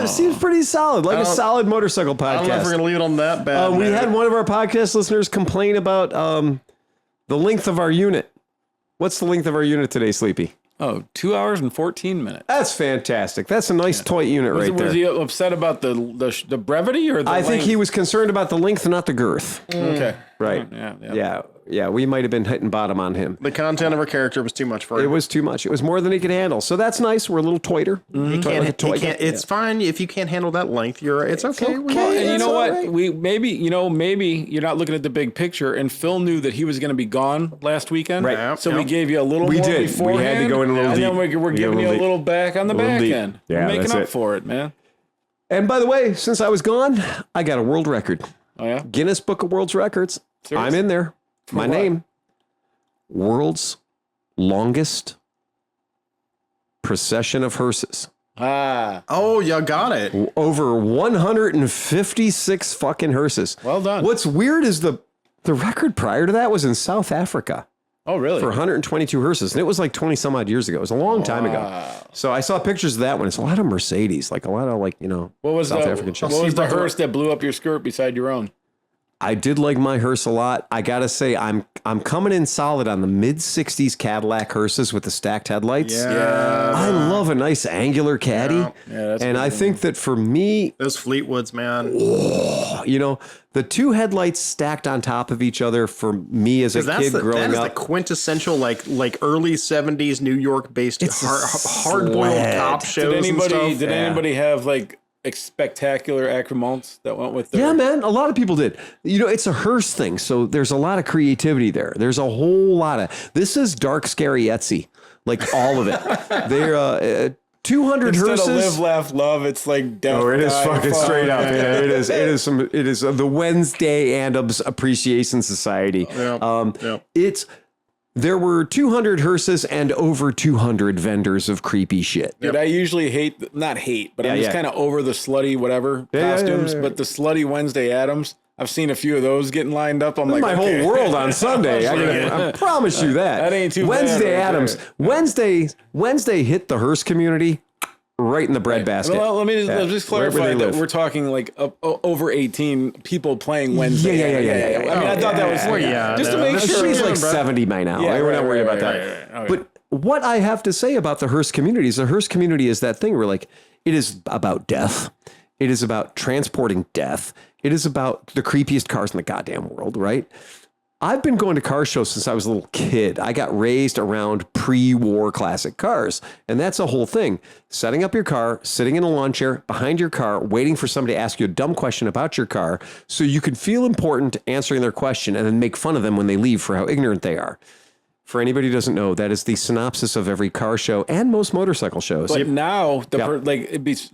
Seems pretty solid, like a solid motorcycle podcast. I don't know if we're going to leave it on that bad. We had one of our podcast listeners complain about the length of our unit. What's the length of our unit today, Sleepy? Oh, 2 hours and 14 minutes. That's fantastic. That's a nice toy unit right there. Was he upset about the brevity or the I think length? he was concerned about the length, not the girth. Okay. Right. Yeah. We might have been hitting bottom on him. The content of her character was too much for him. It was too much. It was more than he could handle. So that's nice. We're a little toiter. It's fine if you can't handle that length. It's okay. And you know what? Maybe you're not looking at the big picture. And Phil knew that he was going to be gone last weekend, right? So we gave you a little. We more did. Beforehand, we had to go in a little deep. And then we're giving you a little back on the back end. Yeah, we're making that's up it. for it, man. And by the way, since I was gone, I got a world record. Oh yeah, Guinness Book of World Records. Seriously? I'm in there. For My what? name. World's longest procession of hearses. Oh, you got it. Over 156 fucking hearses. Well done. What's weird is the record prior to that was in South Africa Oh really? for 122 hearses. And it was like 20 some odd years ago. It was a long time ago. So I saw pictures of that one. It's a lot of Mercedes, like a lot of What What was South the African shit. What was the hearse that blew up your skirt beside your own? I did like my hearse a lot. I gotta say, I'm coming in solid on the mid '60s Cadillac hearses with the stacked headlights. Yeah. I love a nice angular caddy, Yeah, that's and a I good think that for me, Those Fleetwoods, man. the two headlights stacked on top of each other for me as a kid That growing is the up. quintessential like early 70s New York based It's a hard-boiled sled. cop shows. Did anybody have like spectacular accoutrements that went with their... Yeah, man, a lot of people did. It's a hearse thing, so there's a lot of creativity there. There's a whole lot of... This is dark, scary Etsy, like all of it. They're 200 Instead hearses. of live, laugh, love, it's like death. Oh, it is die, fucking fall. straight up. Yeah, it is. It is the Wednesday Adams Appreciation Society. There were 200 hearses and over 200 vendors of creepy shit. Dude, I usually not hate, but I'm just kind of over the slutty whatever costumes. But the slutty Wednesday Adams, I've seen a few of those getting lined up. I'm like, My okay. whole world on Sunday. I promise you that. That ain't too Wednesday bad right Adams. there. Wednesday hit the hearse community right in the bread basket. Well, let me just Right where clarify they that live. we're talking like over 18 people playing Wednesday. Yeah. I mean, I thought that was just to make sure. She's like 70 by now. Yeah, We're not worried about right, that. right. But what I have to say about the hearse community is the hearse community is that thing where like it is about death. It is about transporting death. It is about the creepiest cars in the goddamn world, right? I've been going to car shows since I was a little kid. I got raised around pre-war classic cars, and that's a whole thing. Setting up your car, sitting in a lawn chair behind your car, waiting for somebody to ask you a dumb question about your car so you can feel important answering their question and then make fun of them when they leave for how ignorant they are. For anybody who doesn't know, that is the synopsis of every car show and most motorcycle shows. But now,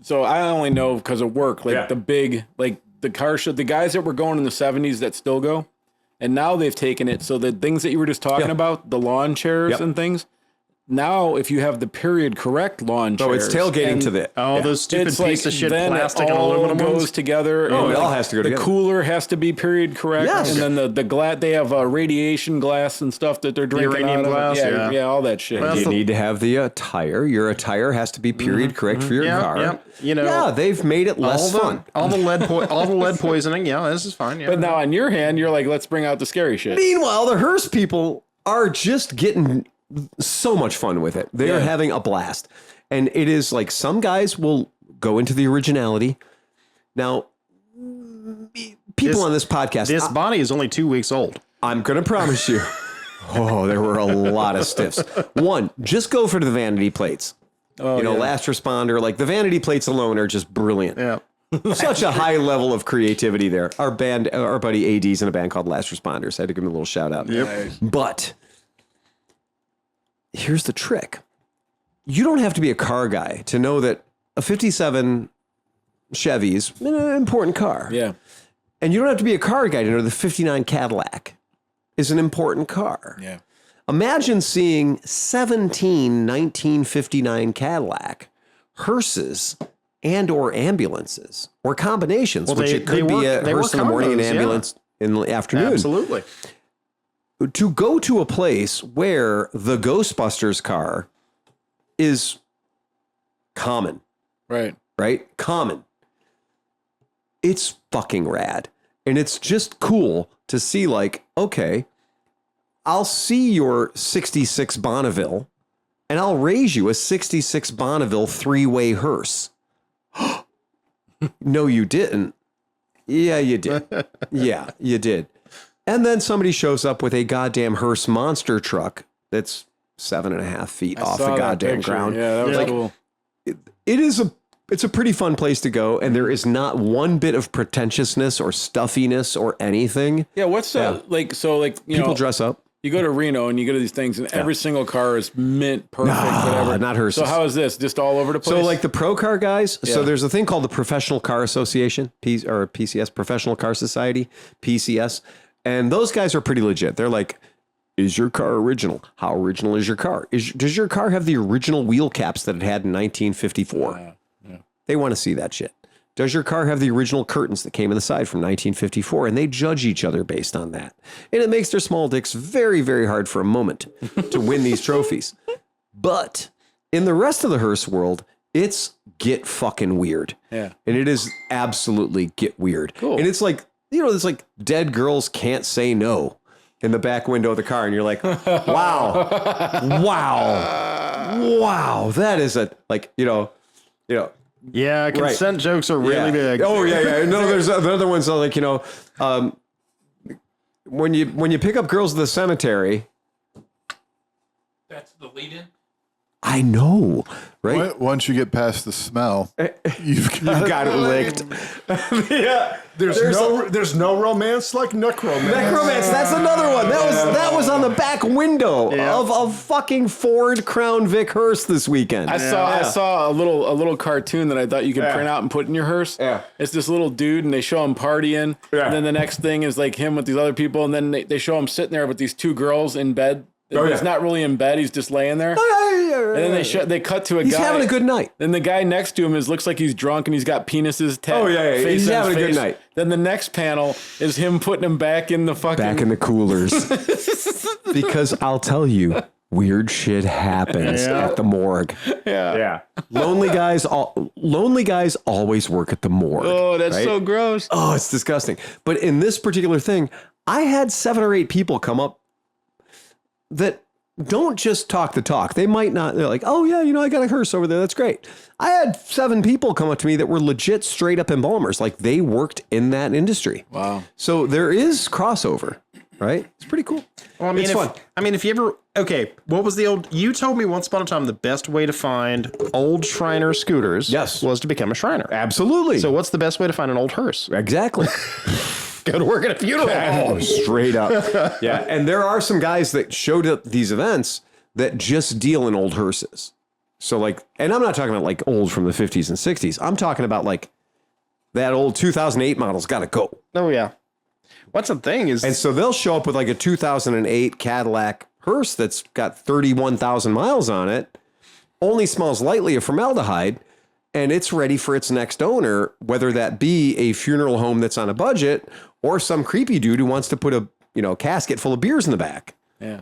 so I only know because of work, the big, the car show, the guys that were going in the 70s that still go. And now they've taken it so the things that you were just talking about, the lawn chairs and things, now if you have the period correct lawn Oh, chairs, it's tailgating and to the. Oh, those stupid it's piece of shit then plastic it and all aluminum goes ones. together. Oh, and it all has to go the together. cooler has to be period correct. Yes. And then the glass, they have radiation glass and stuff that they're drinking uranium out of. glass, Yeah, yeah. all that shit. Well, You that's need to have the attire. Your attire has to be period correct for your Yeah, car. yeah. You know, yeah, they've made it less fun. all the lead poisoning. Yeah, this is fine. Yeah. But now on your hand, you're like, let's bring out the scary shit. Meanwhile, the Hearse people are just getting so much fun with it. They are Yeah. having a blast. And it is like some guys will go into the originality. Now, people on this podcast, This body is only 2 weeks old. I'm going to promise you. Oh, there were a lot of stiffs. One, just go for the vanity plates. Last responder, like the vanity plates alone are just brilliant. Yeah. Such a high level of creativity there. Our buddy AD's in a band called Last Responders. I had to give him a little shout out. Yep. But here's the trick. You don't have to be a car guy to know that a 57 Chevy is an important car. Yeah. And you don't have to be a car guy to know the 59 Cadillac is an important car. Yeah. Imagine seeing 17 1959 Cadillac Hearses and or ambulances or combinations, Well, which they- it could they be were- a they were Hearse in the morning and combos, yeah. ambulance in the afternoon. Absolutely. To go to a place where the Ghostbusters car is common, Right. right? Common. It's fucking rad. And it's just cool to see, like, okay, I'll see your 66 Bonneville and I'll raise you a 66 Bonneville 3-way Hearse. No, you didn't. Yeah, you did. Yeah, you did. And then somebody shows up with a goddamn Hearse monster truck that's 7.5 feet off the Saw that goddamn picture. ground. Yeah, that was Like, cool. it's a pretty fun place to go, and there is not one bit of pretentiousness or stuffiness or anything. Yeah, what's the People know, dress up. you go to Reno and you go to these things, and every single car is mint perfect, whatever. Not Hearses. So how is this? Just all over the place? So like the pro car guys, so Yeah. there's a thing called the Professional Car Association, or PCS, Professional Car Society, PCS, and those guys are pretty legit. They're like, is your car original? How original is your car? Does your car have the original wheel caps that it had in 1954? They want to see that shit. Does your car have the original curtains that came in the side from 1954? And they judge each other based on that. And it makes their small dicks very, very hard for a moment to win these trophies. But in the rest of the Hearse world, it's get fucking weird. Yeah. And it is absolutely get weird. Cool. And it's like, it's like dead girls can't say no in the back window of the car. And you're like, wow, that is Yeah, consent jokes are really big. Oh yeah. No, there's the other ones that when you pick up girls at the cemetery. That's the lead-in. I know, right? Once you get past the smell, you've Got it licked. Yeah, There's no romance like necromancy. necromancy. That's another one. That was on the back window of a fucking Ford Crown Vic Hearse this weekend. I saw a little cartoon that I thought you could print out and put in your Hearse. Yeah. It's this little dude and they show him partying. Yeah. And then the next thing is like him with these other people, and then they show him sitting there with these two girls in bed. Oh, yeah. He's not really in bed, he's just laying there. And then they cut to a He's guy. having a good night. Then the guy next to him looks like he's drunk and he's got penises. Oh, yeah. He's having a good night. Then the next panel is him putting him back in the fucking. Back in the coolers. Because I'll tell you, weird shit happens at the morgue. Yeah. Lonely guys always work at the morgue. Oh, that's right? so gross. Oh, it's disgusting. But in this particular thing, I had 7 or 8 people come up that don't just talk the talk. They might not. They're like, oh yeah, I got a Hearse over there. That's great. I had 7 people come up to me that were legit straight up embalmers. Like they worked in that industry. Wow. So there is crossover, right? It's pretty cool. Well, It's fun. if you ever, what was the old, you told me once upon a time the best way to find old Shriner scooters was to become a Shriner. Absolutely. So what's the best way to find an old Hearse? Exactly. Go to work at a funeral home. Oh, straight up. Yeah. And there are some guys that showed up at these events that just deal in old Hearses. So like, and I'm not talking about like old from the 50s and 60s. I'm talking about like that old 2008 model's got to go. Oh, yeah. What's the thing is... And so they'll show up with like a 2008 Cadillac hearse that's got 31,000 miles on it only smells lightly of formaldehyde, and it's ready for its next owner, whether that be a funeral home that's on a budget or some creepy dude who wants to put a casket full of beers in the back. Yeah.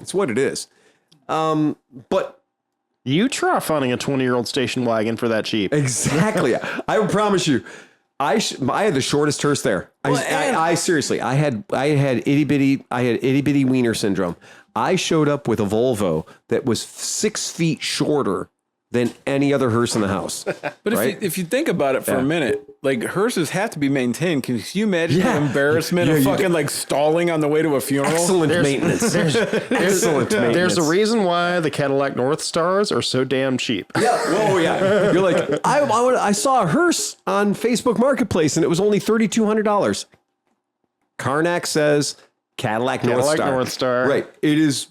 It's what it is. But You try finding a 20-year-old station wagon for that cheap. exactly. I would promise you, I had the shortest hearse there. I seriously, I had itty bitty wiener syndrome. I showed up with a Volvo that was 6 feet shorter than any other hearse in the house. But right? if you think about it for a minute, like hearses have to be maintained. Can you imagine Yeah. the embarrassment of fucking like stalling on the way to a funeral? Excellent maintenance. Excellent maintenance. There's a reason why the Cadillac North Stars are so damn cheap. Yeah. Whoa, yeah. You're like, I saw a hearse on Facebook Marketplace and it was only $3,200. Karnak says Cadillac North Star. Right. It is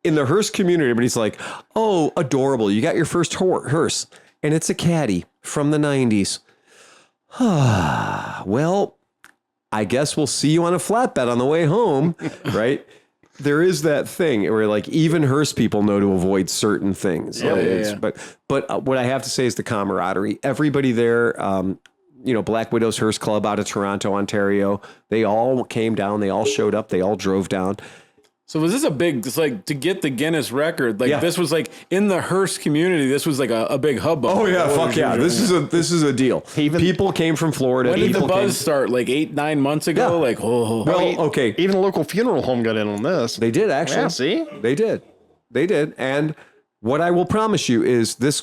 in the hearse community, but he's like, oh, adorable. You got your first hearse and it's a caddy from the 90s. Well, I guess we'll see you on a flatbed on the way home, right? There is that thing where like even hearse people know to avoid certain things. But what I have to say is the camaraderie. Everybody there, Black Widows Hearse Club out of Toronto, Ontario, they all came down. They all showed up. They all drove down. So was this it's like to get the Guinness record? Like this was like in the hearse community. This was like a big hubbub. Oh yeah, fuck yeah! This is a deal. People came from Florida. When did the buzz start? Like 8-9 months ago. Yeah. Like well, okay. Even the local funeral home got in on this. They did actually. Yeah, see, they did. And what I will promise you is this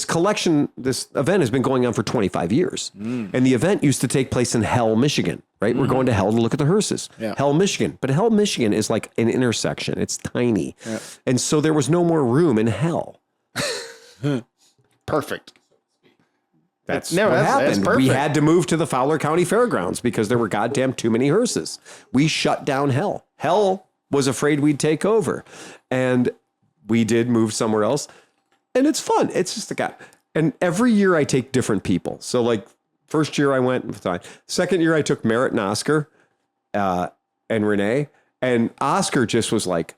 collection, this event has been going on for 25 years. And the event used to take place in Hell, Michigan, right? We're going to Hell to look at the hearses. Yeah. Hell, Michigan. But Hell, Michigan is like an intersection. It's tiny. Yeah. And so there was no more room in Hell. Perfect. That's what happened. That's we had to move to the Fowler County Fairgrounds because there were goddamn too many hearses. We shut down Hell. Hell was afraid we'd take over. And we did move somewhere else. And it's fun. It's just a guy. And every year I take different people. So like first year I went, fine. Second year I took Merritt and Oscar and Renee. And Oscar just was like,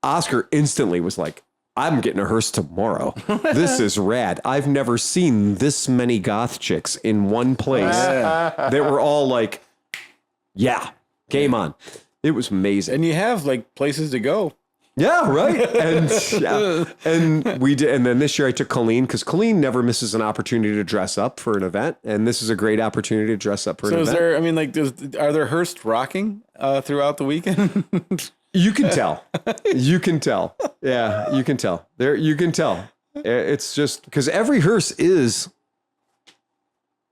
Oscar instantly was like, I'm getting a hearse tomorrow. This is rad. I've never seen this many goth chicks in one place. They were all like, yeah, game on. It was amazing. And you have like places to go. Yeah, right. And we did. And then this year I took Colleen because Colleen never misses an opportunity to dress up for an event. And this is a great opportunity to dress up for an event. Are there hearse rocking throughout the weekend? You can tell. You can tell. Yeah, you can tell. You can tell. It's just because every hearse is.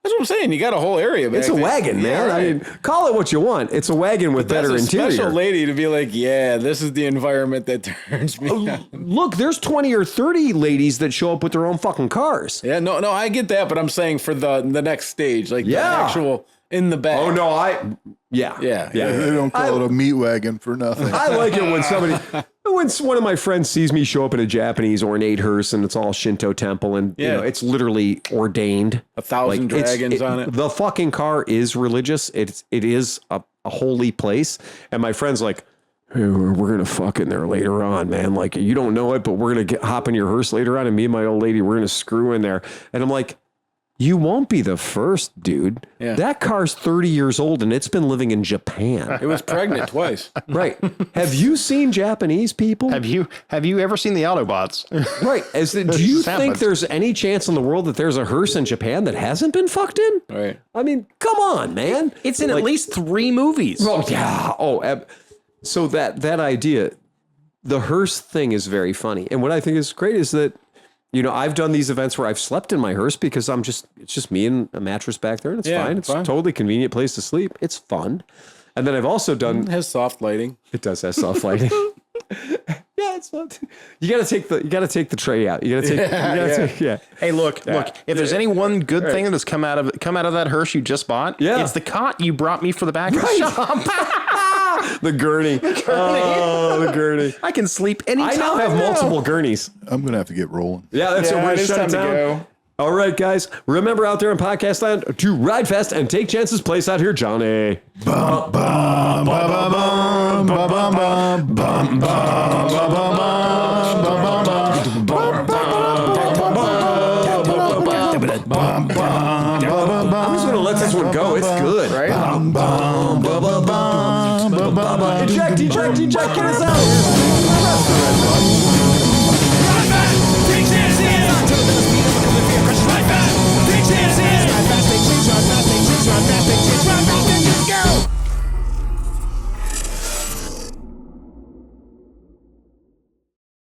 That's what I'm saying. You got a whole area. It's a wagon, man. Yeah, right. I mean, call it what you want. It's a wagon with better interior. Special lady to be like, yeah, this is the environment that turns me on. Look, there's 20 or 30 ladies that show up with their own fucking cars. Yeah, no, I get that, but I'm saying for the next stage, like the actual in the back. Oh no, yeah. They don't call it a meat wagon for nothing. I like it when one of my friends sees me show up in a Japanese ornate hearse and it's all Shinto temple and it's literally ordained. 1,000 dragons on it. The fucking car is religious. It is a holy place. And my friend's like, hey, we're gonna fuck in there later on, man. Like you don't know it, but we're gonna hop in your hearse later on, and me and my old lady, we're gonna screw in there. And I'm like, you won't be the first, dude. Yeah. That car's 30 years old and it's been living in Japan. It was pregnant twice. Right. Have you seen Japanese people? Have you ever seen the Autobots? Right. Do you think there's any chance in the world that there's a hearse in Japan that hasn't been fucked in? Right. I mean, come on, man. It's in at least 3 movies. Oh, yeah. So that idea, the hearse thing is very funny. And what I think is great is that I've done these events where I've slept in my hearse because it's just me and a mattress back there and it's fine. It's a totally convenient place to sleep. It's fun. And then I've also done. It has soft lighting. It does have soft lighting. Yeah, it's fun. You got to take the tray out. You got to take. Hey, look. If there's any one good thing that has come out of that hearse you just bought, it's the cot you brought me for the back of the shop. The gurney. Oh, the gurney. I can sleep anytime. I now have multiple gurneys. I'm going to have to get rolling. Yeah, that's what we're going to shut it down. All right, guys. Remember out there in podcast land to ride fast and take chances. Place out here, Johnny. Bum, bum, ba, ba, bum, ba, bum, bum, bum, bum, ba, bum, bum, bum, bum, I'm just going to let this one go. It's good. Right? Eject, get us out.